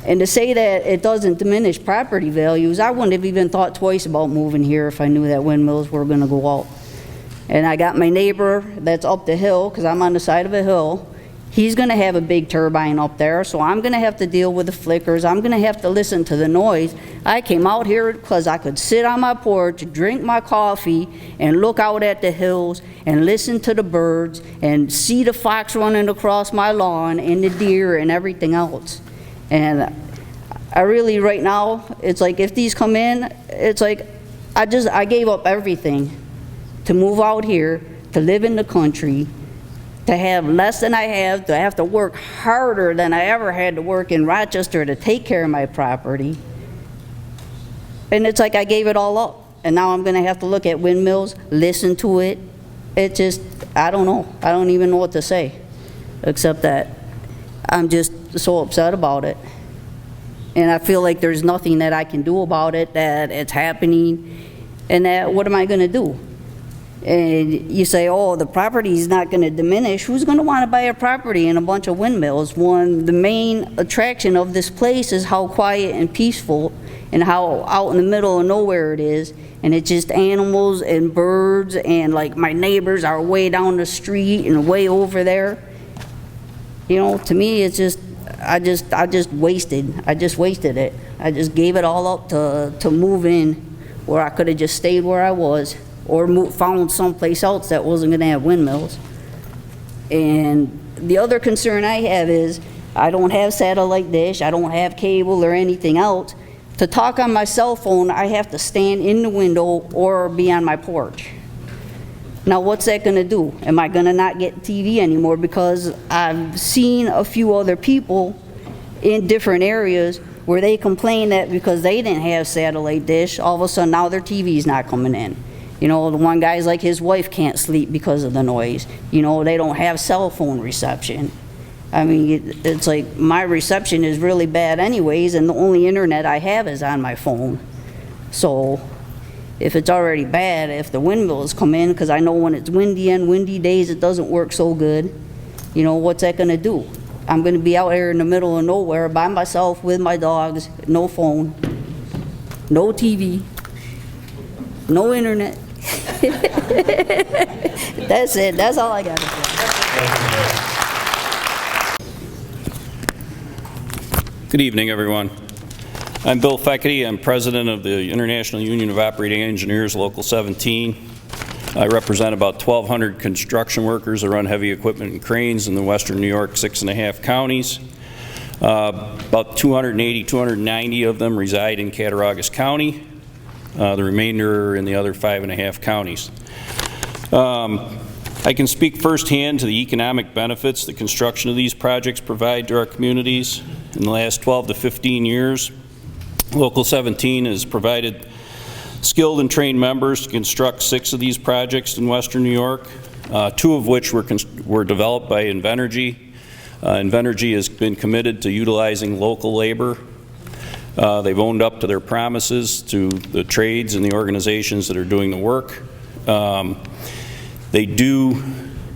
And to say that it doesn't diminish property values, I wouldn't have even thought twice about moving here if I knew that windmills were gonna go out. And I got my neighbor that's up the hill, because I'm on the side of a hill. He's gonna have a big turbine up there, so I'm gonna have to deal with the flickers. I'm gonna have to listen to the noise. I came out here because I could sit on my porch, drink my coffee, and look out at the hills, and listen to the birds, and see the fox running across my lawn, and the deer, and everything else. And I really, right now, it's like, if these come in, it's like, I gave up everything to move out here, to live in the country, to have less than I have, to have to work harder than I ever had to work in Rochester to take care of my property. And it's like I gave it all up. And now I'm gonna have to look at windmills, listen to it. It just, I don't know. I don't even know what to say, except that I'm just so upset about it. And I feel like there's nothing that I can do about it, that it's happening, and that what am I gonna do? And you say, oh, the property is not going to diminish. Who's going to want to buy a property in a bunch of windmills when the main attraction of this place is how quiet and peaceful and how out in the middle of nowhere it is, and it's just animals and birds, and like my neighbors are way down the street and way over there. You know, to me, it's just, I just wasted it. I just gave it all up to move in where I could have just stayed where I was, or found someplace else that wasn't going to have windmills. And the other concern I have is I don't have satellite dish, I don't have cable or anything else. To talk on my cell phone, I have to stand in the window or be on my porch. Now, what's that going to do? Am I going to not get TV anymore? Because I've seen a few other people in different areas where they complain that because they didn't have satellite dish, all of a sudden now their TV's not coming in. You know, the one guy's like his wife can't sleep because of the noise. You know, they don't have cell phone reception. I mean, it's like my reception is really bad anyways, and the only internet I have is on my phone. So if it's already bad, if the windmills come in, because I know when it's windy and windy days it doesn't work so good, you know, what's that going to do? I'm going to be out here in the middle of nowhere by myself with my dogs, no phone, no TV, no internet. That's it. That's all I got to say. Good evening, everyone. I'm Bill Feckety. I'm president of the International Union of Operating Engineers, Local 17. I represent about 1,200 construction workers that run heavy equipment and cranes in the western New York 6.5 counties. About 280, 290 of them reside in Cattaraugus County. The remainder in the other 5.5 counties. I can speak firsthand to the economic benefits the construction of these projects provide to our communities. In the last 12 to 15 years, Local 17 has provided skilled and trained members to construct 6 of these projects in Western New York, 2 of which were developed by Invenergy. Invenergy has been committed to utilizing local labor. They've owned up to their promises to the trades and the organizations that are doing the work. They do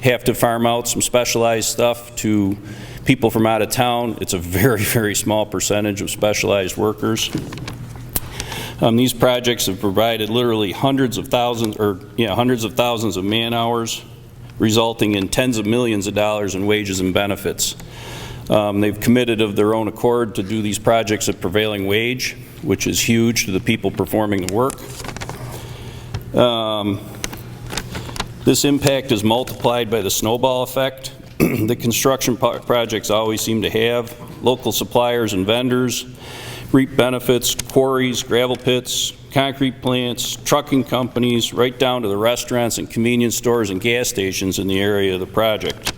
have to farm out some specialized stuff to people from out of town. It's a very, very small percentage of specialized workers. These projects have provided literally hundreds of thousands of man hours, resulting in tens of millions of dollars in wages and benefits. They've committed of their own accord to do these projects at prevailing wage, which is huge to the people performing the work. This impact is multiplied by the snowball effect the construction projects always seem to have. Local suppliers and vendors reap benefits, quarries, gravel pits, concrete plants, trucking companies, right down to the restaurants and convenience stores and gas stations in the area of the project.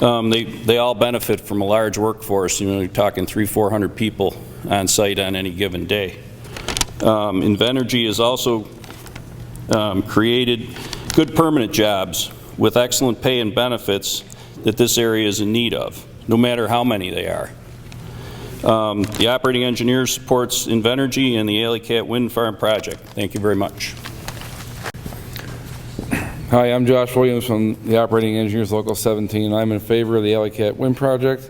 They all benefit from a large workforce. You know, you're talking 300-400 people on site on any given day. Invenergy has also created good permanent jobs with excellent pay and benefits that this area is in need of, no matter how many they are. The operating engineer supports Invenergy and the Alle-Catt Wind Farm project. Thank you very much. Hi, I'm Josh Williams from the Operating Engineers Local 17. I'm in favor of the Alle-Catt Wind project.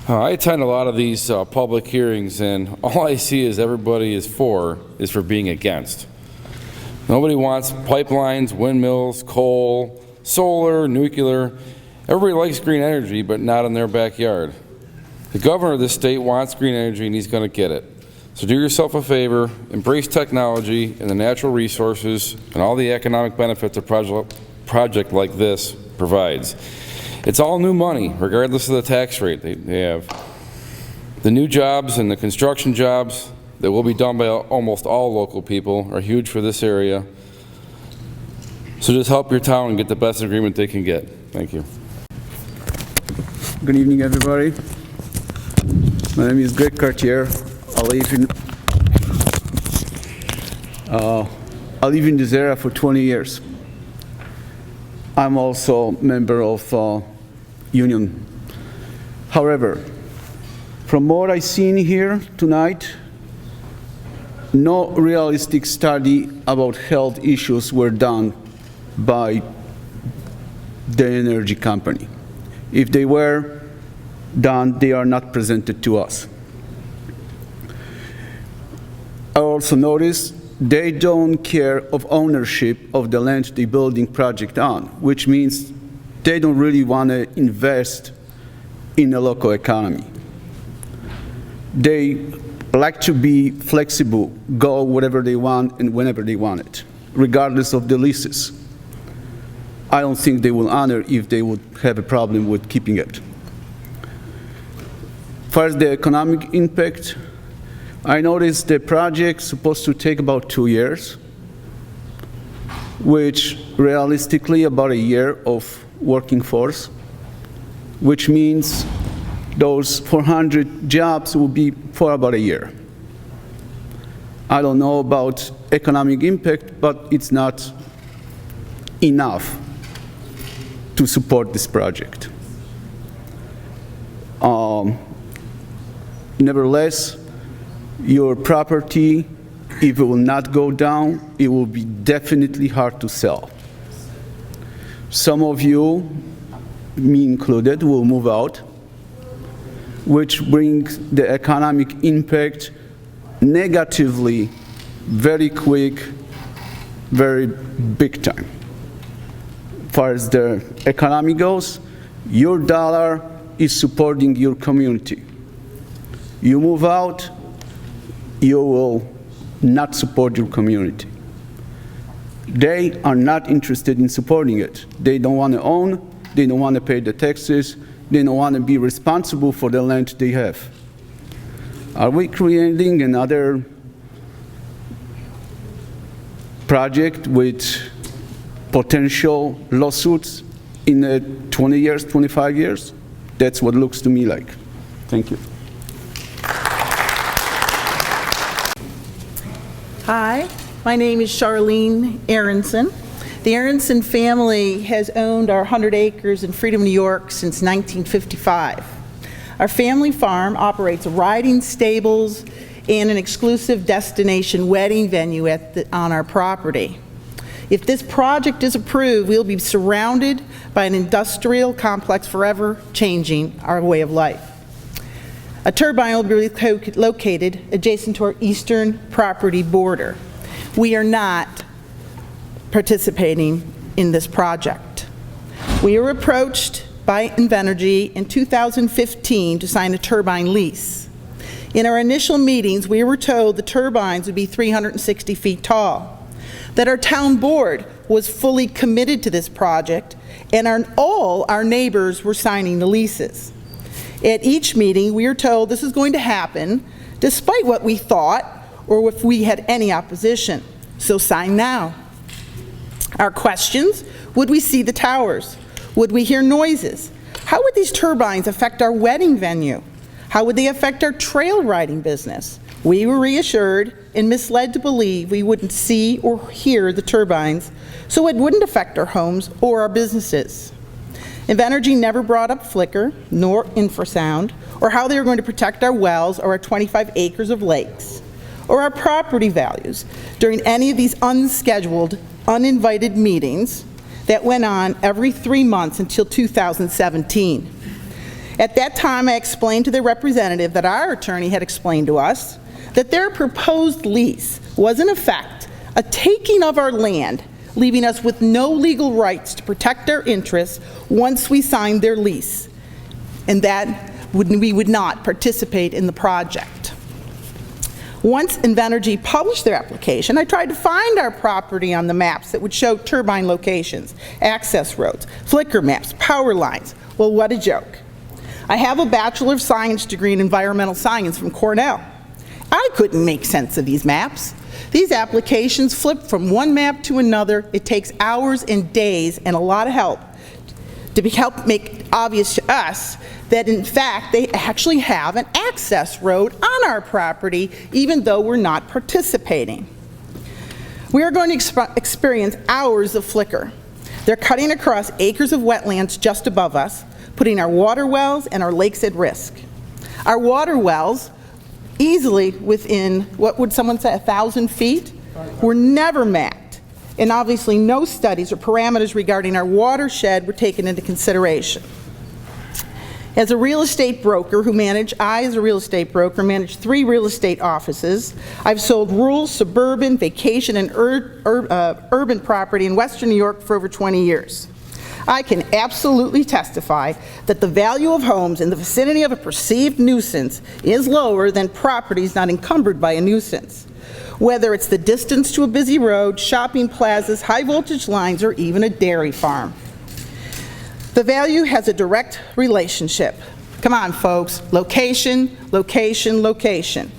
I attend a lot of these public hearings, and all I see is everybody is for being against. Nobody wants pipelines, windmills, coal, solar, nuclear. Everybody likes green energy, but not in their backyard. The governor of this state wants green energy, and he's going to get it. So do yourself a favor, embrace technology and the natural resources and all the economic benefits a project like this provides. It's all new money, regardless of the tax rate they have. The new jobs and the construction jobs that will be done by almost all local people are huge for this area. So just help your town and get the best agreement they can get. Thank you. Good evening, everybody. My name is Greg Cartier. I live in this area for 20 years. I'm also a member of union. However, from what I've seen here tonight, no realistic study about health issues were done by the energy company. If they were done, they are not presented to us. I also noticed they don't care of ownership of the land they're building project on, which means they don't really want to invest in the local economy. They like to be flexible, go whatever they want and whenever they want it, regardless of the leases. I don't think they will honor if they would have a problem with keeping it. As far as the economic impact, I noticed the project's supposed to take about 2 years, which realistically about a year of working force, which means those 400 jobs will be for about a year. I don't know about economic impact, but it's not enough to support this project. Nevertheless, your property, if it will not go down, it will be definitely hard to sell. Some of you, me included, will move out, which brings the economic impact negatively, very quick, very big time. As far as the economy goes, your dollar is supporting your community. You move out, you will not support your community. They are not interested in supporting it. They don't want to own, they don't want to pay the taxes, they don't want to be responsible for the land they have. Are we creating another project with potential lawsuits in 20 years, 25 years? That's what it looks to me like. Thank you. Hi, my name is Charlene Aronson. The Aronson family has owned our 100 acres in Freedom, New York since 1955. Our family farm operates riding stables and an exclusive destination wedding venue on our property. If this project is approved, we'll be surrounded by an industrial complex forever changing our way of life. A turbine will be located adjacent to our eastern property border. We are not participating in this project. We were approached by Invenergy in 2015 to sign a turbine lease. In our initial meetings, we were told the turbines would be 360 feet tall, that our town board was fully committed to this project, and all our neighbors were signing the leases. At each meeting, we were told this is going to happen despite what we thought or if we had any opposition. So sign now. Our questions: would we see the towers? Would we hear noises? How would these turbines affect our wedding venue? How would they affect our trail riding business? We were reassured and misled to believe we wouldn't see or hear the turbines, so it wouldn't affect our homes or our businesses. Invenergy never brought up flicker, nor infrasound, or how they were going to protect our wells or our 25 acres of lakes, or our property values during any of these unscheduled, uninvited meetings that went on every 3 months until 2017. At that time, I explained to the representative that our attorney had explained to us that their proposed lease was in effect a taking of our land, leaving us with no legal rights to protect our interests once we signed their lease, and that we would not participate in the project. Once Invenergy published their application, I tried to find our property on the maps that would show turbine locations, access roads, flicker maps, power lines. Well, what a joke. I have a Bachelor of Science degree in Environmental Science from Cornell. I couldn't make sense of these maps. These applications flip from one map to another. It takes hours and days and a lot of help to help make obvious to us that in fact they actually have an access road on our property, even though we're not participating. We are going to experience hours of flicker. They're cutting across acres of wetlands just above us, putting our water wells and our lakes at risk. Our water wells, easily within, what would someone say, 1,000 feet, were never mapped, and obviously no studies or parameters regarding our watershed were taken into consideration. As a real estate broker I, as a real estate broker, manage 3 real estate offices. I've sold rural, suburban, vacation, and urban property in Western New York for over 20 years. I can absolutely testify that the value of homes in the vicinity of a perceived nuisance is lower than properties not encumbered by a nuisance, whether it's the distance to a busy road, shopping plazas, high voltage lines, or even a dairy farm. The value has a direct relationship. Come on, folks. Location, location, location.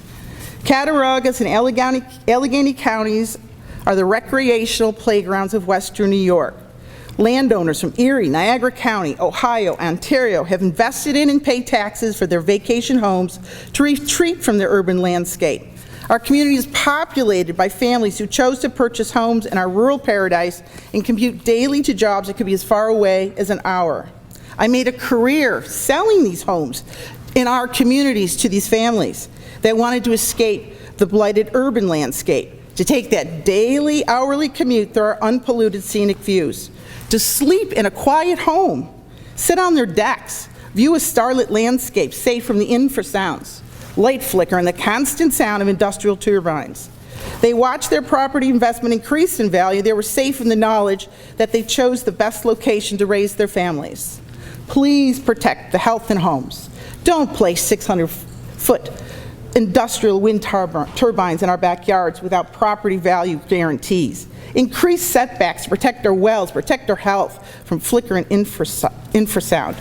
Cattaraugus and Allegheny counties are the recreational playgrounds of Western New York. Landowners from Erie, Niagara County, Ohio, Ontario have invested in and pay taxes for their vacation homes to retreat from their urban landscape. Our community is populated by families who chose to purchase homes in our rural paradise and commute daily to jobs that could be as far away as an hour. I made a career selling these homes in our communities to these families that wanted to escape the blighted urban landscape, to take that daily, hourly commute through our unpolluted scenic views, to sleep in a quiet home, sit on their decks, view a starlit landscape safe from the infrasounds, light flicker, and the constant sound of industrial turbines. They watched their property investment increase in value. They were safe in the knowledge that they chose the best location to raise their families. Please protect the health and homes. Don't place 600-foot industrial wind turbines in our backyards without property value guarantees. Increase setbacks to protect our wells, protect our health from flicker and infrasound.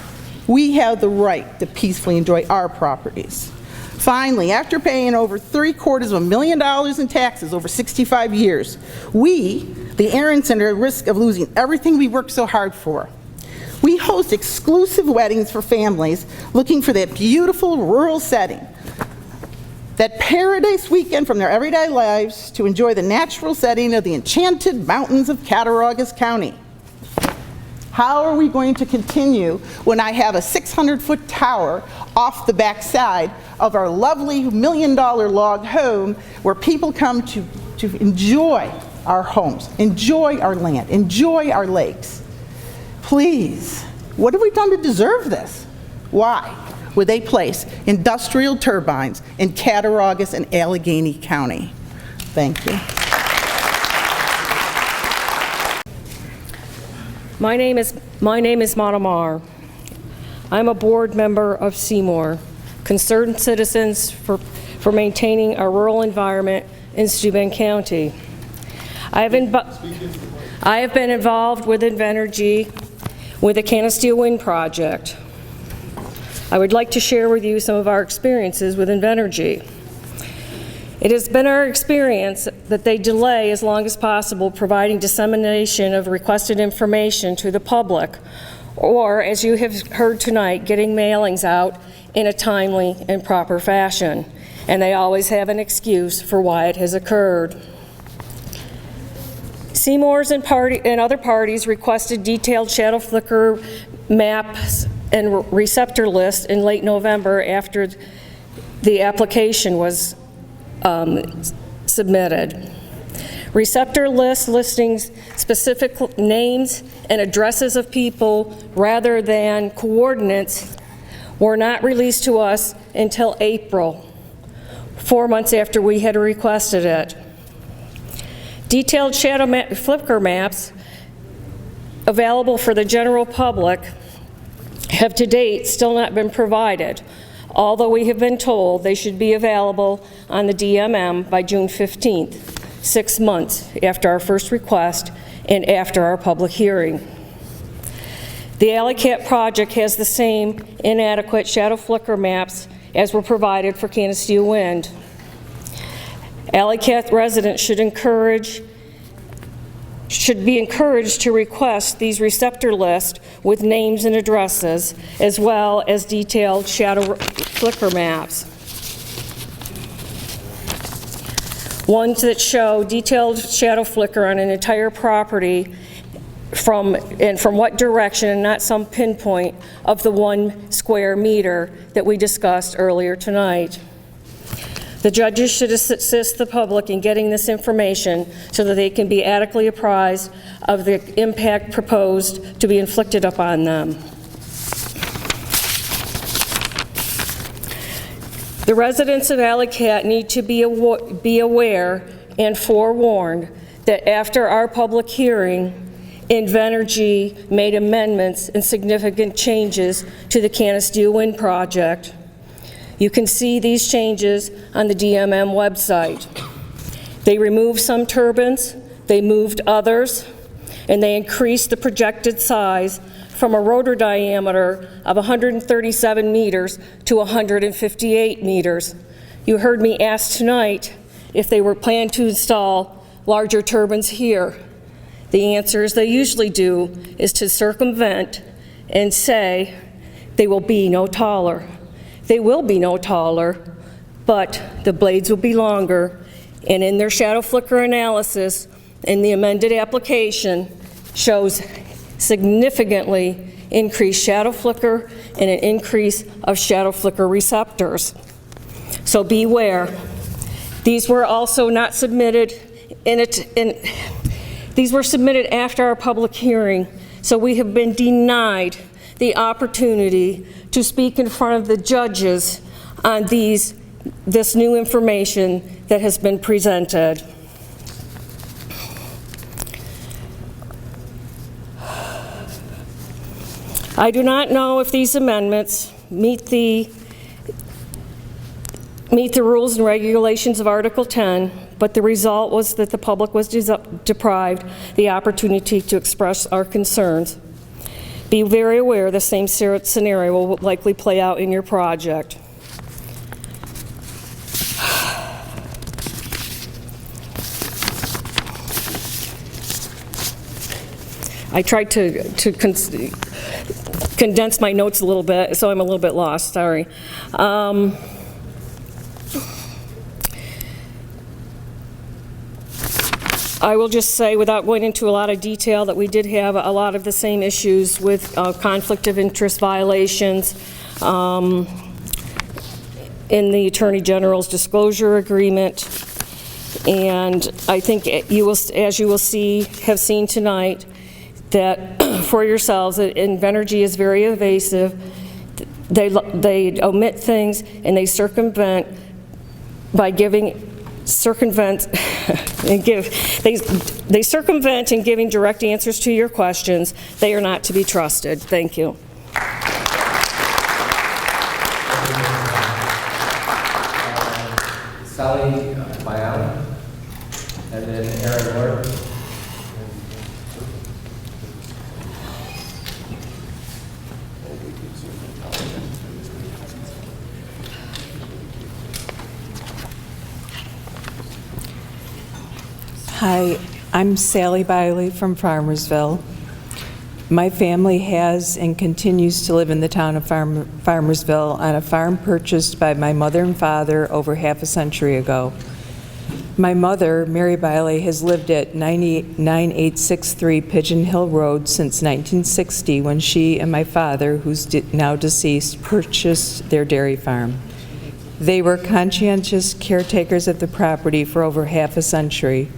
We have the right to peacefully enjoy our properties. Finally, after paying over $750,000 in taxes over 65 years, we, the Aronson, are at risk of losing everything we worked so hard for. We host exclusive weddings for families looking for that beautiful rural setting. that paradise weekend from their everyday lives to enjoy the natural setting of the enchanted mountains of Cattaraugus County. How are we going to continue when I have a 600-foot tower off the backside of our lovely $1 million log home where people come to enjoy our homes, enjoy our land, enjoy our lakes? Please, what have we done to deserve this? Why would they place industrial turbines in Cattaraugus and Allegheny County? Thank you. My name is Monamar. I'm a board member of Seymour, concerned citizens for maintaining our rural environment in Steuben County. I have been involved with Invenergy with the Canasteel Wind project. I would like to share with you some of our experiences with Invenergy. It has been our experience that they delay as long as possible providing dissemination of requested information to the public, or, as you have heard tonight, getting mailings out in a timely and proper fashion. And they always have an excuse for why it has occurred. Seymour's and other parties requested detailed shadow flicker maps and receptor lists in late November after the application was submitted. Receptor lists listing specific names and addresses of people rather than coordinates were not released to us until April, 4 months after we had requested it. Detailed shadow flicker maps available for the general public have to date still not been provided, although we have been told they should be available on the DMM by June 15th, 6 months after our first request and after our public hearing. The Alle-Catt project has the same inadequate shadow flicker maps as were provided for Canasteel Wind. Alle-Catt residents should be encouraged to request these receptor lists with names and addresses, as well as detailed shadow flicker maps. Ones that show detailed shadow flicker on an entire property from what direction, and not some pinpoint of the 1 square meter that we discussed earlier tonight. The judges should assist the public in getting this information so that they can be adequately apprised of the impact proposed to be inflicted upon them. The residents of Alle-Catt need to be aware and forewarned that after our public hearing, Invenergy made amendments and significant changes to the Canasteel Wind project. You can see these changes on the DMM website. They removed some turbines, they moved others, and they increased the projected size from a rotor diameter of 137 meters to 158 meters. You heard me ask tonight if they were planned to install larger turbines here. The answer, as they usually do, is to circumvent and say they will be no taller. They will be no taller, but the blades will be longer, and in their shadow flicker analysis in the amended application shows significantly increased shadow flicker and an increase of shadow flicker receptors. So beware. These were also not submitted these were submitted after our public hearing, so we have been denied the opportunity to speak in front of the judges on this new information that has been presented. I do not know if these amendments meet the rules and regulations of Article 10, but the result was that the public was deprived the opportunity to express our concerns. Be very aware the same scenario will likely play out in your project. I tried to condense my notes a little bit, so I'm a little bit lost, sorry. I will just say, without going into a lot of detail, that we did have a lot of the same issues with conflict of interest violations in the Attorney General's disclosure agreement. And I think you will, as you will see, have seen tonight, that for yourselves, that Invenergy is very evasive. They omit things and they circumvent by giving they circumvent in giving direct answers to your questions. They are not to be trusted. Thank you. Sally Mayan, and then Aaron Ward. Hi, I'm Sally Biley from Farmersville. My family has and continues to live in the town of Farmersville on a farm purchased by my mother and father over half a century ago. My mother, Mary Biley, has lived at 9863 Pigeon Hill Road since 1960, when she and my father, who's now deceased, purchased their dairy farm. They were conscientious caretakers of the property for over half a century.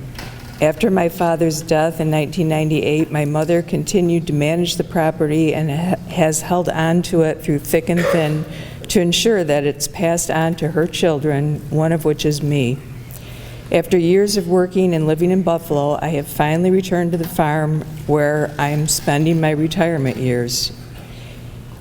After my father's death in 1998, my mother continued to manage the property and has held on to it through thick and thin to ensure that it's passed on to her children, one of which is me. After years of working and living in Buffalo, I have finally returned to the farm where I am spending my retirement years.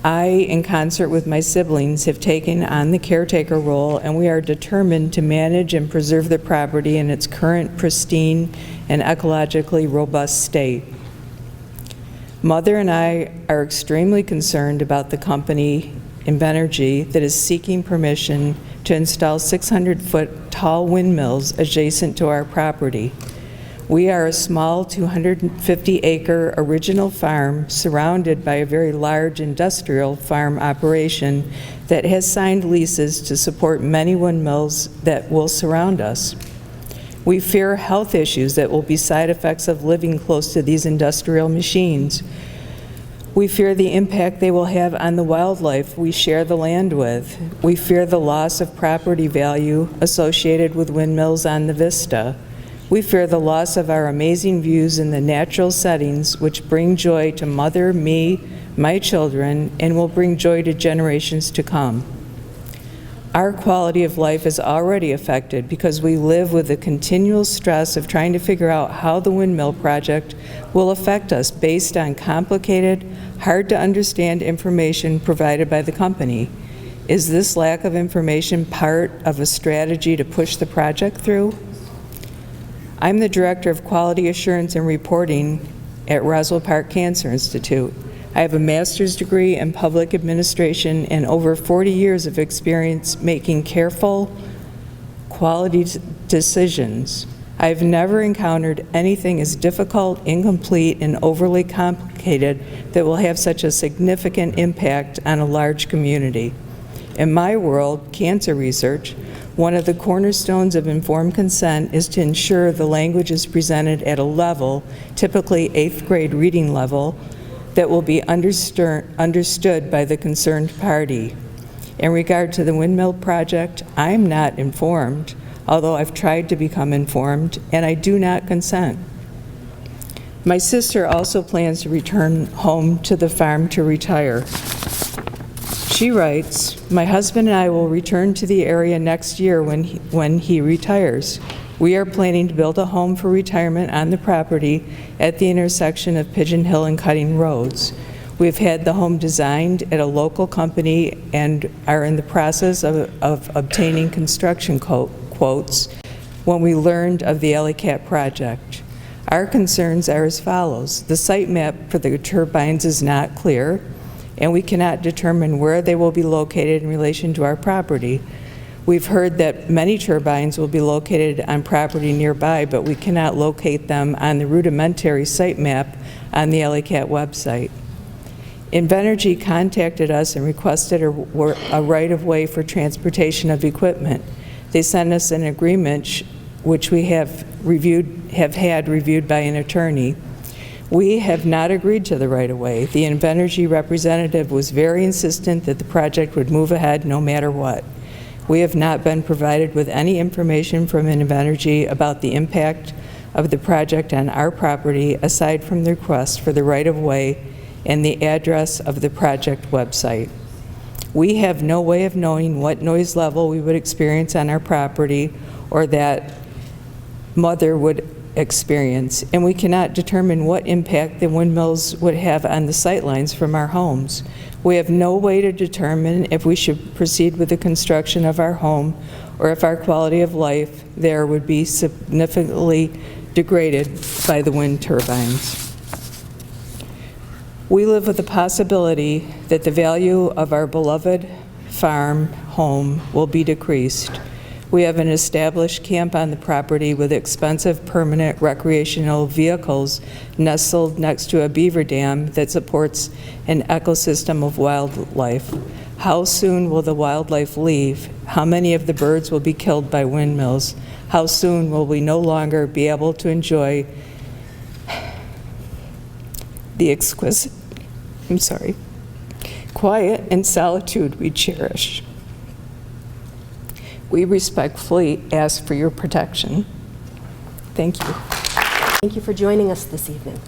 I, in concert with my siblings, have taken on the caretaker role, and we are determined to manage and preserve the property in its current pristine and ecologically robust state. Mother and I are extremely concerned about the company, Invenergy, that is seeking permission to install 600-foot tall windmills adjacent to our property. We are a small 250-acre original farm surrounded by a very large industrial farm operation that has signed leases to support many windmills that will surround us. We fear health issues that will be side effects of living close to these industrial machines. We fear the impact they will have on the wildlife we share the land with. We fear the loss of property value associated with windmills on the vista. We fear the loss of our amazing views in the natural settings which bring joy to Mother, me, my children, and will bring joy to generations to come. Our quality of life is already affected because we live with the continual stress of trying to figure out how the windmill project will affect us based on complicated, hard to understand information provided by the company. Is this lack of information part of a strategy to push the project through? I'm the Director of Quality Assurance and Reporting at Roswell Park Cancer Institute. I have a master's degree in public administration and over 40 years of experience making careful, quality decisions. I've never encountered anything as difficult, incomplete, and overly complicated that will have such a significant impact on a large community. In my world, cancer research, one of the cornerstones of informed consent is to ensure the language is presented at a level, typically 8th grade reading level, that will be understood by the concerned party. In regard to the windmill project, I'm not informed, although I've tried to become informed, and I do not consent. My sister also plans to return home to the farm to retire. She writes, "My husband and I will return to the area next year when he retires. We are planning to build a home for retirement on the property at the intersection of Pigeon Hill and Cutting Roads. We've had the home designed at a local company and are in the process of obtaining construction quotes when we learned of the Alle-Catt project. Our concerns are as follows. The site map for the turbines is not clear, and we cannot determine where they will be located in relation to our property. We've heard that many turbines will be located on property nearby, but we cannot locate them on the rudimentary site map on the Alle-Catt website. Invenergy contacted us and requested a right-of-way for transportation of equipment. They sent us an agreement which we have had reviewed by an attorney. We have not agreed to the right-of-way. The Invenergy representative was very insistent that the project would move ahead no matter what. We have not been provided with any information from Invenergy about the impact of the project on our property aside from the request for the right-of-way and the address of the project website. We have no way of knowing what noise level we would experience on our property or that mother would experience, and we cannot determine what impact the windmills would have on the sightlines from our homes. We have no way to determine if we should proceed with the construction of our home or if our quality of life there would be significantly degraded by the wind turbines. We live with the possibility that the value of our beloved farm home will be decreased. We have an established camp on the property with expensive permanent recreational vehicles nestled next to a beaver dam that supports an ecosystem of wildlife. How soon will the wildlife leave? How many of the birds will be killed by windmills? How soon will we no longer be able to enjoy the exquisite, quiet and solitude we cherish? We respectfully ask for your protection. Thank you. Thank you for joining us this evening.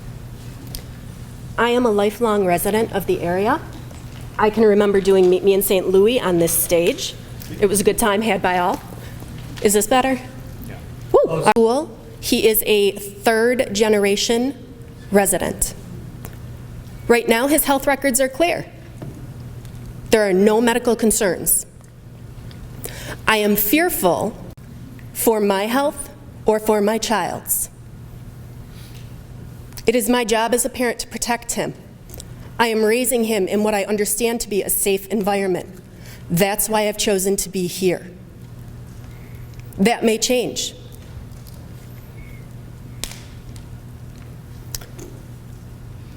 I am a lifelong resident of the area. I can remember doing Meet Me in St. Louis on this stage. It was a good time had by all. Is this better? Yeah. Woo! Cool. He is a third-generation resident. Right now, his health records are clear. There are no medical concerns. I am fearful for my health or for my child's. It is my job as a parent to protect him. I am raising him in what I understand to be a safe environment. That's why I've chosen to be here. That may change.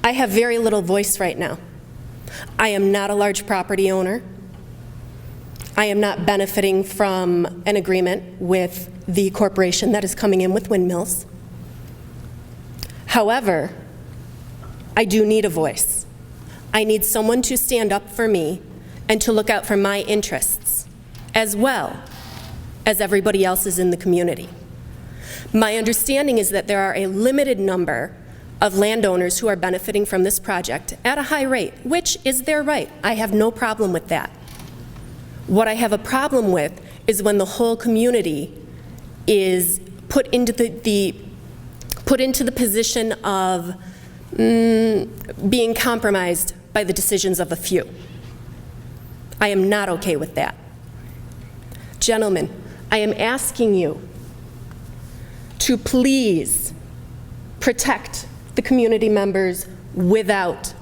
I have very little voice right now. I am not a large property owner. I am not benefiting from an agreement with the corporation that is coming in with windmills. However, I do need a voice. I need someone to stand up for me and to look out for my interests, as well as everybody else's in the community. My understanding is that there are a limited number of landowners who are benefiting from this project at a high rate, which is their right. I have no problem with that. What I have a problem with is when the whole community is put into the position of being compromised by the decisions of a few. I am not okay with that. Gentlemen, I am asking you to please protect the community members without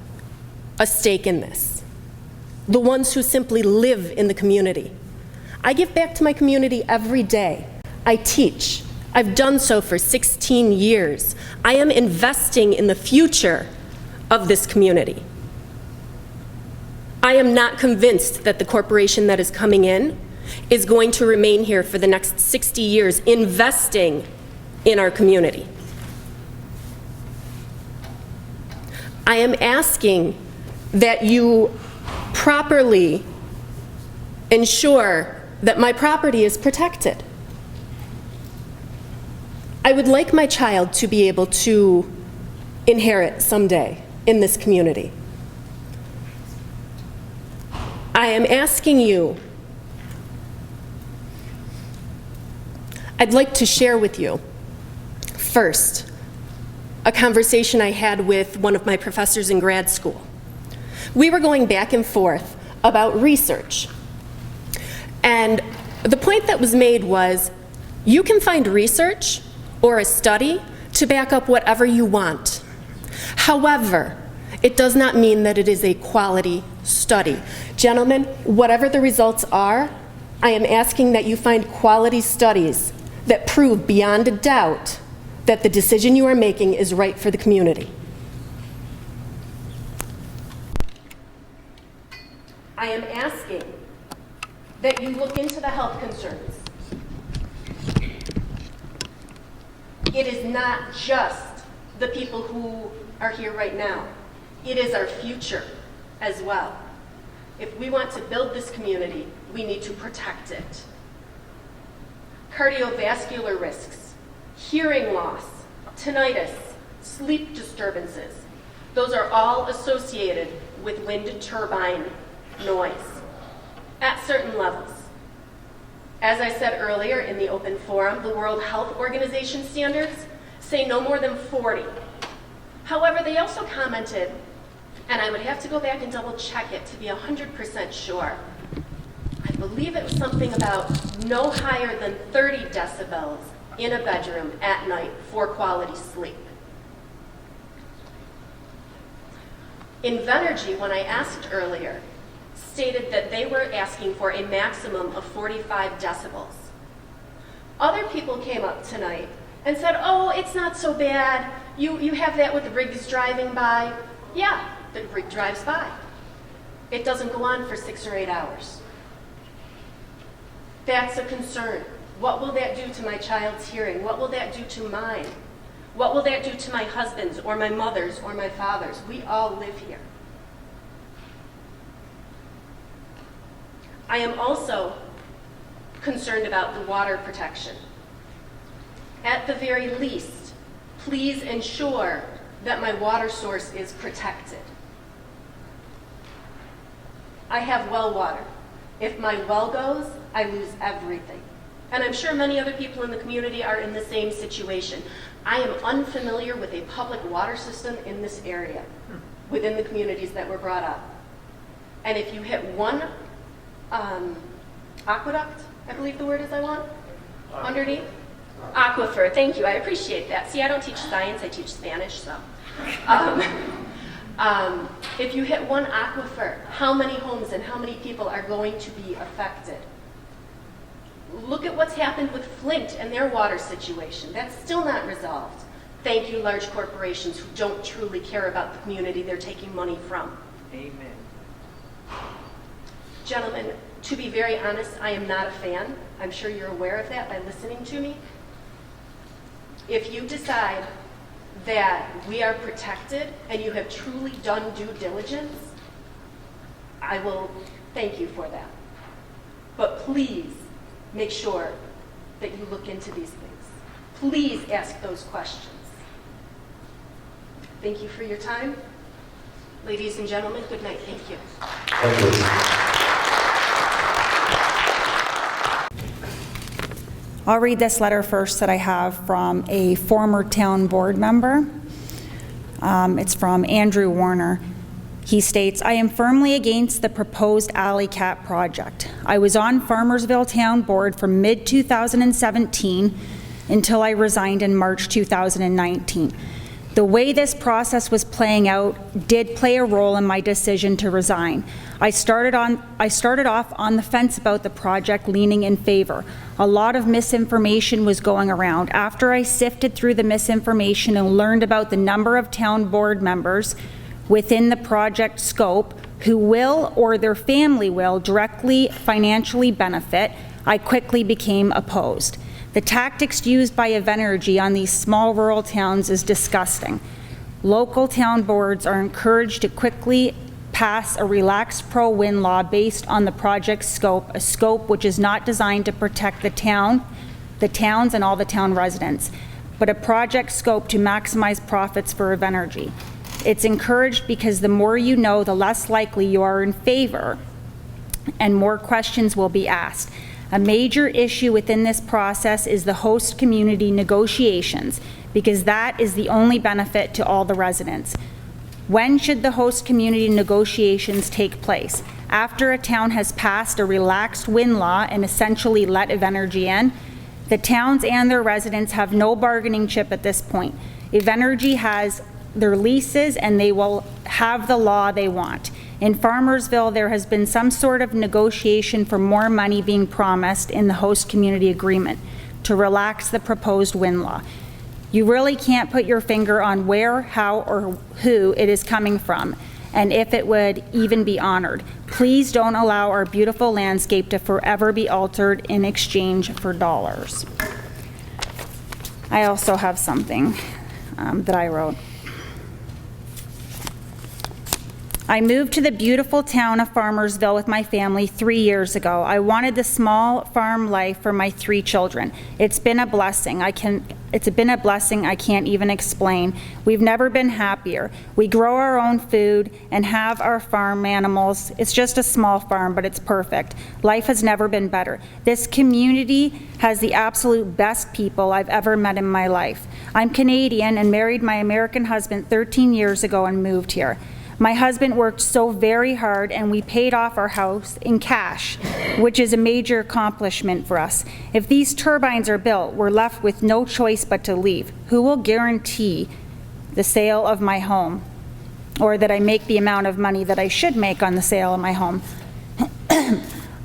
a stake in this. The ones who simply live in the community. I give back to my community every day. I teach. I've done so for 16 years. I am investing in the future of this community. I am not convinced that the corporation that is coming in is going to remain here for the next 60 years investing in our community. I am asking that you properly ensure that my property is protected. I would like my child to be able to inherit someday in this community. I am asking you, I'd like to share with you, first, a conversation I had with one of my professors in grad school. We were going back and forth about research. And the point that was made was, you can find research or a study to back up whatever you want. However, it does not mean that it is a quality study. Gentlemen, whatever the results are, I am asking that you find quality studies that prove beyond a doubt that the decision you are making is right for the community. I am asking that you look into the health concerns. It is not just the people who are here right now. It is our future as well. If we want to build this community, we need to protect it. Cardiovascular risks, hearing loss, tinnitus, sleep disturbances, those are all associated with wind turbine noise at certain levels. As I said earlier in the open forum, the World Health Organization standards say no more than 40. However, they also commented, and I would have to go back and double check it to be 100% sure, I believe it was something about no higher than 30 decibels in a bedroom at night for quality sleep. Invenergy, when I asked earlier, stated that they were asking for a maximum of 45 decibels. Other people came up tonight and said, oh, it's not so bad. You have that with the rigs driving by. Yeah, the rig drives by. It doesn't go on for 6 or 8 hours. That's a concern. What will that do to my child's hearing? What will that do to mine? What will that do to my husband's or my mother's or my father's? We all live here. I am also concerned about the water protection. At the very least, please ensure that my water source is protected. I have well water. If my well goes, I lose everything. And I'm sure many other people in the community are in the same situation. I am unfamiliar with a public water system in this area, within the communities that were brought up. And if you hit one aqueduct, I believe the word is I want, underneath? Aquifer, thank you, I appreciate that. See, I don't teach science, I teach Spanish, so. If you hit one aquifer, how many homes and how many people are going to be affected? Look at what's happened with Flint and their water situation. That's still not resolved. Thank you, large corporations who don't truly care about the community they're taking money from. Amen. Gentlemen, to be very honest, I am not a fan. I'm sure you're aware of that by listening to me. If you decide that we are protected and you have truly done due diligence, I will thank you for that. But please make sure that you look into these things. Please ask those questions. Thank you for your time. Ladies and gentlemen, good night. Thank you. Thank you. I'll read this letter first that I have from a former town board member. It's from Andrew Warner. He states, I am firmly against the proposed Alle-Catt project. I was on Farmersville Town Board from mid-2017 until I resigned in March 2019. The way this process was playing out did play a role in my decision to resign. I started off on the fence about the project, leaning in favor. A lot of misinformation was going around. After I sifted through the misinformation and learned about the number of town board members within the project scope who will or their family will directly financially benefit, I quickly became opposed. The tactics used by Invenergy on these small rural towns is disgusting. Local town boards are encouraged to quickly pass a relaxed pro-wind law based on the project's scope, a scope which is not designed to protect the towns and all the town residents, but a project scope to maximize profits for Invenergy. It's encouraged because the more you know, the less likely you are in favor and more questions will be asked. A major issue within this process is the host community negotiations, because that is the only benefit to all the residents. When should the host community negotiations take place? After a town has passed a relaxed wind law and essentially let Invenergy in? The towns and their residents have no bargaining chip at this point. Invenergy has their leases and they will have the law they want. In Farmersville, there has been some sort of negotiation for more money being promised in the host community agreement to relax the proposed wind law. You really can't put your finger on where, how, or who it is coming from, and if it would even be honored. Please don't allow our beautiful landscape to forever be altered in exchange for dollars. I also have something that I wrote. I moved to the beautiful town of Farmersville with my family 3 years ago. I wanted the small farm life for my 3 children. It's been a blessing. I can't even explain. We've never been happier. We grow our own food and have our farm animals. It's just a small farm, but it's perfect. Life has never been better. This community has the absolute best people I've ever met in my life. I'm Canadian and married my American husband 13 years ago and moved here. My husband worked so very hard and we paid off our house in cash, which is a major accomplishment for us. If these turbines are built, we're left with no choice but to leave. Who will guarantee the sale of my home, or that I make the amount of money that I should make on the sale of my home?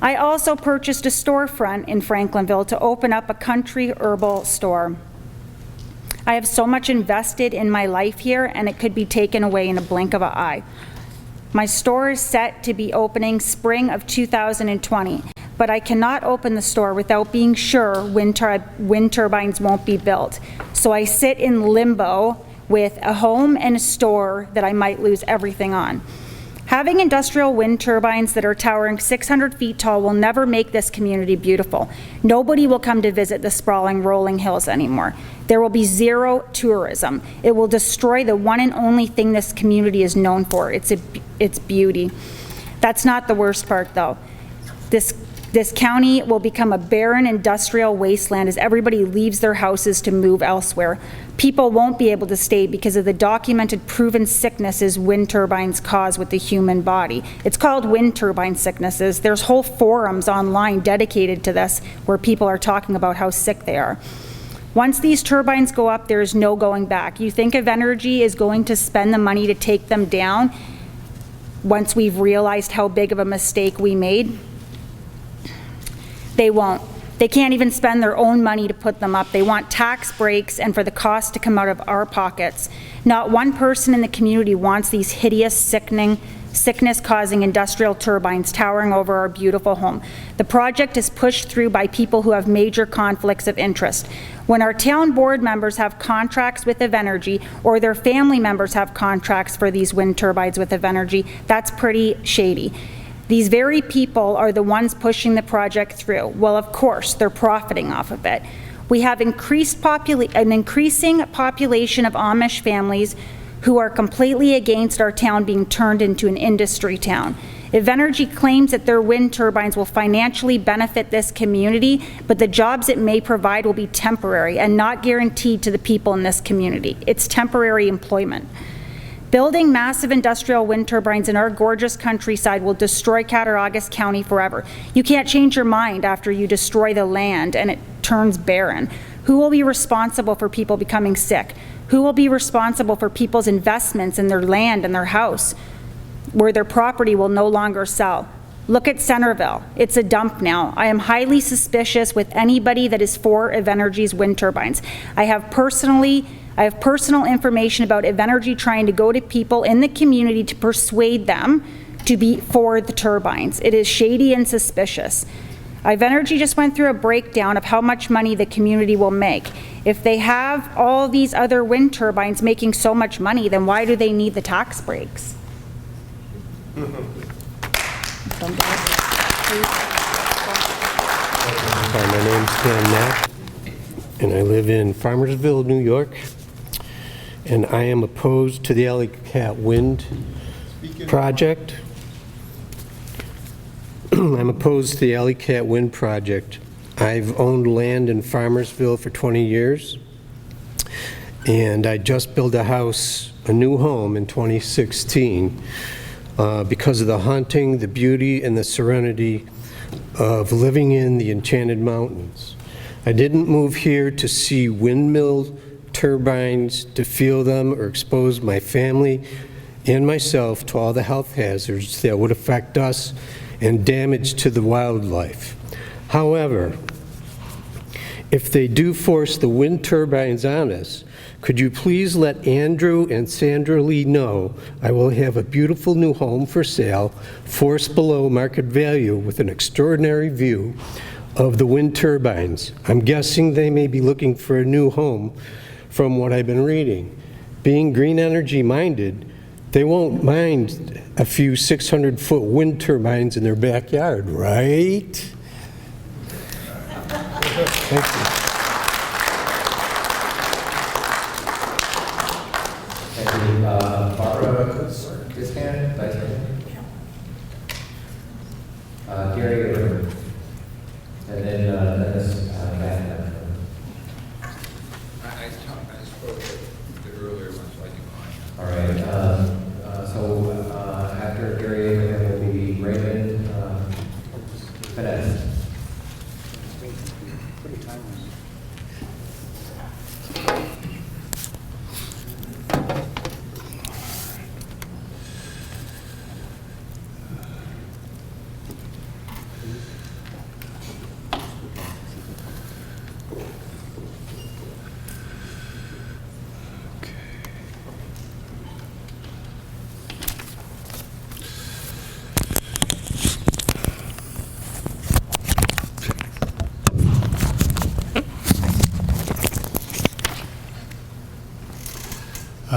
I also purchased a storefront in Franklinville to open up a country herbal store. I have so much invested in my life here, and it could be taken away in a blink of an eye. My store is set to be opening spring of 2020, but I cannot open the store without being sure wind turbines won't be built. So I sit in limbo with a home and a store that I might lose everything on. Having industrial wind turbines that are towering 600 feet tall will never make this community beautiful. Nobody will come to visit the sprawling rolling hills anymore. There will be zero tourism. It will destroy the one and only thing this community is known for, its beauty. That's not the worst part, though. This county will become a barren industrial wasteland as everybody leaves their houses to move elsewhere. People won't be able to stay because of the documented proven sicknesses wind turbines cause with the human body. It's called wind turbine sicknesses. There's whole forums online dedicated to this where people are talking about how sick they are. Once these turbines go up, there is no going back. You think Evergy is going to spend the money to take them down once we've realized how big of a mistake we made? They won't. They can't even spend their own money to put them up. They want tax breaks and for the cost to come out of our pockets. Not one person in the community wants these hideous, sickness-causing industrial turbines towering over our beautiful home. The project is pushed through by people who have major conflicts of interest. When our town board members have contracts with Evergy, or their family members have contracts for these wind turbines with Evergy, that's pretty shady. These very people are the ones pushing the project through. Well, of course, they're profiting off of it. We have an increasing population of Amish families who are completely against our town being turned into an industry town. Evergy claims that their wind turbines will financially benefit this community, but the jobs it may provide will be temporary and not guaranteed to the people in this community. It's temporary employment. Building massive industrial wind turbines in our gorgeous countryside will destroy Cattaraugus County forever. You can't change your mind after you destroy the land and it turns barren. Who will be responsible for people becoming sick? Who will be responsible for people's investments in their land and their house, where their property will no longer sell? Look at Centerville. It's a dump now. I am highly suspicious with anybody that is for Evergy's wind turbines. I have personal information about Evergy trying to go to people in the community to persuade them to be for the turbines. It is shady and suspicious. Evergy just went through a breakdown of how much money the community will make. If they have all these other wind turbines making so much money, then why do they need the tax breaks? Hi, my name's Sam Knapp, and I live in Farmersville, New York, and I am opposed to the Alle-Catt Wind project. I'm opposed to the Alle-Catt Wind project. I've owned land in Farmersville for 20 years, and I just built a house, a new home in 2016 because of the hunting, the beauty, and the serenity of living in the Enchanted Mountains. I didn't move here to see windmill turbines, to feel them, or expose my family and myself to all the health hazards that would affect us and damage to the wildlife. However, if they do force the wind turbines on us, could you please let Andrew and Sandra Lee know I will have a beautiful new home for sale, forced below market value with an extraordinary view of the wind turbines. I'm guessing they may be looking for a new home from what I've been reading. Being green energy minded, they won't mind a few 600-foot wind turbines in their backyard, right? Thank you. Thank you. Barbara Kiscan, Vice President. Gary Abraham. And then Dennis Gaffney. I spoke a bit earlier, so I declined. All right. So after Gary Abraham will be Raymond Finesse.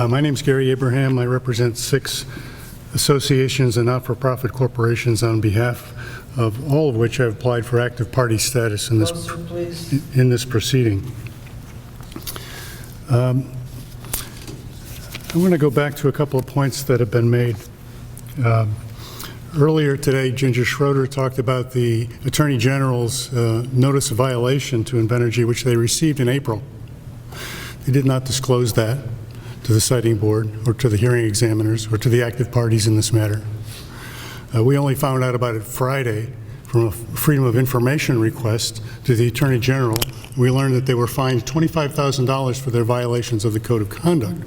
My name's Gary Abraham. I represent 6 associations and not-for-profit corporations on behalf of all of which have applied for active party status in this proceeding. I want to go back to a couple of points that have been made. Earlier today, Ginger Schroeder talked about the Attorney General's notice of violation to Invenergy, which they received in April. They did not disclose that to the citing board or to the hearing examiners or to the active parties in this matter. We only found out about it Friday from a Freedom of Information request to the Attorney General. We learned that they were fined $25,000 for their violations of the Code of Conduct.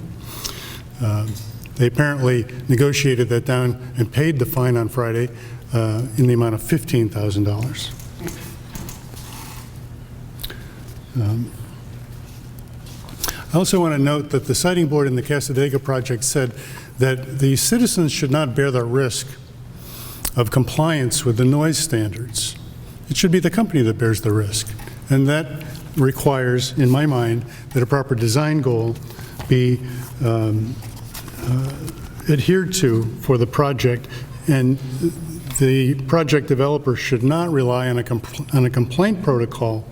They apparently negotiated that down and paid the fine on Friday in the amount of $15,000. I also want to note that the citing board in the Casadega project said that the citizens should not bear the risk of compliance with the noise standards. It should be the company that bears the risk. And that requires, in my mind, that a proper design goal be adhered to for the project, and the project developer should not rely on a complaint protocol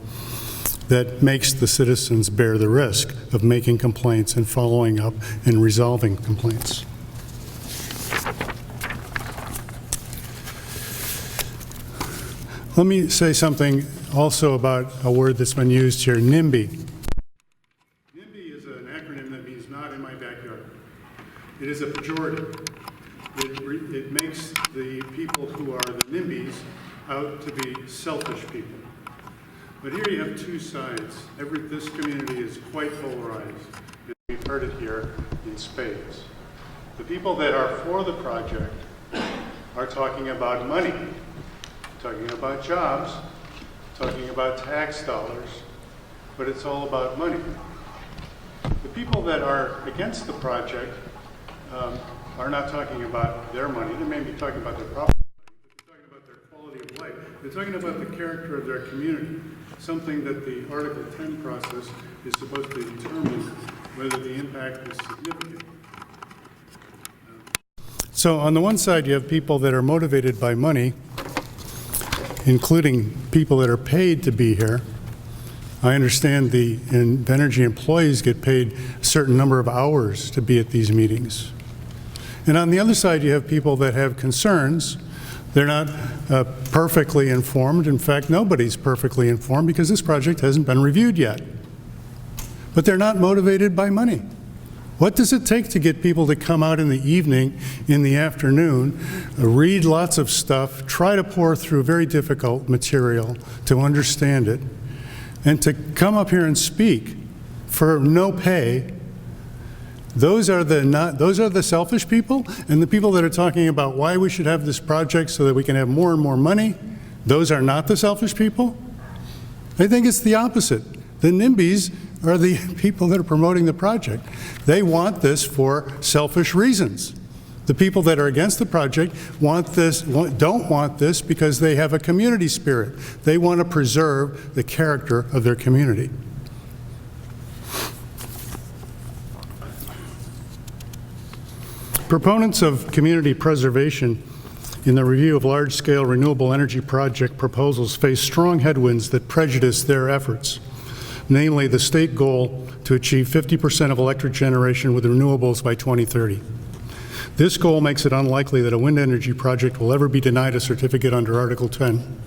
that makes the citizens bear the risk of making complaints and following up and resolving complaints. Let me say something also about a word that's been used here, NIMBY. NIMBY is an acronym that means not in my backyard. It is a pejorative. It makes the people who are the NIMBYs out to be selfish people. But here you have two sides. This community is quite polarized, and we've heard it here in spades. The people that are for the project are talking about money, talking about jobs, talking about tax dollars, but it's all about money. The people that are against the project are not talking about their money. They may be talking about their property, but they're talking about their quality of life. They're talking about the character of their community, something that the Article 10 process is supposed to determine whether the impact is significant. So on the one side, you have people that are motivated by money, including people that are paid to be here. I understand the Invenergy employees get paid a certain number of hours to be at these meetings. And on the other side, you have people that have concerns. They're not perfectly informed. In fact, nobody's perfectly informed because this project hasn't been reviewed yet. But they're not motivated by money. What does it take to get people to come out in the evening, in the afternoon, read lots of stuff, try to pour through very difficult material to understand it, and to come up here and speak for no pay? Those are the selfish people, and the people that are talking about why we should have this project so that we can have more and more money, those are not the selfish people? I think it's the opposite. The NIMBYs are the people that are promoting the project. They want this for selfish reasons. The people that are against the project don't want this because they have a community spirit. They want to preserve the character of their community. Proponents of community preservation in the review of large-scale renewable energy project proposals face strong headwinds that prejudice their efforts, namely the state goal to achieve 50% of electric generation with renewables by 2030. This goal makes it unlikely that a wind energy project will ever be denied a certificate under Article 10.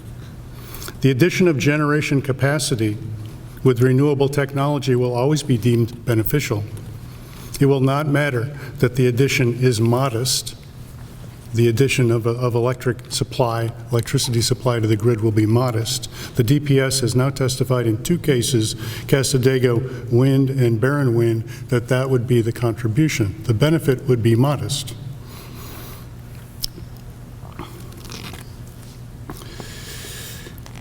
The addition of generation capacity with renewable technology will always be deemed beneficial. It will not matter that the addition is modest. The addition of electricity supply to the grid will be modest. The DPS has now testified in 2 cases, Casadega Wind and Barron Wind, that would be the contribution. The benefit would be modest.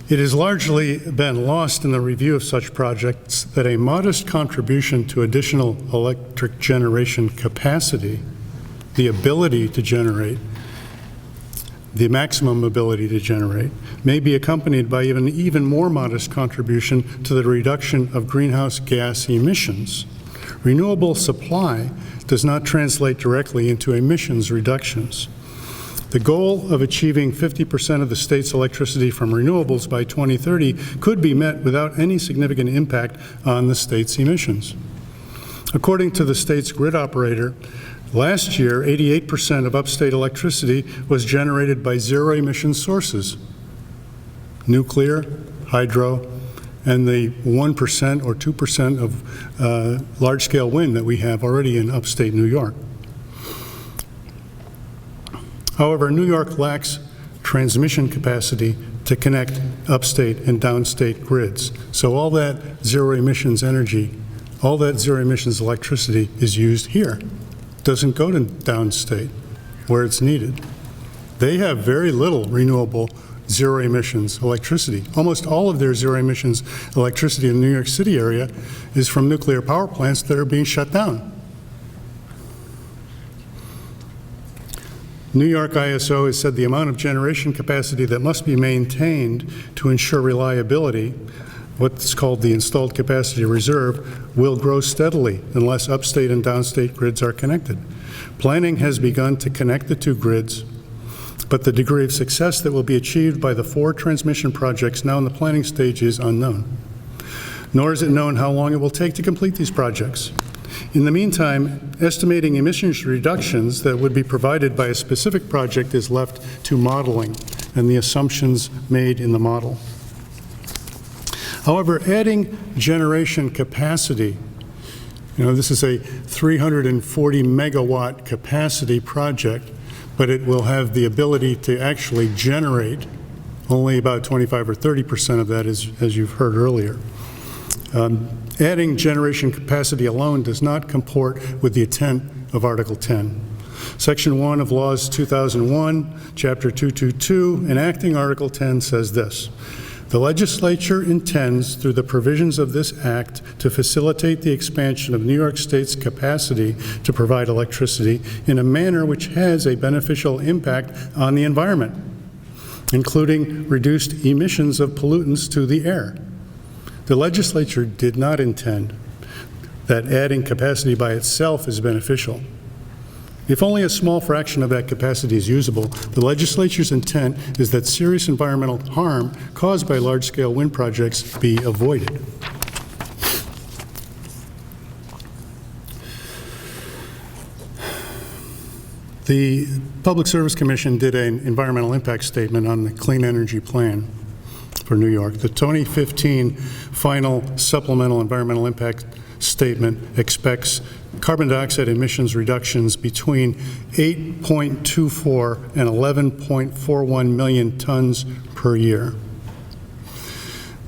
It has largely been lost in the review of such projects that a modest contribution to additional electric generation capacity, the ability to generate, the maximum ability to generate, may be accompanied by an even more modest contribution to the reduction of greenhouse gas emissions. Renewable supply does not translate directly into emissions reductions. The goal of achieving 50% of the state's electricity from renewables by 2030 could be met without any significant impact on the state's emissions. According to the state's grid operator, last year, 88% of upstate electricity was generated by zero-emission sources: nuclear, hydro, and the 1% or 2% of large-scale wind that we have already in upstate New York. However, New York lacks transmission capacity to connect upstate and downstate grids. So all that zero-emissions energy, all that zero-emissions electricity is used here. Doesn't go to downstate where it's needed. They have very little renewable zero-emissions electricity. Almost all of their zero-emissions electricity in the New York City area is from nuclear power plants that are being shut down. New York ISO has said the amount of generation capacity that must be maintained to ensure reliability, what's called the installed capacity reserve, will grow steadily unless upstate and downstate grids are connected. Planning has begun to connect the 2 grids, but the degree of success that will be achieved by the 4 transmission projects now in the planning stage is unknown. Nor is it known how long it will take to complete these projects. In the meantime, estimating emissions reductions that would be provided by a specific project is left to modeling and the assumptions made in the model. However, adding generation capacity, this is a 340 megawatt capacity project, but it will have the ability to actually generate only about 25 or 30% of that, as you've heard earlier. Adding generation capacity alone does not comport with the intent of Article 10. Section 1 of Laws 2001, Chapter 222, enacting Article 10 says this: the legislature intends, through the provisions of this act, to facilitate the expansion of New York State's capacity to provide electricity in a manner which has a beneficial impact on the environment, including reduced emissions of pollutants to the air. The legislature did not intend that adding capacity by itself is beneficial. If only a small fraction of that capacity is usable, the legislature's intent is that serious environmental harm caused by large-scale wind projects be avoided. The Public Service Commission did an environmental impact statement on the Clean Energy Plan for New York. The 2015 final supplemental environmental impact statement expects carbon dioxide emissions reductions between 8.24 and 11.41 million tons per year.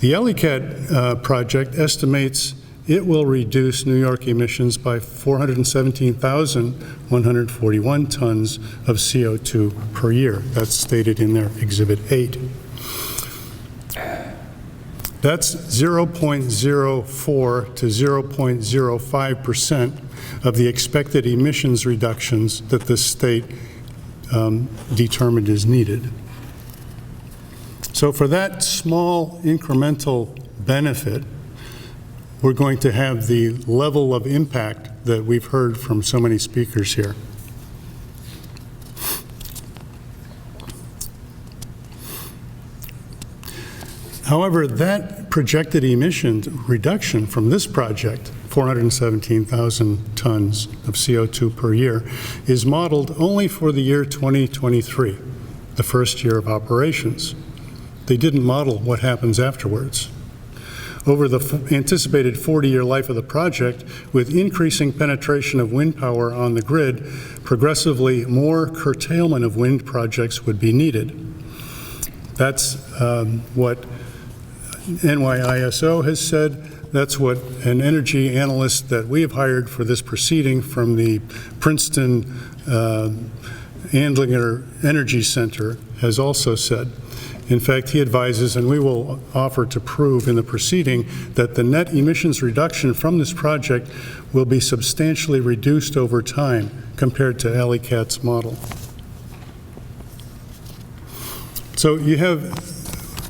The Alle-Catt project estimates it will reduce New York emissions by 417,141 tons of CO2 per year. That's stated in their Exhibit 8. That's 0.04 to 0.05% of the expected emissions reductions that the state determined is needed. So for that small incremental benefit, we're going to have the level of impact that we've heard from so many speakers here. However, that projected emission reduction from this project, 417,000 tons of CO2 per year, is modeled only for the year 2023, the first year of operations. They didn't model what happens afterwards. Over the anticipated 40-year life of the project, with increasing penetration of wind power on the grid, progressively more curtailment of wind projects would be needed. That's what NYISO has said. That's what an energy analyst that we have hired for this proceeding from the Princeton Andlinger Energy Center has also said. In fact, he advises, and we will offer to prove in the proceeding, that the net emissions reduction from this project will be substantially reduced over time compared to Alle-Catt's model. So you have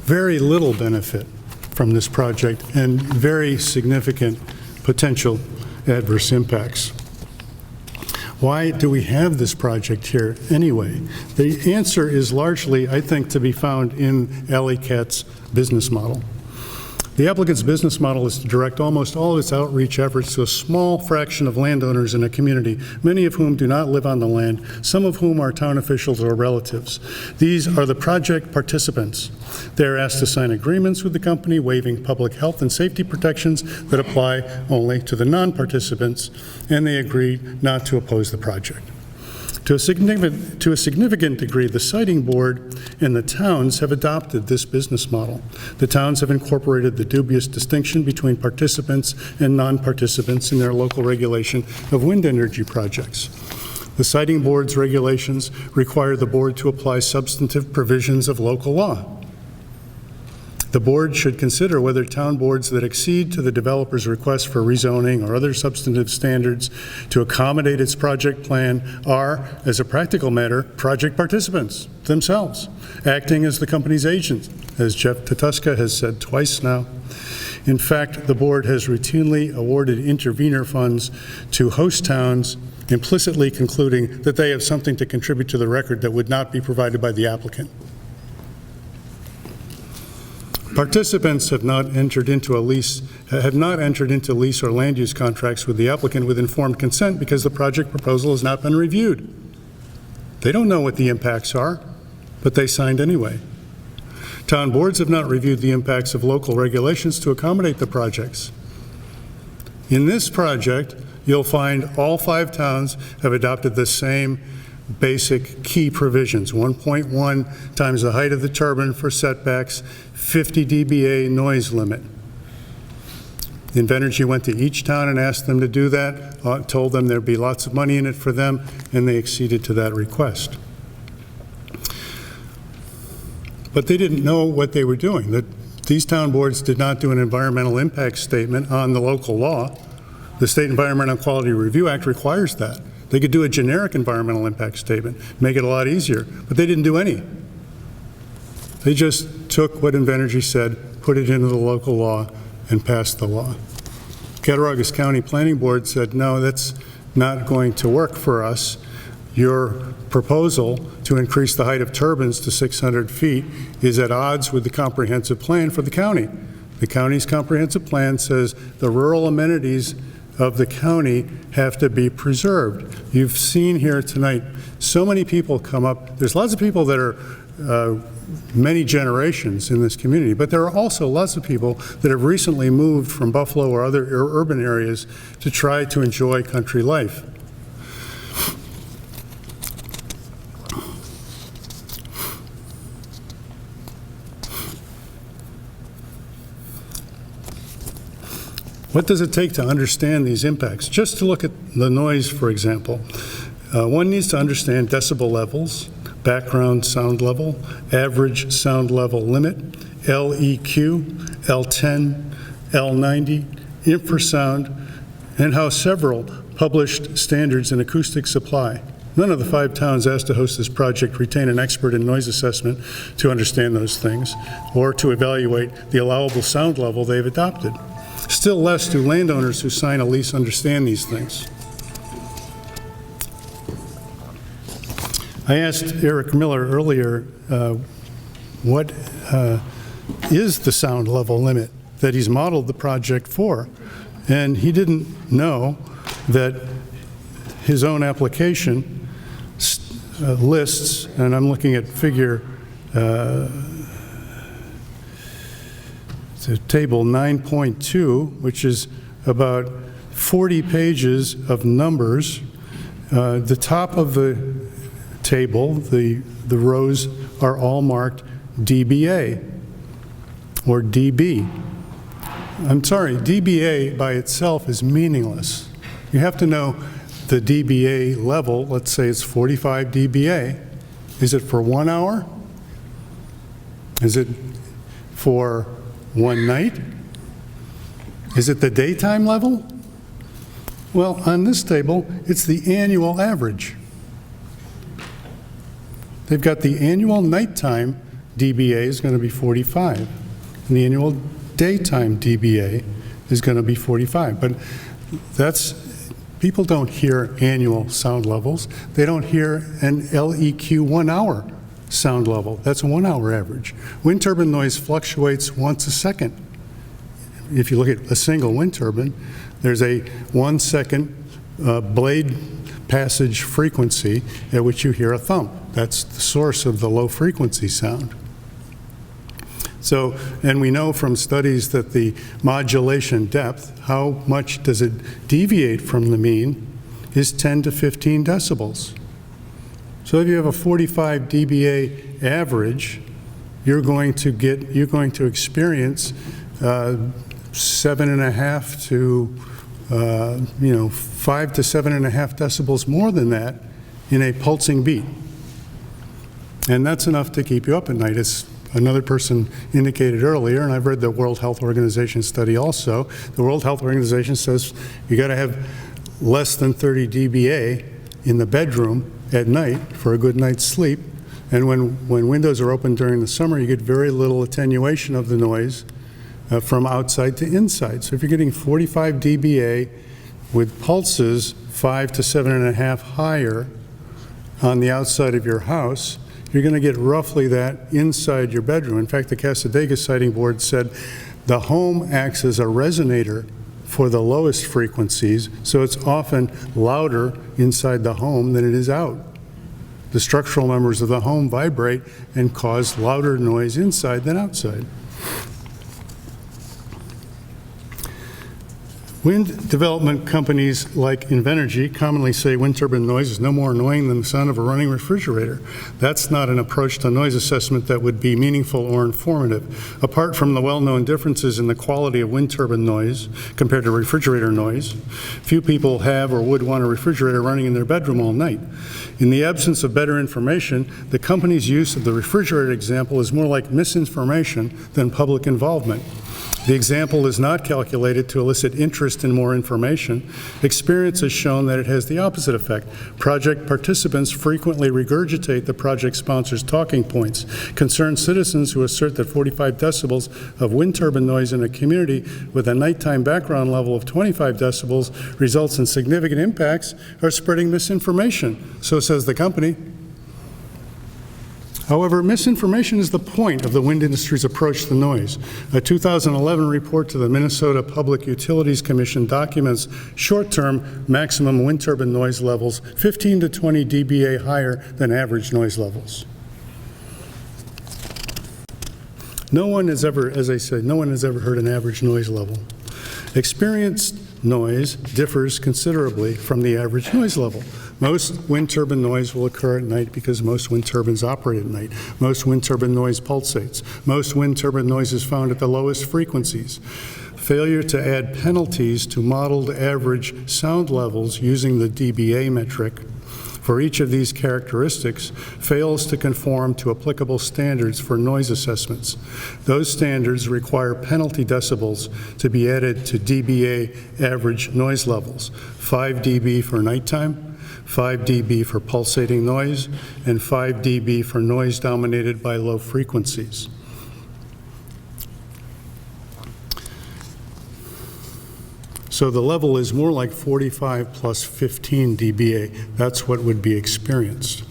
very little benefit from this project and very significant potential adverse impacts. Why do we have this project here anyway? The answer is largely, I think, to be found in Alle-Catt's business model. The applicant's business model is to direct almost all of its outreach efforts to a small fraction of landowners in a community, many of whom do not live on the land, some of whom are town officials or relatives. These are the project participants. They are asked to sign agreements with the company, waiving public health and safety protections that apply only to the non-participants, and they agree not to oppose the project. To a significant degree, the siting board and the towns have adopted this business model. The towns have incorporated the dubious distinction between participants and non-participants in their local regulation of wind energy projects. The siting board's regulations require the board to apply substantive provisions of local law. The board should consider whether town boards that accede to the developer's request for rezoning or other substantive standards to accommodate its project plan are, as a practical matter, project participants themselves, acting as the company's agent, as Jeff Tatuska has said twice now. In fact, the board has routinely awarded intervenor funds to host towns, implicitly concluding that they have something to contribute to the record that would not be provided by the applicant. Participants have not entered into lease or land use contracts with the applicant with informed consent because the project proposal has not been reviewed. They don't know what the impacts are, but they signed anyway. Town boards have not reviewed the impacts of local regulations to accommodate the projects. In this project, you'll find all 5 towns have adopted the same basic key provisions: 1.1 times the height of the turbine for setbacks, 50 dBA noise limit. Invenergy went to each town and asked them to do that, told them there'd be lots of money in it for them, and they acceded to that request. But they didn't know what they were doing. These town boards did not do an environmental impact statement on the local law. The State Environmental Quality Review Act requires that. They could do a generic environmental impact statement, make it a lot easier, but they didn't do any. They just took what Invenergy said, put it into the local law, and passed the law. Cattaraugus County Planning Board said, no, that's not going to work for us. Your proposal to increase the height of turbines to 600 feet is at odds with the comprehensive plan for the county. The county's comprehensive plan says the rural amenities of the county have to be preserved. You've seen here tonight so many people come up. There's lots of people that are many generations in this community, but there are also lots of people that have recently moved from Buffalo or other urban areas to try to enjoy country life. What does it take to understand these impacts? Just to look at the noise, for example, one needs to understand decibel levels, background sound level, average sound level limit, LEQ, L10, L90, infrasound, and how several published standards in acoustic supply. None of the 5 towns asked to host this project retain an expert in noise assessment to understand those things or to evaluate the allowable sound level they've adopted. Still less do landowners who sign a lease understand these things. I asked Eric Miller earlier what is the sound level limit that he's modeled the project for, and he didn't know that his own application lists, and I'm looking at figure table 9.2, which is about 40 pages of numbers. The top of the table, the rows are all marked dBA or dB. I'm sorry, dBA by itself is meaningless. You have to know the dBA level. Let's say it's 45 dBA. Is it for 1 hour? Is it for one night? Is it the daytime level? Well, on this table, it's the annual average. They've got the annual nighttime dBA is going to be 45, and the annual daytime dBA is going to be 45. But that's, people don't hear annual sound levels. They don't hear an LEQ 1 hour sound level. That's a 1 hour average. Wind turbine noise fluctuates once a second. If you look at a single wind turbine, there's a 1 second blade passage frequency at which you hear a thump. That's the source of the low frequency sound. So, and we know from studies that the modulation depth, how much does it deviate from the mean, is 10 to 15 decibels. So if you have a 45 dBA average, you're going to experience 7.5 to 5 to 7.5 decibels more than that in a pulsing beat. And that's enough to keep you up at night. As another person indicated earlier, and I've read the World Health Organization study also. The World Health Organization says you got to have less than 30 dBA in the bedroom at night for a good night's sleep. And when windows are open during the summer, you get very little attenuation of the noise from outside to inside. So if you're getting 45 dBA with pulses 5 to 7.5 higher on the outside of your house, you're going to get roughly that inside your bedroom. In fact, the Cassadaga Sighting Board said the home acts as a resonator for the lowest frequencies, so it's often louder inside the home than it is out. The structural members of the home vibrate and cause louder noise inside than outside. Wind development companies like Invenergy commonly say wind turbine noise is no more annoying than the sound of a running refrigerator. That's not an approach to noise assessment that would be meaningful or informative. Apart from the well-known differences in the quality of wind turbine noise compared to refrigerator noise, few people have or would want a refrigerator running in their bedroom all night. In the absence of better information, the company's use of the refrigerator example is more like misinformation than public involvement. The example is not calculated to elicit interest in more information. Experience has shown that it has the opposite effect. Project participants frequently regurgitate the project sponsor's talking points. Concerned citizens who assert that 45 decibels of wind turbine noise in a community with a nighttime background level of 25 decibels results in significant impacts are spreading misinformation, so says the company. However, misinformation is the point of the wind industry's approach to noise. A 2011 report to the Minnesota Public Utilities Commission documents short-term maximum wind turbine noise levels 15 to 20 dBA higher than average noise levels. No one has ever, as I said, no one has ever heard an average noise level. Experienced noise differs considerably from the average noise level. Most wind turbine noise will occur at night because most wind turbines operate at night. Most wind turbine noise pulsates. Most wind turbine noise is found at the lowest frequencies. Failure to add penalties to modeled average sound levels using the dBA metric for each of these characteristics fails to conform to applicable standards for noise assessments. Those standards require penalty decibels to be added to dBA average noise levels, 5 dB for nighttime, 5 dB for pulsating noise, and 5 dB for noise dominated by low frequencies. So the level is more like 45 plus 15 dBA. That's what would be experienced.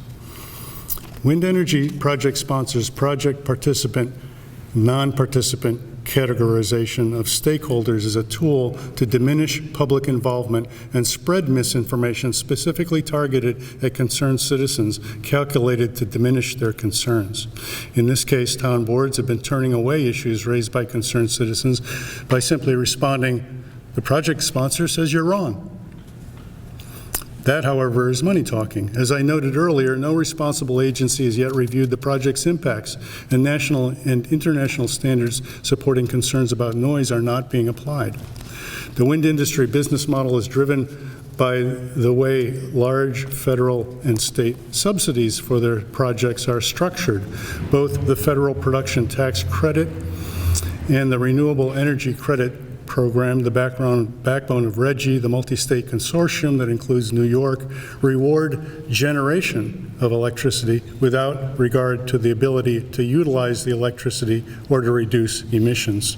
Wind energy project sponsors project participant, non-participant categorization of stakeholders as a tool to diminish public involvement and spread misinformation specifically targeted at concerned citizens, calculated to diminish their concerns. In this case, town boards have been turning away issues raised by concerned citizens by simply responding, "The project sponsor says you're wrong." That, however, is money talking. As I noted earlier, no responsible agency has yet reviewed the project's impacts, and national and international standards supporting concerns about noise are not being applied. The wind industry business model is driven by the way large federal and state subsidies for their projects are structured. Both the federal production tax credit and the renewable energy credit program, the backbone of RGGI, the multi-state consortium that includes New York, reward generation of electricity without regard to the ability to utilize the electricity or to reduce emissions.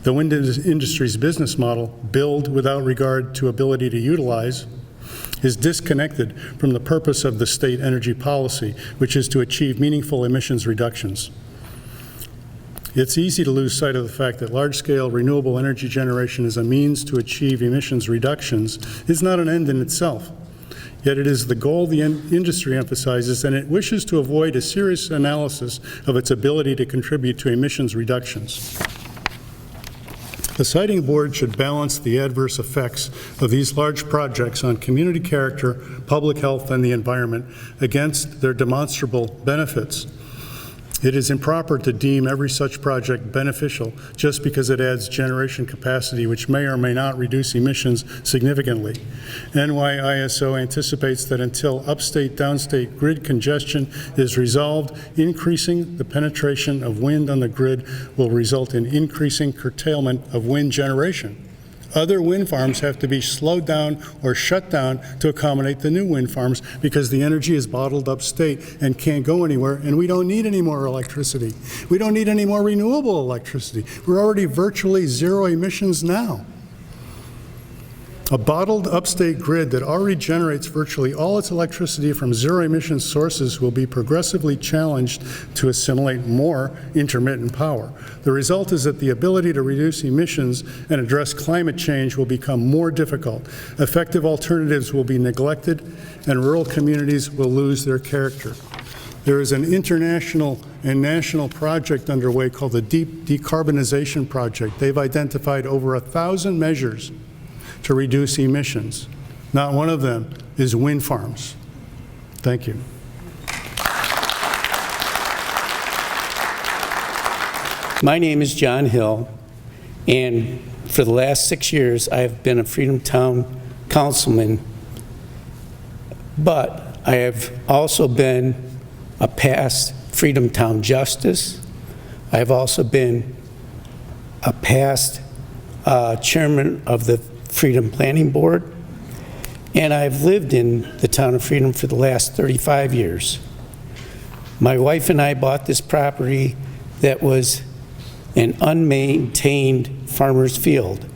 The wind industry's business model, build without regard to ability to utilize, is disconnected from the purpose of the state energy policy, which is to achieve meaningful emissions reductions. It's easy to lose sight of the fact that large-scale renewable energy generation as a means to achieve emissions reductions is not an end in itself. Yet it is the goal the industry emphasizes, and it wishes to avoid a serious analysis of its ability to contribute to emissions reductions. The siting board should balance the adverse effects of these large projects on community character, public health, and the environment against their demonstrable benefits. It is improper to deem every such project beneficial just because it adds generation capacity, which may or may not reduce emissions significantly. NYISO anticipates that until upstate downstate grid congestion is resolved, increasing the penetration of wind on the grid will result in increasing curtailment of wind generation. Other wind farms have to be slowed down or shut down to accommodate the new wind farms because the energy is bottled upstate and can't go anywhere, and we don't need any more electricity. We don't need any more renewable electricity. We're already virtually zero emissions now. A bottled upstate grid that already generates virtually all its electricity from zero-emission sources will be progressively challenged to assimilate more intermittent power. The result is that the ability to reduce emissions and address climate change will become more difficult. Effective alternatives will be neglected, and rural communities will lose their character. There is an international and national project underway called the Deep Decarbonization Project. They've identified over 1,000 measures to reduce emissions. Not one of them is wind farms. Thank you. My name is John Hill, and for the last 6 years I've been a Freedom Town councilman, but I have also been a past Freedom Town justice. I've also been a past chairman of the Freedom Planning Board, and I've lived in the town of Freedom for the last 35 years. My wife and I bought this property that was an unmaintained farmer's field.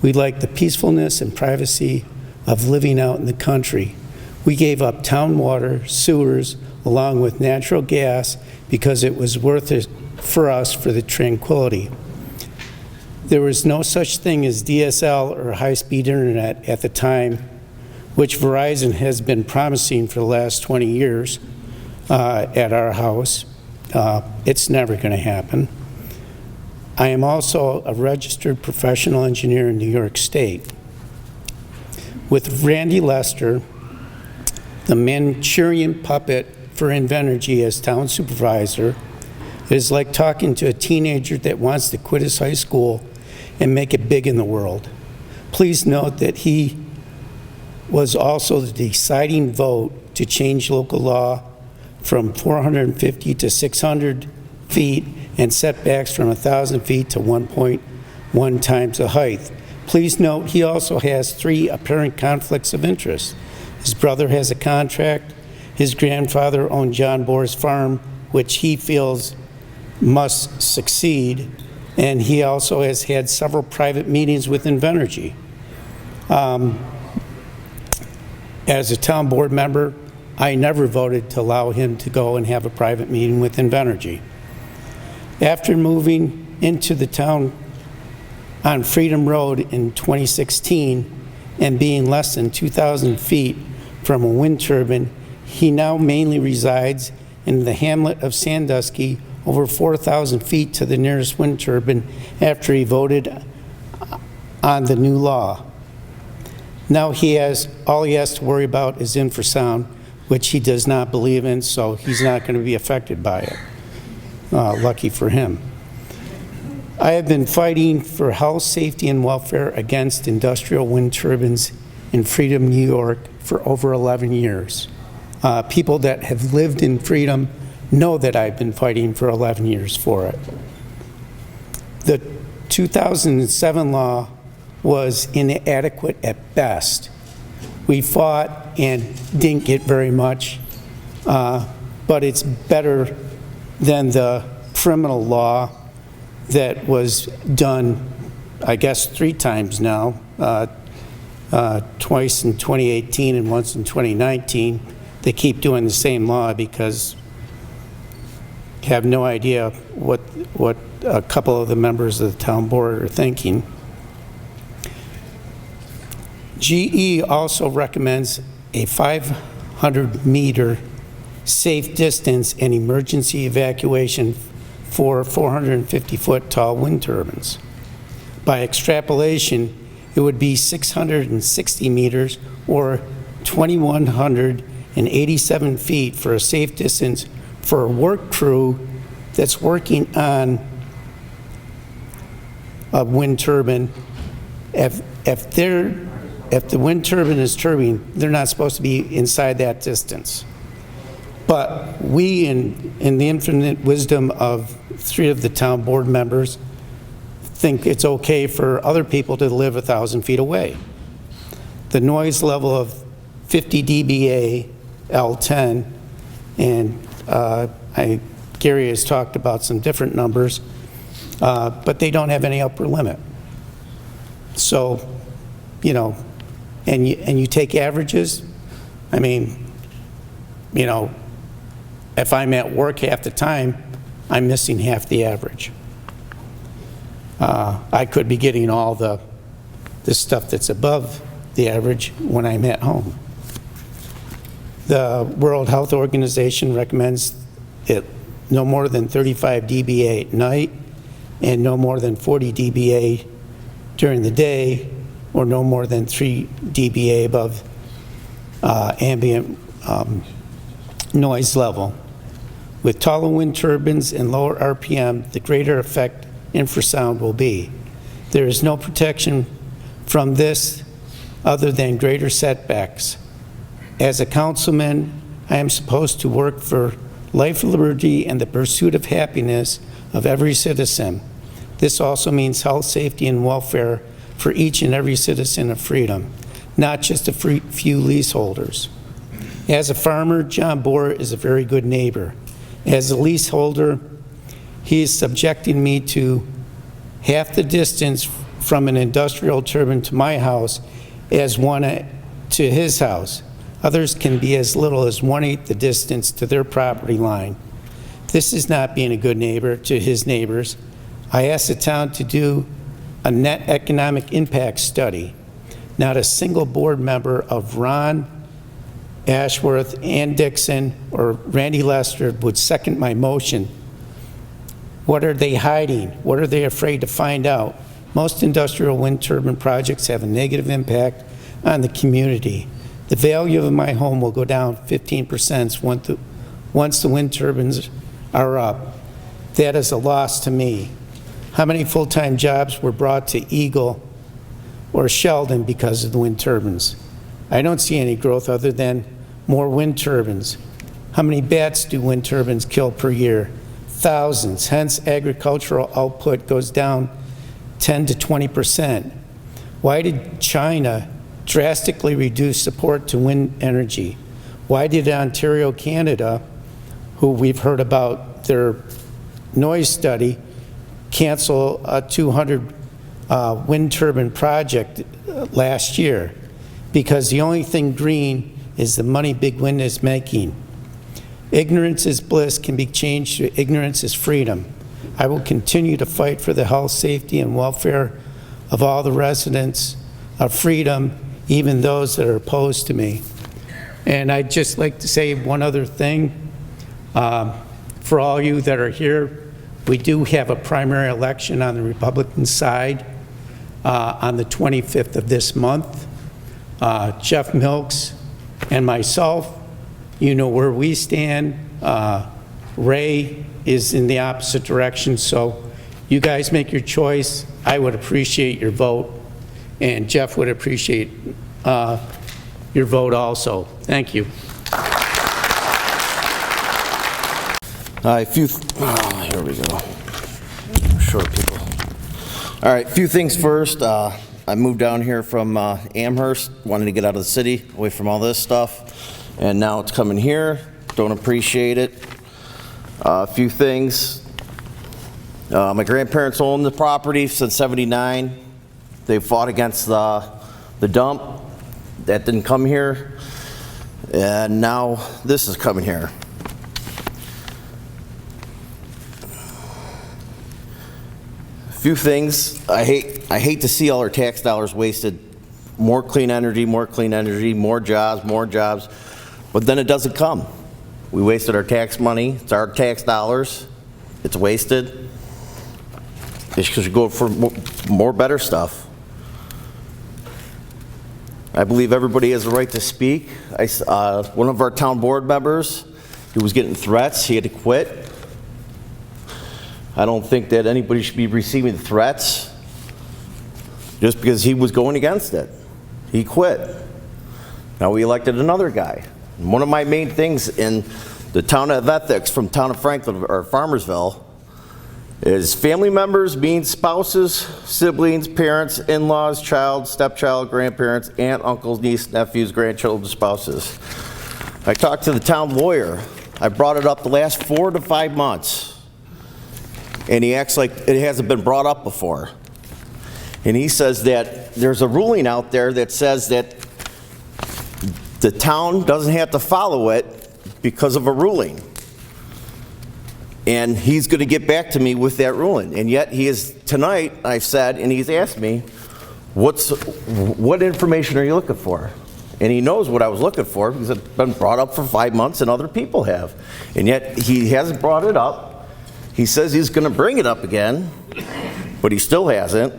We liked the peacefulness and privacy of living out in the country. We gave up town water, sewers, along with natural gas because it was worth it for us for the tranquility. There was no such thing as DSL or high-speed internet at the time, which Verizon has been promising for the last 20 years at our house. It's never going to happen. I am also a registered professional engineer in New York State. With Randy Lester, the Manchurian puppet for Invenergy as town supervisor, it is like talking to a teenager that wants to quit his high school and make it big in the world. Please note that he was also the deciding vote to change local law from 450 to 600 feet and setbacks from 1,000 feet to 1.1 times the height. Please note, he also has 3 apparent conflicts of interest. His brother has a contract. His grandfather owned John Boer's farm, which he feels must succeed. And he also has had several private meetings with Invenergy. As a town board member, I never voted to allow him to go and have a private meeting with Invenergy. After moving into the town on Freedom Road in 2016 and being less than 2,000 feet from a wind turbine, he now mainly resides in the hamlet of Sandusky, over 4,000 feet to the nearest wind turbine after he voted on the new law. Now all he has to worry about is infrasound, which he does not believe in, so he's not going to be affected by it. Lucky for him. I have been fighting for health, safety, and welfare against industrial wind turbines in Freedom, New York for over 11 years. People that have lived in Freedom know that I've been fighting for 11 years for it. The 2007 law was inadequate at best. We fought and didn't get very much, but it's better than the criminal law that was done, I guess, 3 times now, twice in 2018 and once in 2019. They keep doing the same law because I have no idea what a couple of the members of the town board are thinking. GE also recommends a 500-meter safe distance and emergency evacuation for 450-foot tall wind turbines. By extrapolation, it would be 660 meters or 2,187 feet for a safe distance for a work crew that's working on a wind turbine. If the wind turbine is turbine, they're not supposed to be inside that distance. But we, in the infinite wisdom of 3 of the town board members, think it's okay for other people to live 1,000 feet away. The noise level of 50 dBA L10, and Gary has talked about some different numbers, but they don't have any upper limit. So, you know, and you take averages. I mean, you know, if I'm at work half the time, I'm missing half the average. I could be getting all the stuff that's above the average when I'm at home. The World Health Organization recommends it no more than 35 dBA at night and no more than 40 dBA during the day, or no more than 3 dBA above ambient noise level. With taller wind turbines and lower RPM, the greater effect infrasound will be. There is no protection from this other than greater setbacks. As a councilman, I am supposed to work for life, liberty, and the pursuit of happiness of every citizen. This also means health, safety, and welfare for each and every citizen of Freedom, not just a few leaseholders. As a farmer, John Boer is a very good neighbor. As a leaseholder, he is subjecting me to half the distance from an industrial turbine to my house as one to his house. Others can be as little as 1/8 the distance to their property line. This is not being a good neighbor to his neighbors. I asked the town to do a net economic impact study. Not a single board member of Ron, Ashworth, Ann Dixon, or Randy Lester would second my motion. What are they hiding? What are they afraid to find out? Most industrial wind turbine projects have a negative impact on the community. The value of my home will go down 15% once the wind turbines are up. That is a loss to me. How many full-time jobs were brought to Eagle or Sheldon because of the wind turbines? I don't see any growth other than more wind turbines. How many bats do wind turbines kill per year? Thousands. Hence, agricultural output goes down 10 to 20%. Why did China drastically reduce support to wind energy? Why did Ontario, Canada, who we've heard about their noise study, cancel a 200 wind turbine project last year? Because the only thing green is the money big wind is making. Ignorance is bliss can be changed to ignorance is freedom. I will continue to fight for the health, safety, and welfare of all the residents of freedom, even those that are opposed to me. And I'd just like to say one other thing. For all you that are here, we do have a primary election on the Republican side on the 25th of this month. Jeff Milks and myself, you know where we stand. Ray is in the opposite direction, so you guys make your choice. I would appreciate your vote, and Jeff would appreciate your vote also. Thank you. Here we go. Short people. All right, few things first. I moved down here from Amherst, wanted to get out of the city, away from all this stuff, and now it's coming here. Don't appreciate it. A few things. My grandparents owned the property since '79. They fought against the dump. That didn't come here. And now this is coming here. A few things. I hate to see all our tax dollars wasted. More clean energy, more jobs, but then it doesn't come. We wasted our tax money. It's our tax dollars. It's wasted. It's because we go for more better stuff. I believe everybody has the right to speak. One of our town board members, he was getting threats. He had to quit. I don't think that anybody should be receiving threats just because he was going against it. He quit. Now we elected another guy. And one of my main things in the town of ethics from town of Franklin or Farmersville is family members means spouses, siblings, parents, in-laws, child, stepchild, grandparents, aunt, uncles, niece, nephews, grandchildren, spouses. I talked to the town lawyer. I brought it up the last 4 to 5 months, and he acts like it hasn't been brought up before. And he says that there's a ruling out there that says that the town doesn't have to follow it because of a ruling. And he's going to get back to me with that ruling. And yet he is, tonight, I've said, and he's asked me, what information are you looking for? And he knows what I was looking for because it's been brought up for 5 months and other people have. And yet he hasn't brought it up. He says he's going to bring it up again, but he still hasn't.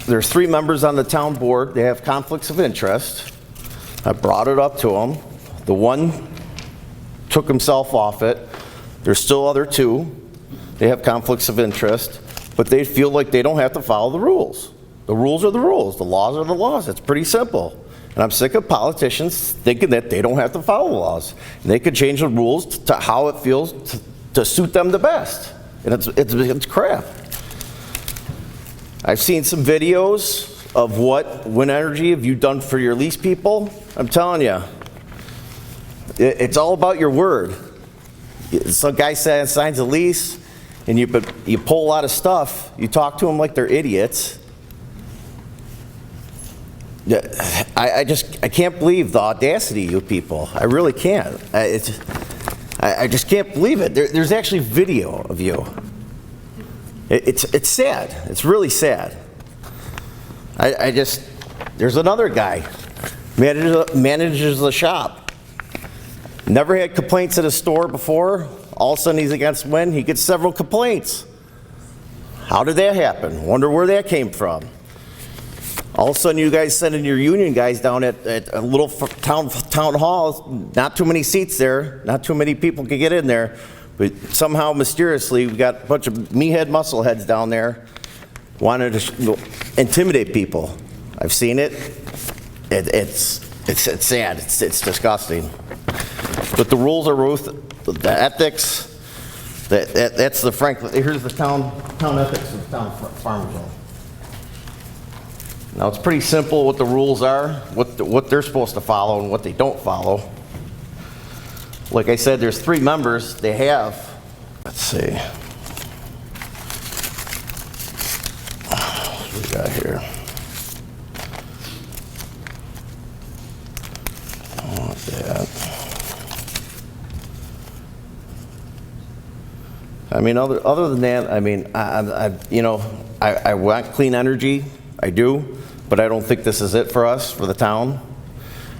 There's 3 members on the town board. They have conflicts of interest. I brought it up to them. The one took himself off it. There's still other 2. They have conflicts of interest, but they feel like they don't have to follow the rules. The rules are the rules. The laws are the laws. It's pretty simple. And I'm sick of politicians thinking that they don't have to follow the laws. And they could change the rules to how it feels to suit them the best. And it's crap. I've seen some videos of what wind energy have you done for your lease people. I'm telling you, it's all about your word. Some guy signs a lease, and you pull a lot of stuff. You talk to them like they're idiots. I can't believe the audacity of you people. I really can't. I just can't believe it. There's actually video of you. It's sad. It's really sad. There's another guy, manages the shop. Never had complaints at a store before. All of a sudden he's against wind. He gets several complaints. How did that happen? Wonder where that came from. All of a sudden you guys sending your union guys down at a little town hall. Not too many seats there. Not too many people can get in there. But somehow, mysteriously, we got a bunch of meathead muscleheads down there wanting to intimidate people. I've seen it. It's It's sad, it's disgusting. But the rules are the ethics, that's the here's the town ethics of town Farmersville. Now, it's pretty simple what the rules are, what they're supposed to follow and what they don't follow. Like I said, there's 3 members. They have, let's see. What do we got here? I want that. I mean, other than that, I mean, I want clean energy. I do, but I don't think this is it for us, for the town.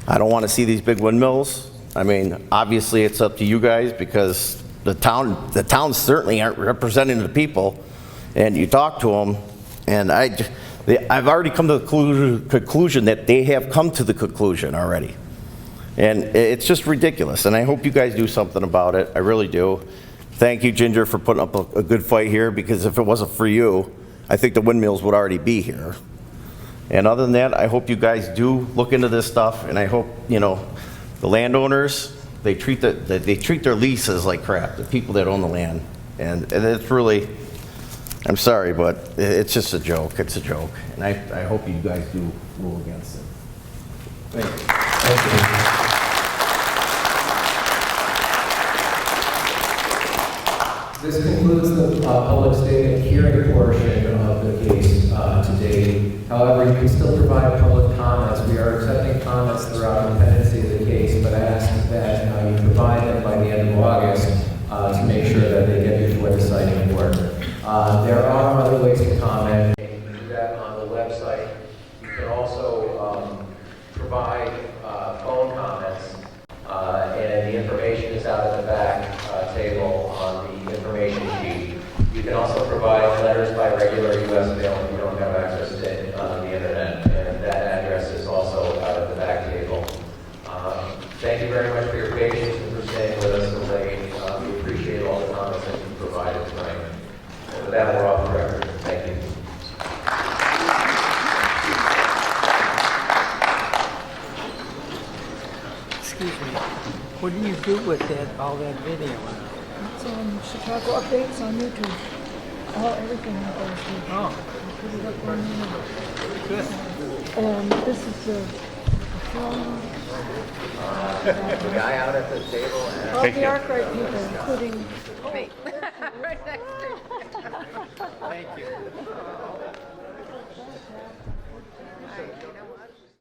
I don't want to see these big windmills. I mean, obviously it's up to you guys because the towns certainly aren't representing the people, and you talk to them, and I've already come to the conclusion that they have come to the conclusion already. And it's just ridiculous, and I hope you guys do something about it. I really do. Thank you, Ginger, for putting up a good fight here, because if it wasn't for you, I think the windmills would already be here. And other than that, I hope you guys do look into this stuff, and I hope, the landowners, they treat their leases like crap, the people that own the land. And it's really, I'm sorry, but it's just a joke. It's a joke. And I hope you guys do rule against it. Thank you. Thank you. This concludes the public statement hearing portion of the case today. However, you can still provide public comments. We are accepting comments throughout the pendency of the case, but I ask that you provide them by the end of August to make sure that they get before the citing board. There are other ways to comment. You can do that on the website. You can also provide phone comments, and the information is out at the back table on the information sheet. You can also provide letters by regular U.S. mail if you don't have access to the internet, and that address is also out at the back table. Thank you very much for your patience and for staying with us so late. We appreciate all the comments that you provided tonight. And with that, we're off the record. Thank you. Excuse me. What do you do with all that video? It's on Chicago Updates on YouTube. Everything on YouTube. Oh. Put it up on YouTube. Good. And this is the film. The guy out at the table. All the Arkwright people, including... Me. Right next to you. Thank you.